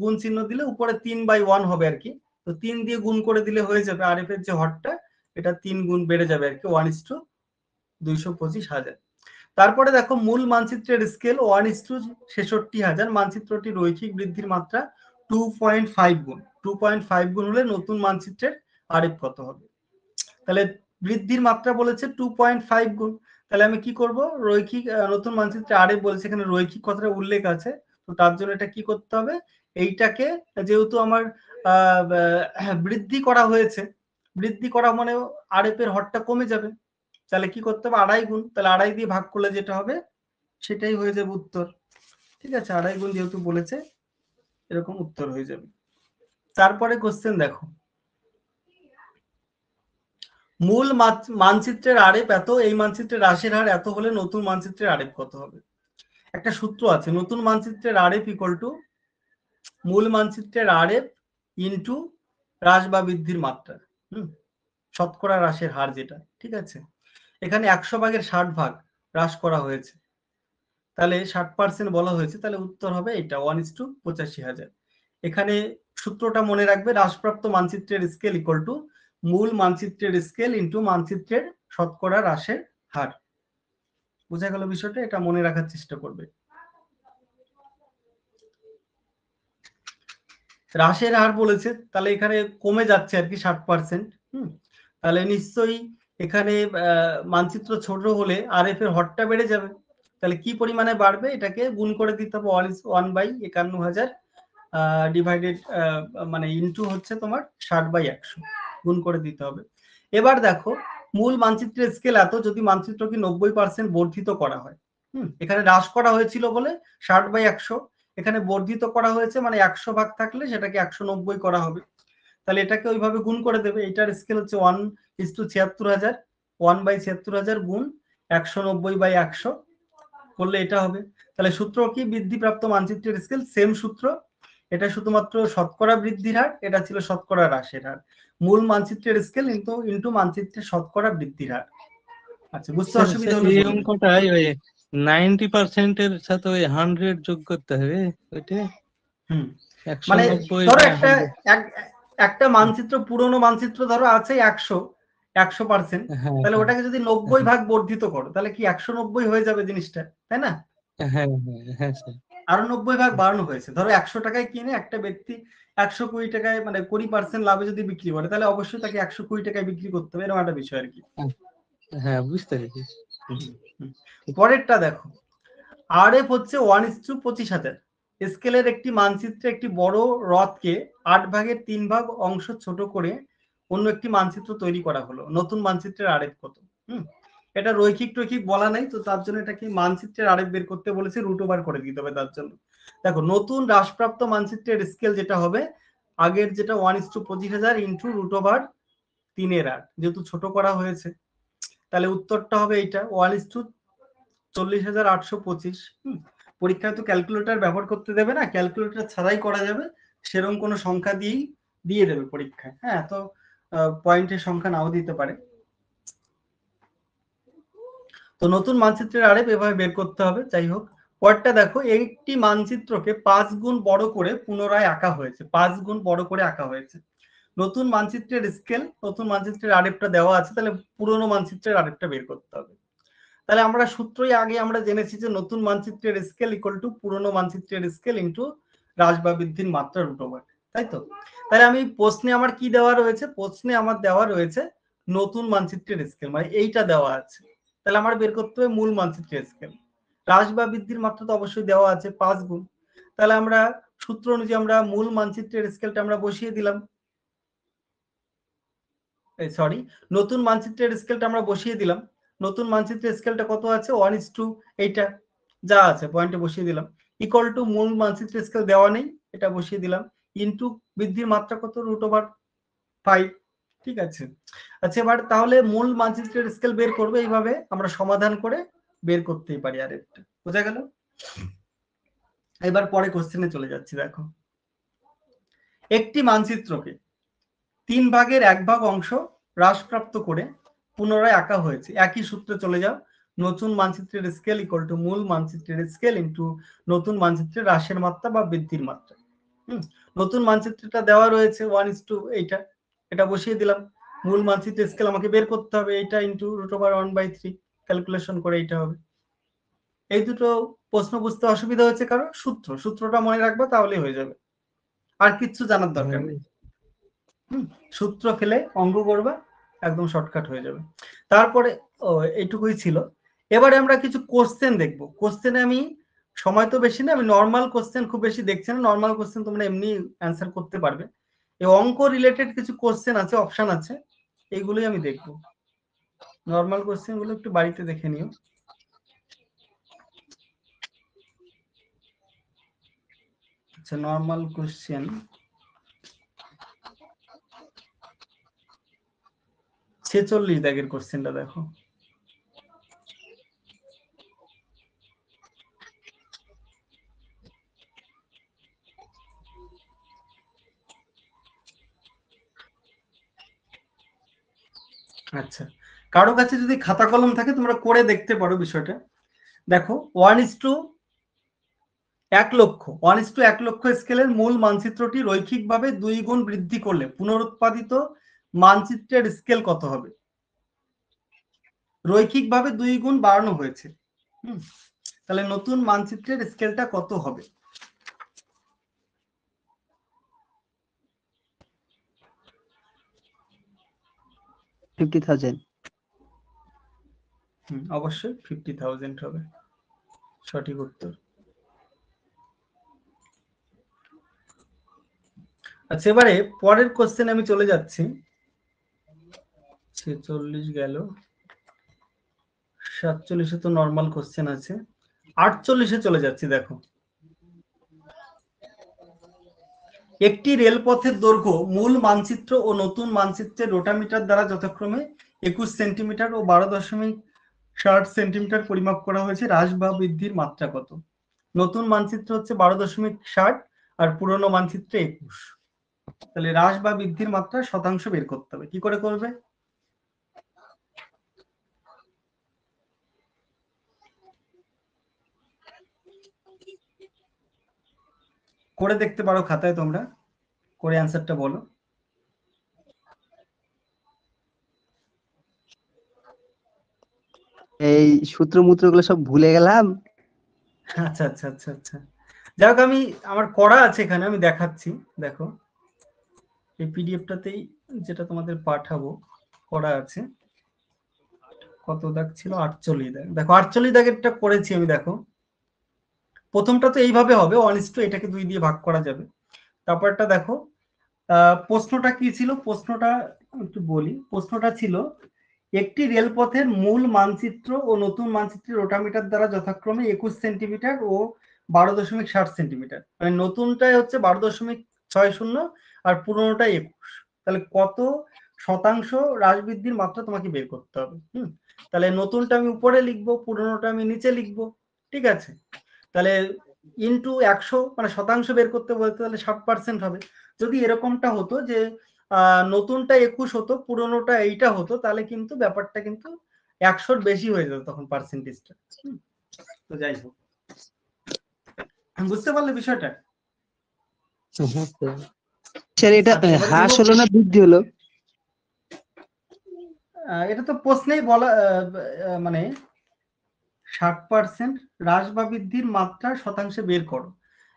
গুণ চিহ্ন দিলে উপরে 3/1 হবে আর কি। তো 3 দিয়ে গুণ করে দিলে হয়ে যাবে আর এফ এর যে হরটা, এটা 3 গুণ বেড়ে যাবে আর কি, 1:225,000। তারপরে দেখো, মূল মানচিত্রের স্কেল 1:66,000। মানচিত্রটি রৈখিক বৃদ্ধির মাত্রা 2.5 গুণ। 2.5 গুণ হলে নতুন মানচিত্রের আরএফ কত হবে? তাহলে বৃদ্ধির মাত্রা বলেছে 2.5 গুণ। তাহলে আমি কি করব? রৈখিক নতুন মানচিত্রে আরএফ বলেছে, এখানে রৈখিক কথাটা উল্লেখ আছে, তো তার জন্য এটা কি করতে হবে? এইটাকে যেহেতু আমার বৃদ্ধি করা হয়েছে, বৃদ্ধি করা মানে আরএফ এর হরটা কমে যাবে, তাহলে কি করতে হবে? 2.5 গুণ। তাহলে 2.5 দিয়ে ভাগ করলে যেটা হবে সেটাই হয়ে যাবে উত্তর। ঠিক আছে, 2.5 গুণ যেহেতু বলেছে, এরকম উত্তর হয়ে যাবে। তারপরে কোশ্চেন দেখো, মূল মানচিত্রের আরএফ এত, এই মানচিত্রের হ্রাসের হার এত হলে নতুন মানচিত্রের আরএফ কত হবে? একটা সূত্র আছে, নতুন মানচিত্রের আরএফ ইকুয়াল টু মূল মানচিত্রের আরএফ ইনটু হ্রাস বা বৃদ্ধির মাত্রা, শতকরা হ্রাসের হার যেটা। ঠিক আছে, এখানে 100/60 হ্রাস করা হয়েছে, তাহলে 60% বলা হয়েছে, তাহলে উত্তর হবে এটা 1:85,000। এখানে সূত্রটা মনে রাখবে, হ্রাসপ্রাপ্ত মানচিত্রের স্কেল ইকুয়াল টু মূল মানচিত্রের স্কেল ইনটু মানচিত্রের শতকরা হ্রাসের হার। বোঝা গেল বিষয়টা? এটা মনে রাখার চেষ্টা করবে। হ্রাসের হার বলেছে, তাহলে এখানে কমে যাচ্ছে আর কি 60%। তাহলে নিশ্চয়ই এখানে মানচিত্র ছোট হলে আরএফ এর হরটা বেড়ে যাবে। তাহলে কি পরিমাণে বাড়বে? এটাকে গুণ করে দিতে হবে 1/51,000 ডিভাইডেড, মানে ইনটু হচ্ছে তোমার 60/100, গুণ করে দিতে হবে। এবার দেখো, মূল মানচিত্রের স্কেল এত যদি মানচিত্রকে 90% বর্ধিত করা হয়। এখানে হ্রাস করা হয়েছিল বলে 60/100, এখানে বর্ধিত করা হয়েছে মানে 100 ভাগ থাকলে সেটাকে 190 করা হবে। তাহলে এটাকে ওইভাবে গুণ করে দেবে। এটার স্কেল হচ্ছে 1:76,000, 1/76,000 গুণ 190/100 করলে এটা হবে। তাহলে সূত্র কি? বৃদ্ধিপ্রাপ্ত মানচিত্রের স্কেল সেম সূত্র, এটা শুধুমাত্র শতকরা বৃদ্ধির হার, এটা ছিল শতকরা হ্রাসের হার। মূল মানচিত্রের স্কেল ইনটু মানচিত্রের শতকরা বৃদ্ধির হার। আচ্ছা, বুঝতে অসুবিধা হলে এই অঙ্কটাই ওই 90% এর সাথে ওই 100 যোগ করতে হবে ওইটা হুম মানে 190 ধরো বা একটা 100। একটা মানচিত্র, পুরনো মানচিত্র ধরো আছে 100%, হ্যাঁ তাহলে হ্যাঁ ওটাকে যদি 90 ভাগ বর্ধিত করো তাহলে কি 190 হয়ে যাবে জিনিসটা, তাই না? হ্যাঁ হ্যাঁ হ্যাঁ স্যার। আরো 90 ভাগ বাড়ানো হয়েছে। ধরো 100 টাকায় কিনে একটা ব্যক্তি 120 টাকায় মানে 20% লাভে যদি বিক্রি করে, তাহলে অবশ্যই তাকে 120 টাকায় বিক্রি করতে হবে, এরকম একটা বিষয় আর কি। হ্যাঁ বুঝতে পেরেছি। পরেরটা দেখো, আরএফ হচ্ছে 1:25,000 স্কেলের একটি মানচিত্রে একটি বড় হ্রদকে 8 ভাগের 3 ভাগ অংশ ছোট করে অন্য একটি মানচিত্র তৈরি করা হলো। নতুন মানচিত্রের আরএফ কত? এটা রৈখিক টৈখিক বলা নাই, তো তার জন্য এটাকে মানচিত্রের আরএফ বের করতে বলেছে, রুট ওভার করে দিতে হবে তার জন্য। দেখো নতুন হ্রাসপ্রাপ্ত মানচিত্রের স্কেল যেটা হবে, আগের যেটা 1:25,000 ইন্টু রুট ওভার 3/8, যেহেতু ছোট করা হয়েছে তাহলে উত্তরটা হবে এইটা 1:40,825। পরীক্ষায় তো ক্যালকুলেটর ব্যবহার করতে দেবে না, ক্যালকুলেটর ছাড়াই করা যাবে, সেরকম কোনো সংখ্যা দিয়েই দিয়ে দেবে পরীক্ষায়। হ্যাঁ, তো পয়েন্টের সংখ্যা নাও দিতে পারে। তো নতুন মানচিত্রের আরএফ এভাবে বের করতে হবে। যাই হোক, পরেরটা দেখো, একটি মানচিত্রকে 5 গুণ বড় করে পুনরায় আঁকা হয়েছে, 5 গুণ বড় করে আঁকা হয়েছে। নতুন মানচিত্রের স্কেল, নতুন মানচিত্রের আরএফটা দেওয়া আছে, তাহলে পুরনো মানচিত্রের আরএফটা বের করতে হবে। তাহলে আমরা সূত্রই আগে আমরা জেনেছি যে নতুন মানচিত্রের স্কেল ইকুয়াল টু পুরনো মানচিত্রের স্কেল ইন্টু হ্রাস বা বৃদ্ধির মাত্রা রুট ওভার, তাই তো? তাহলে আমি প্রশ্নে আমার কি দেওয়া রয়েছে, প্রশ্নে আমার দেওয়া রয়েছে নতুন মানচিত্রের স্কেল, মানে এইটা দেওয়া আছে। তাহলে আমার বের করতে হবে মূল মানচিত্রের স্কেল। হ্রাস বা বৃদ্ধির মাত্রা তো অবশ্যই দেওয়া আছে 5 গুণ। তাহলে আমরা সূত্র অনুযায়ী আমরা মূল মানচিত্রের স্কেলটা আমরা বসিয়ে দিলাম, সরি, নতুন মানচিত্রের স্কেলটা আমরা বসিয়ে দিলাম। নতুন মানচিত্রের স্কেলটা কত আছে, 1:, এইটা যা আছে পয়েন্টে বসিয়ে দিলাম, ইকুয়াল টু মূল মানচিত্রের স্কেল দেওয়া নেই, এটা বসিয়ে দিলাম, ইনটু বৃদ্ধির মাত্রা কত, রুট ওভার 5। ঠিক আছে। আচ্ছা, এবার তাহলে মূল মানচিত্রের স্কেল বের করবে, এইভাবে আমরা সমাধান করে বের করতেই পারি। আর একটা বোঝা গেল। এবার পরে কোশ্চেনে চলে যাচ্ছি। দেখো, একটি মানচিত্রকে 3 ভাগের 1 ভাগ অংশ হ্রাসপ্রাপ্ত করে পুনরায় আঁকা হয়েছে। একই সূত্রে চলে যাও, নতুন মানচিত্রের স্কেল ইকুয়াল টু মূল মানচিত্রের স্কেল ইন্টু নতুন মানচিত্রের হ্রাসের মাত্রা বা বৃদ্ধির মাত্রা। নতুন মানচিত্রটা দেওয়া রয়েছে 1:, এইটা, এটা বসিয়ে দিলাম। মূল মানচিত্রের স্কেল আমাকে বের করতে হবে, এইটা ইন্টু রুট ওভার 1/3 ক্যালকুলেশন করে এইটা হবে। এই দুটো প্রশ্ন বুঝতে অসুবিধা হচ্ছে কারণ সূত্রটা মনে রাখবা, তাহলেই হয়ে যাবে, আর কিচ্ছু জানার দরকার নেই। সূত্র খেলে অঙ্ক করবা, একদম শর্টকাট হয়ে যাবে। তারপরে এইটুকুই ছিল। এবারে আমরা কিছু কোশ্চেন দেখবো। কোশ্চেনে আমি সময় তো বেশি না, আমি নর্মাল কোশ্চেন খুব বেশি দেখছি না, নর্মাল কোশ্চেন তোমরা এমনি অ্যান্সার করতে পারবে। এই অঙ্ক রিলেটেড কিছু কোশ্চেন আছে, অপশন আছে, এইগুলোই আমি দেখবো। নর্মাল কোশ্চেন গুলো একটু বাড়িতে দেখে নিও। আচ্ছা, নর্মাল কোশ্চেন 46 দাগের কোশ্চেনটা দেখো। আচ্ছা, কারো কাছে যদি খাতা কলম থাকে তোমরা করে দেখতে পারো বিষয়টা। দেখো, 1:1 লক্ষ স্কেলের মূল মানচিত্রটি রৈখিকভাবে 2 গুণ বৃদ্ধি করলে পুনরুৎপাদিত মানচিত্রের স্কেল কত হবে? রৈখিকভাবে 2 গুণ বাড়ানো হয়েছে, তাহলে নতুন মানচিত্রের স্কেলটা কত হবে? অবশ্যই 50,000 হবে সঠিক উত্তর। আচ্ছা, এবারে পরের কোশ্চেন আমি চলে যাচ্ছি। 46 গেল, 47 তো নর্মাল কোশ্চেন আছে, 48 চলে যাচ্ছি। দেখো, একটি রেলপথের দৈর্ঘ্য মূল মানচিত্র ও নতুন মানচিত্রের রোটামিটার দ্বারা যথাক্রমে 21 সেন্টিমিটার ও 12.60 সেন্টিমিটার পরিমাপ করা হয়েছে। হ্রাস বা বৃদ্ধির মাত্রা কত? নতুন মানচিত্র হচ্ছে 12.60 আর পুরনো মানচিত্রে 21। তাহলে হ্রাস বা বৃদ্ধির মাত্রা শতাংশ বের করতে হবে। কি করে করবে? করে দেখতে পারো খাতায়, তোমরা করে অ্যান্সারটা বলো। এই সূত্র মূত্র গুলো সব ভুলে গেলাম। আচ্ছা আচ্ছা আচ্ছা আচ্ছা, যাই হোক, আমি আমার করা আছে এখানে, আমি দেখাচ্ছি। দেখো এই পিডিএফটাতেই যেটা তোমাদের পাঠাবো করা আছে। কত দাগ ছিল? 48 দাগ। দেখো 48 দাগেরটা করেছি আমি। দেখো প্রথমটা তো এইভাবে হবে, 1:2, এটাকে 2 দিয়ে ভাগ করা যাবে। তারপরটা দেখো, প্রশ্নটা কি ছিল? প্রশ্নটা একটু বলি। প্রশ্নটা ছিল, একটি রেলপথের মূল মানচিত্র ও নতুন মানচিত্রের রোটামিটার দ্বারা যথাক্রমে 21 সেন্টিমিটার ও 12.60 সেন্টিমিটার, মানে নতুনটাই হচ্ছে 12.60 আর পুরোনোটাই 21, তাহলে কত শতাংশ হ্রাস বৃদ্ধির মাত্রা তোমাকে বের করতে হবে। তাহলে নতুনটা আমি উপরে লিখবো, পুরোনোটা আমি নিচে লিখবো, ঠিক আছে? তাহলে ইন্টু 100, মানে শতাংশ বের করতে বলতে, তাহলে 60% হবে। যদি এরকমটা হতো যে নতুনটা 21 হতো, পুরোনোটা এইটা হতো, তাহলে কিন্তু ব্যাপারটা কিন্তু 100-র বেশি হয়ে যেত তখন পার্সেন্টেজটা। তো যাই হোক, বুঝতে পারলে বিষয়টা? স্যার এটা আচ্ছা, এবার হ্রাস হলো না বৃদ্ধি হলো? এটা তো প্রশ্নেই বলা, মানে 60% হ্রাস বা বৃদ্ধির মাত্রা শতাংশে বের করো।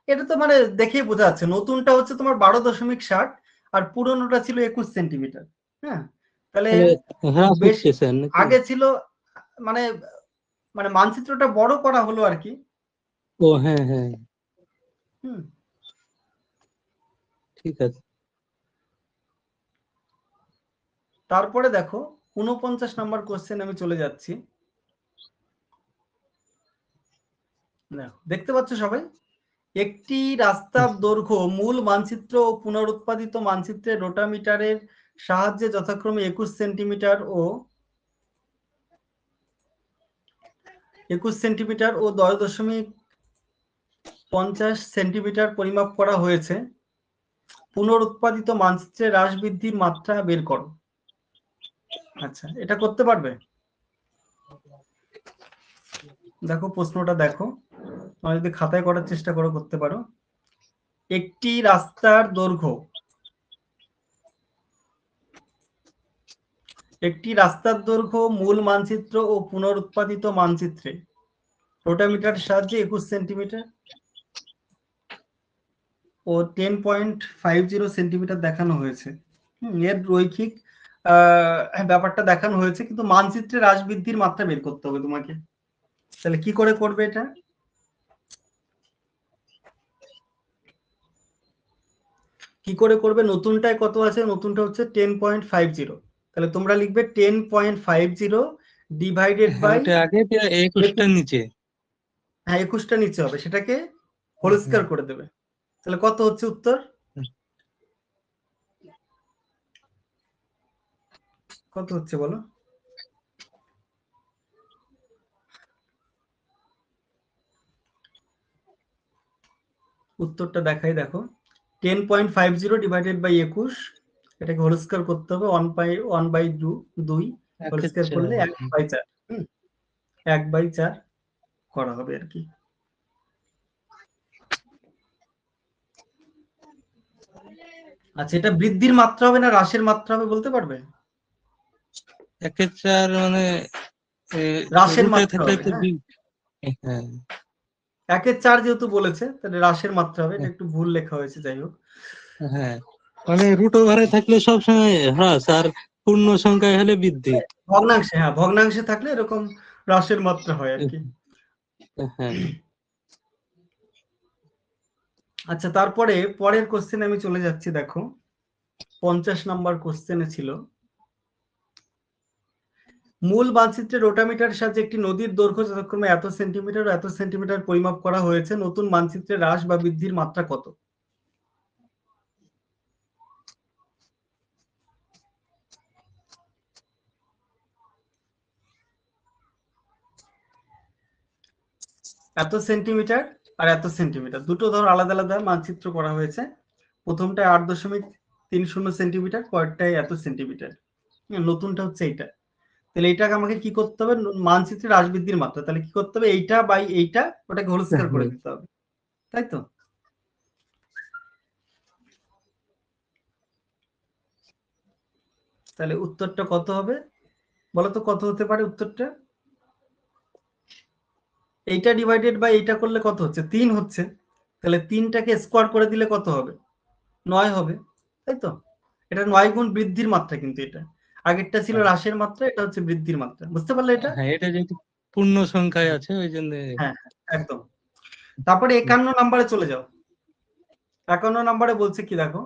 এটা তো মানে দেখেই বোঝা যাচ্ছে, নতুনটা হচ্ছে তোমার 12.60 আর পুরোনোটা ছিল 21 সেন্টিমিটার। হ্যাঁ, তাহলে হ্রাস বেশি হচ্ছে স্যার নাকি? আগে ছিল, মানে মানে মানচিত্রটা বড় করা হলো আর কি। ও হ্যাঁ হ্যাঁ, হুম, ঠিক আছে। তারপরে দেখো 49 নম্বর কোশ্চেন আমি চলে যাচ্ছি। দেখতে পাচ্ছ সবাই? একটি রাস্তার দৈর্ঘ্য মূল মানচিত্র ও পুনরুৎপাদিত মানচিত্রের রোটামিটারের সাহায্যে যথাক্রমে 21 সেন্টিমিটার ও 10.50 সেন্টিমিটার পরিমাপ করা হয়েছে। পুনরুৎপাদিত মানচিত্রের হ্রাস বৃদ্ধির মাত্রা বের করো। আচ্ছা, এটা করতে পারবে? দেখো প্রশ্নটা দেখো, তোমরা যদি খাতায় করার চেষ্টা করো করতে পারো। একটি রাস্তার দৈর্ঘ্য, মূল মানচিত্র ও পুনরুৎপাদিত মানচিত্রে রোটামিটার সাহায্যে 21 সেন্টিমিটার ও 10.50 সেন্টিমিটার দেখানো হয়েছে। এর রৈখিক ব্যাপারটা দেখানো হয়েছে, কিন্তু মানচিত্রের হ্রাস বৃদ্ধির মাত্রা বের করতে হবে তোমাকে। তাহলে কি করে করবে এটা? কি করে করবে? নতুনটায় কত আছে? নতুনটা হচ্ছে 10.50, তাহলে তোমরা লিখবে 10.50 ডিভাইডেড বাই, ওটা আগে 21টা নিচে। হ্যাঁ 21টা নিচে হবে, সেটাকে হোল স্কয়ার করে দেবে। তাহলে কত হচ্ছে উত্তর? কত হচ্ছে বলো? উত্তরটা দেখাই, দেখো 10.50 ডিভাইডেড বাই 21, এটাকে হোল স্কয়ার করতে হবে। 1/2 হোল স্কয়ার করলে 1/4, 1/4 করা হবে আর কি। আচ্ছা, এটা বৃদ্ধির মাত্রা হবে না হ্রাসের মাত্রা হবে বলতে পারবে? 1/4 মানে হ্রাসের রুটে মাত্রা থাকলে হবে, তো হ্যাঁ। হ্যাঁ 1/4 যেহেতু বলেছে, তাহলে হ্রাসের মাত্রা হবে, এটা একটু ভুল লেখা হয়েছে, যাই হোক। হ্যাঁ, মানে রুট ওভারে থাকলে সবসময় হ্রাস আর পূর্ণ সংখ্যায় হলে বৃদ্ধি। ভগ্নাংশে, হ্যাঁ ভগ্নাংশে থাকলে এরকম হ্রাসের মাত্রা হয় আর কি। হ্যাঁ, আচ্ছা, তারপরে পরের কোশ্চেন আমি চলে যাচ্ছি। দেখো 50 নম্বর কোশ্চেনে ছিল, মূল মানচিত্রে রোটামিটার সাহায্যে একটি নদীর দৈর্ঘ্য যথাক্রমে এত সেন্টিমিটার ও এত সেন্টিমিটার পরিমাপ করা হয়েছে, নতুন মানচিত্রে হ্রাস বা বৃদ্ধির মাত্রা কত? এত সেন্টিমিটার আর এত সেন্টিমিটার, দুটো ধর আলাদা আলাদা মানচিত্র করা হয়েছে। প্রথমটায় 8.30 সেন্টিমিটার, পরেরটায় এত সেন্টিমিটার, নতুনটা হচ্ছে এইটা। তাহলে এইটাকে আমাকে কি করতে হবে? মানচিত্রের হ্রাস বৃদ্ধির মাত্রা, তাহলে কি করতে হবে? এইটা বাই এইটা, ওটাকে হোল স্কয়ার করে দিতে হবে, তাই তো? তাহলে উত্তরটা কত হবে বলো তো, কত হতে পারে উত্তরটা? এইটা ডিভাইডেড বাই এইটা করলে কত হচ্ছে? 3 হচ্ছে। তাহলে 3টাকে স্কোয়ার করে দিলে কত হবে? 9 হবে, তাই তো? এটা 9 গুণ বৃদ্ধির মাত্রা, কিন্তু এটা আগেরটা ছিল হ্রাসের মাত্রা, এটা হচ্ছে বৃদ্ধির মাত্রা। বুঝতে পারলে এটা? হ্যাঁ, এটা যেহেতু পূর্ণ সংখ্যায় আছে ওই জন্য। হ্যাঁ, একদম। তারপরে 51 নম্বরে চলে যাও। 51 নম্বরে বলছে কি দেখো,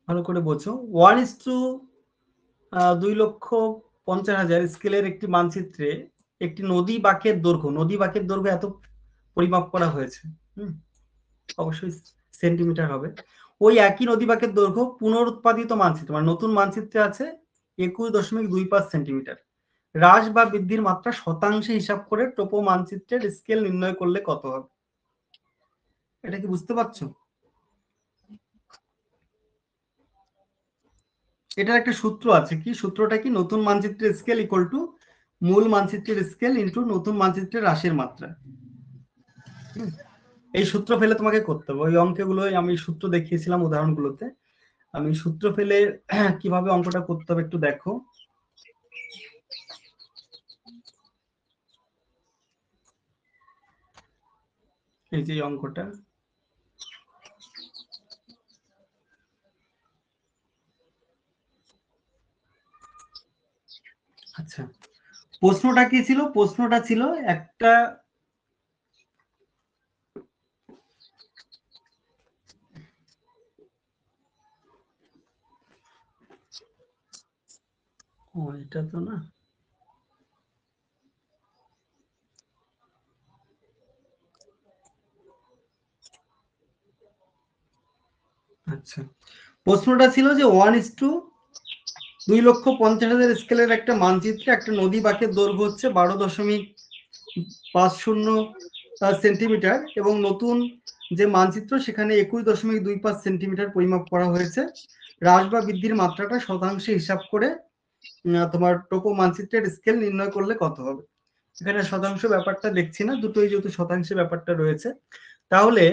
ভালো করে বোঝো। 1:2,50,000 স্কেলের একটি মানচিত্রে একটি নদী বাঁকের দৈর্ঘ্য এত পরিমাপ করা হয়েছে। অবশ্যই সেন্টিমিটার হবে। ওই একই নদী বাঁকের দৈর্ঘ্য পুনরুৎপাদিত মানচিত্র, মানে নতুন মানচিত্রে আছে 21.25 সেন্টিমিটার। হ্রাস বা বৃদ্ধির মাত্রা শতাংশে হিসাব করে টোপো মানচিত্রের স্কেল নির্ণয় করলে কত হবে? এটা কি বুঝতে পারছো? এটার একটা সূত্র আছে। কি সূত্রটা? কি, নতুন মানচিত্রের স্কেল ইকুয়াল টু মূল মানচিত্রের স্কেল ইন্টু নতুন মানচিত্রের হ্রাসের মাত্রা। এই সূত্র ফেলে তোমাকে করতে হবে। ওই অঙ্কগুলোই আমি সূত্র দেখিয়েছিলাম উদাহরণগুলোতে। আমি সূত্র ফেলে কিভাবে অঙ্কটা করতে হবে একটু দেখো। এই যে অঙ্কটা, আচ্ছা, প্রশ্নটা কি ছিল? প্রশ্নটা ছিল একটা এটা তো না, আচ্ছা, প্রশ্নটা ছিল যে 1:2,50,000 স্কেলের একটা মানচিত্রে একটা নদী বাঁকের দৈর্ঘ্য হচ্ছে 12.50 সেন্টিমিটার এবং নতুন যে মানচিত্র সেখানে 21.25 সেন্টিমিটার পরিমাপ করা হয়েছে। হ্রাস বা বৃদ্ধির মাত্রাটা শতাংশে হিসাব করে তোমার টোপো মানচিত্রের স্কেল নির্ণয় করলে কত হবে? এখানে শতাংশ ব্যাপারটা দেখছি না, দুটোই যেহেতু শতাংশের ব্যাপারটা রয়েছে। তাহলে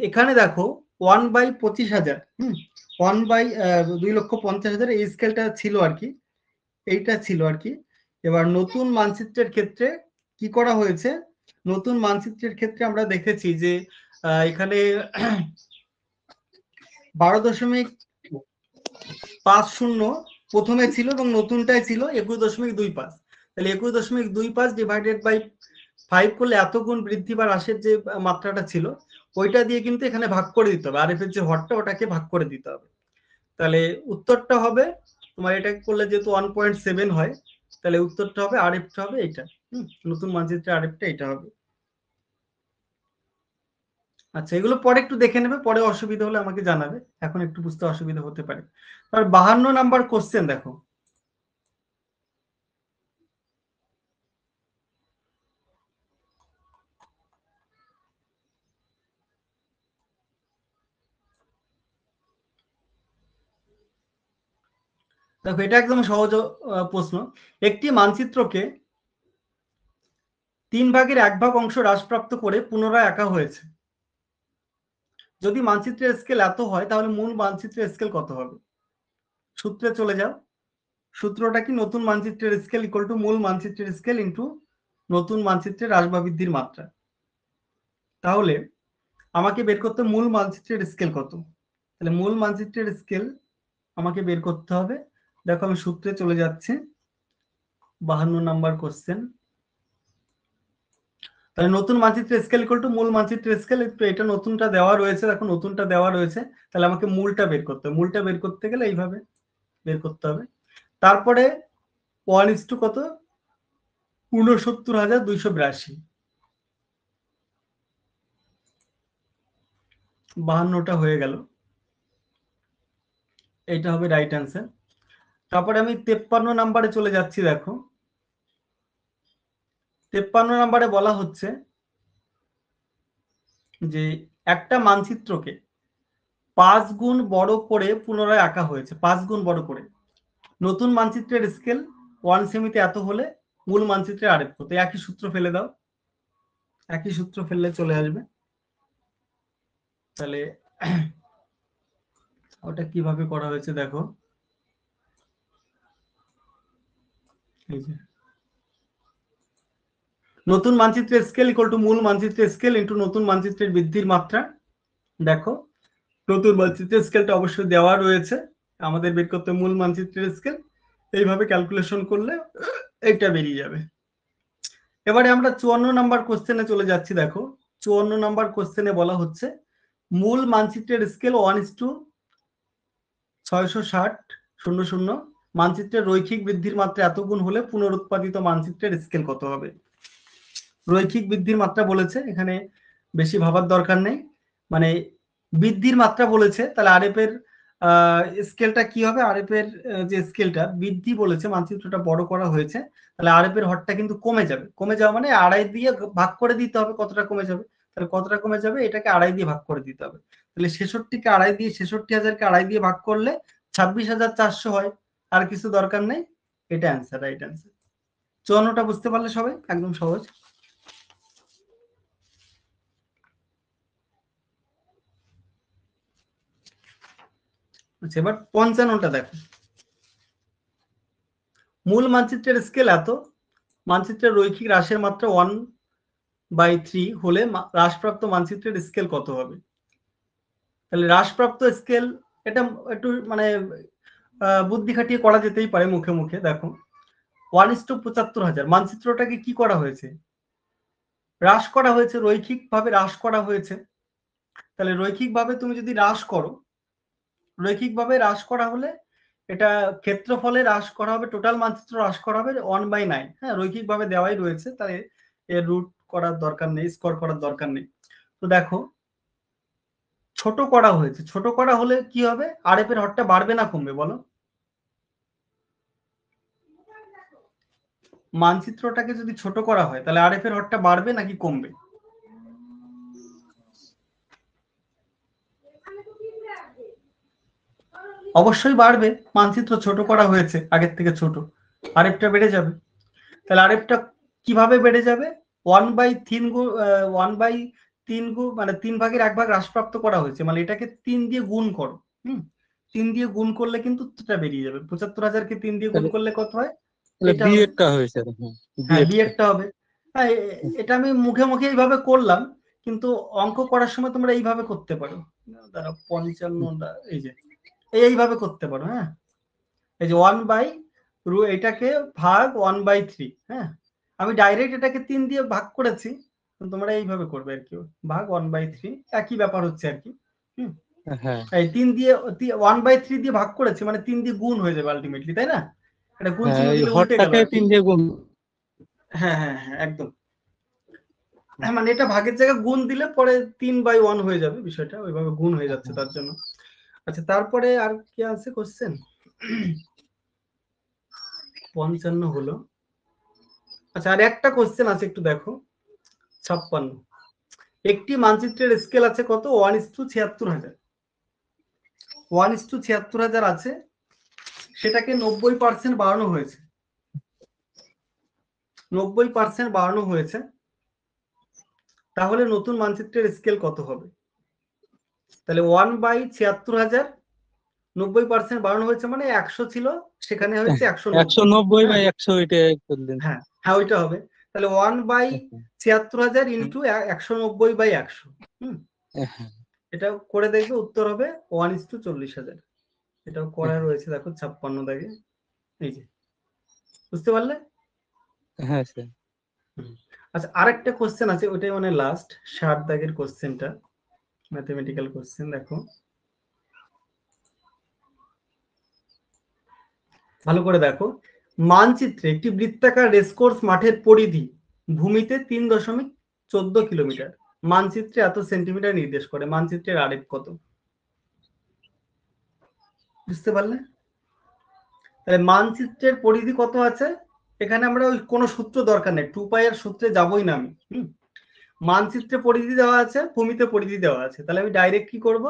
এখানে দেখো 1/25,000, 1/2,50,000 এই স্কেলটা ছিল আর কি, এইটা ছিল আর কি। এবার নতুন মানচিত্রের ক্ষেত্রে কি করা হয়েছে? নতুন মানচিত্রের ক্ষেত্রে আমরা দেখেছি যে এখানে 12.50 প্রথমে ছিল এবং নতুনটাই ছিল 21.25। তাহলে 21.25 ডিভাইডেড বাই 5 করলে এত গুণ বৃদ্ধি বা হ্রাসের যে মাত্রাটা ছিল ওইটা দিয়ে কিন্তু এখানে ভাগ করে দিতে হবে। আরএফ এর যে হরটা ওটাকে ভাগ করে দিতে হবে। তাহলে উত্তরটা হবে তোমার, এটা করলে যেহেতু 1.7 হয়, তাহলে উত্তরটা হবে আরএফটা হবে এটা। নতুন মানচিত্রে আরএফটা এটা হবে। আচ্ছা, এগুলো পরে একটু দেখে নেবে, পরে অসুবিধা হলে আমাকে জানাবে, এখন একটু বুঝতে অসুবিধা হতে পারে। আর 52 নাম্বার কোশ্চেন দেখো, দেখো এটা একদম সহজ প্রশ্ন। একটি মানচিত্রকে 3 ভাগের 1 ভাগ অংশ হ্রাসপ্রাপ্ত করে পুনরায় আঁকা হয়েছে। যদি মানচিত্রের স্কেল এত হয় তাহলে মূল মানচিত্রের স্কেল কত হবে? সূত্রে চলে যাও। সূত্রটা কি? নতুন মানচিত্রের স্কেল ইকুয়াল টু মূল মানচিত্রের স্কেল ইন্টু নতুন মানচিত্রের হ্রাস বা বৃদ্ধির মাত্রা। তাহলে আমাকে বের করতে মূল মানচিত্রের স্কেল কত। তাহলে মূল মানচিত্রের স্কেল আমাকে বের করতে হবে। দেখো আমি সূত্রে চলে যাচ্ছি। 52 নাম্বার কোশ্চেন। তাহলে নতুন মানচিত্রের স্কেল ইকুয়াল টু মূল মানচিত্রের স্কেল, একটু এটা নতুনটা দেওয়া রয়েছে, দেখো নতুনটা দেওয়া রয়েছে, তাহলে আমাকে মূলটা বের করতে হবে। মূলটা বের করতে গেলে এইভাবে বের করতে হবে। তারপরে 1:, কত, 69,282, 52টা হয়ে গেল, এইটা হবে রাইট অ্যান্সার। তারপরে আমি 53 নাম্বারে চলে যাচ্ছি। দেখো 53 নাম্বারে বলা হচ্ছে যে একটা মানচিত্রকে 5 গুণ বড় করে পুনরায় আঁকা হয়েছে, 5 গুণ বড় করে। নতুন মানচিত্রের স্কেল 1 সেমিতে এত হলে মূল মানচিত্রের আরএফ কত? একই সূত্র ফেলে দাও, একই সূত্র ফেললে চলে আসবে। তাহলে ওটা কিভাবে করা হয়েছে দেখো, এই যে নতুন মানচিত্রের স্কেল ইকুয়াল টু মূল মানচিত্রের স্কেল ইন্টু নতুন মানচিত্রের বৃদ্ধির মাত্রা। দেখো নতুন মানচিত্রের স্কেলটা অবশ্যই দেওয়া রয়েছে, আমাদের বের করতে মূল মানচিত্রের স্কেল, এইভাবে ক্যালকুলেশন করলে এটা বেরিয়ে যাবে। এবারে আমরা 54 নাম্বার কোশ্চেনে চলে যাচ্ছি। দেখো 54 নাম্বার কোশ্চেনে বলা হচ্ছে মূল মানচিত্রের স্কেল 1:660 মানচিত্রের রৈখিক বৃদ্ধির মাত্রা এত গুণ হলে পুনরুৎপাদিত মানচিত্রের স্কেল কত হবে। রৈখিক বৃদ্ধির মাত্রা বলেছে, এখানে বেশি ভাবার দরকার নেই, মানে বৃদ্ধির মাত্রা বলেছে, তাহলে আরএফ এর স্কেলটা কি হবে, আরএফ এর যে স্কেলটা বৃদ্ধি বলেছে, মানচিত্রটা বড় করা হয়েছে, তাহলে আরএফ এর হরটা কিন্তু কমে যাবে। কমে যাওয়া মানে 2.5 দিয়ে ভাগ করে দিতে হবে, কতটা কমে যাবে, তাহলে কতটা কমে যাবে, এটাকে 2.5 দিয়ে ভাগ করে দিতে হবে। তাহলে 66কে 2.5 দিয়ে, 66,000কে 2.5 দিয়ে ভাগ করলে 26,400 হয়, আর কিছু দরকার নেই। এটা অ্যান্সার, রাইট অ্যান্সার। 54টা বুঝতে পারলে সবাই, একদম সহজ। আচ্ছা এবার 55টা দেখো, মূল মানচিত্রের স্কেল এত, মানচিত্রের রৈখিক হ্রাসের মাত্রা 1/3 হলে হ্রাসপ্রাপ্ত মানচিত্রের স্কেল কত হবে। তাহলে হ্রাসপ্রাপ্ত স্কেল এটা একটু মানে বুদ্ধি খাটিয়ে করা যেতেই পারে মুখে মুখে। দেখো 1:75,000 মানচিত্রটাকে কি করা হয়েছে, হ্রাস করা হয়েছে, রৈখিক ভাবে হ্রাস করা হয়েছে। তাহলে রৈখিক ভাবে তুমি যদি হ্রাস করো, রৈখিক ভাবে হ্রাস করা হলে এটা ক্ষেত্রফলে হ্রাস করা হবে, টোটাল মানচিত্র হ্রাস করা হবে 1/9। হ্যাঁ রৈখিক ভাবে দেওয়াই রয়েছে, তাই এর রুট করার দরকার নেই, স্কোয়ার করার দরকার নেই। তো দেখো ছোট করা হয়েছে, ছোট করা হলে কি হবে, আরএফ এর হরটা বাড়বে না কমবে বলো। মানচিত্রটাকে যদি ছোট করা হয় তাহলে আরএফ এর হরটা বাড়বে নাকি কমবে। অবশ্যই বাড়বে, মানচিত্র ছোট করা হয়েছে, আগের থেকে ছোট, আরএফটা বেড়ে যাবে। তাহলে আরএফটা কিভাবে বেড়ে যাবে, 1/3 মানে 3 ভাগের 1 ভাগ হ্রাসপ্রাপ্ত করা হয়েছে, মানে এটাকে 3 দিয়ে গুণ করো। 3 দিয়ে গুণ করলে কিন্তু এটা বেরিয়ে যাবে। 75,000কে 3 দিয়ে গুণ করলে কত হয়, এটা বিএডটা হয়েছে। হ্যাঁ বিএডটা হবে। হ্যাঁ এটা আমি মুখে মুখে এইভাবে করলাম, কিন্তু অঙ্ক করার সময় তোমরা এইভাবে করতে পারো। দাঁড়া 55, এই যে এইভাবে করতে পারো। হ্যাঁ এই যে 1/, এটাকে ভাগ 1/3। হ্যাঁ আমি ডাইরেক্ট এটাকে 3 দিয়ে ভাগ করেছি, তোমরা এইভাবে করবে আর কি, ভাগ 1/3, একই ব্যাপার হচ্ছে আর কি। এই 3 দিয়ে 1/3 দিয়ে ভাগ করেছি, মানে 3 দিয়ে গুণ হয়ে যাবে আলটিমেটলি, তাই না, এটা গুণ চিহ্ন দিলে উল্টে গেল। 3 দিয়ে গুণ, হ্যাঁ হ্যাঁ হ্যাঁ একদম, হ্যাঁ মানে এটা ভাগের জায়গায় গুণ দিলে পরে 3/1 হয়ে যাবে, বিষয়টা ওইভাবে গুণ হয়ে যাচ্ছে তার জন্য। আচ্ছা তারপরে আর কি আছে কোশ্চেন, 55 হলো। আচ্ছা আর একটা কোশ্চেন আছে, একটু দেখো 56, একটি মানচিত্রের স্কেল আছে কত, 1:76,000, 1:76,000 আছে, সেটাকে 90% বাড়ানো হয়েছে, 90% বাড়ানো হয়েছে, তাহলে নতুন মানচিত্রের স্কেল কত হবে। তাহলে 1/76,000 90% বাড়ানো হয়েছে, মানে 100 ছিল সেখানে হয়েছে 190/100, এটা করলেন। হ্যাঁ হ্যাঁ ওইটা হবে। তাহলে 1/76,000 ইন্টু 190/100, এটা করে দেখবে উত্তর হবে 1:40,000। এটাও করা রয়েছে, দেখো 56 দাগে, এই যে বুঝতে পারলে। হ্যাঁ স্যার। আচ্ছা আরেকটা কোশ্চেন আছে, ওইটাই মানে লাস্ট 60 দাগের কোশ্চেনটা, ম্যাথমেটিক্যাল কোশ্চেন। দেখো ভালো করে দেখো, মানচিত্রে একটি বৃত্তাকার রেসকোর্স মাঠের পরিধি ভূমিতে 3.14 কিলোমিটার, মানচিত্রে এত সেন্টিমিটার নির্দেশ করে, মানচিত্রের আরএফ কত। বুঝতে পারলে, তাহলে মানচিত্রের পরিধি কত আছে, এখানে আমরা ওই কোনো সূত্র দরকার নেই, 2π এর সূত্রে যাবই না আমি। মানচিত্রে পরিধি দেওয়া আছে, ভূমিতে পরিধি দেওয়া আছে, তাহলে আমি ডাইরেক্ট কি করব,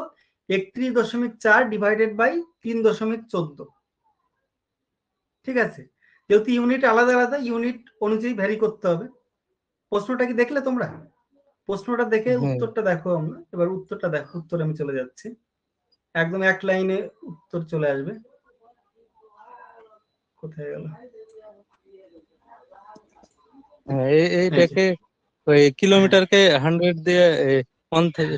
31.4 ডিভাইডেড বাই 3.14। ঠিক আছে, যেহেতু ইউনিট আলাদা আলাদা, ইউনিট অনুযায়ী ভ্যারি করতে হবে। প্রশ্নটা কি দেখলে তোমরা, প্রশ্নটা দেখে হ্যাঁ। উত্তরটা দেখো আমরা, এবার উত্তরটা দেখো, উত্তরে আমি চলে যাচ্ছি, একদম এক লাইনে উত্তর চলে আসবে। কোথায় গেল? হ্যাঁ, এইটাকে ওই কিলোমিটারকে 100 দিয়ে 1 থেকে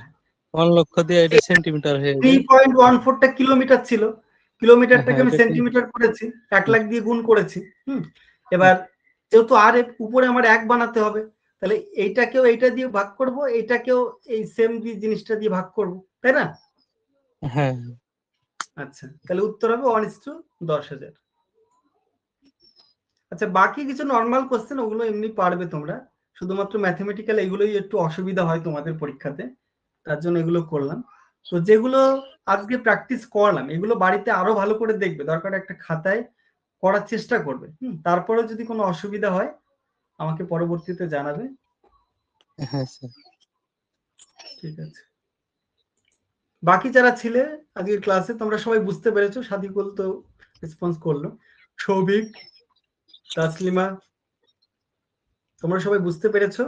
1 লক্ষ দিয়ে এটা সেন্টিমিটার হয়ে যায়। 3.14টা কিলোমিটার ছিল, কিলোমিটারটাকে হ্যাঁ, আমি এটা সেন্টিমিটার করেছি, 1 লাখ দিয়ে গুণ করেছি। এবার যেহেতু আর উপরে আমার 1 বানাতে হবে, তাহলে এইটাকেও এইটা দিয়ে ভাগ করব, এইটাকেও এই সেম জিনিসটা দিয়ে ভাগ করব, তাই না? হ্যাঁ। আচ্ছা, তাহলে উত্তর হবে 1:10,000। আচ্ছা, বাকি কিছু নর্মাল কোশ্চেন ওগুলো এমনি পারবে তোমরা, শুধুমাত্র ম্যাথমেটিক্যাল এগুলোই একটু অসুবিধা হয় তোমাদের পরীক্ষাতে, তার জন্য এগুলো করলাম। তো যেগুলো আজকে প্র্যাকটিস করলাম এগুলো বাড়িতে আরো ভালো করে দেখবে, দরকার একটা খাতায় করার চেষ্টা করবে। তারপরে যদি কোনো অসুবিধা হয় আমাকে পরবর্তীতে জানাবে। হ্যাঁ স্যার। ঠিক আছে, বাকি যারা ছিলে আজকের ক্লাসে তোমরা সবাই বুঝতে পেরেছো, সাদিকুল তো রেসপন্স করলো, সৌভিক, তাসলিমা, তোমরা সবাই বুঝতে পেরেছো?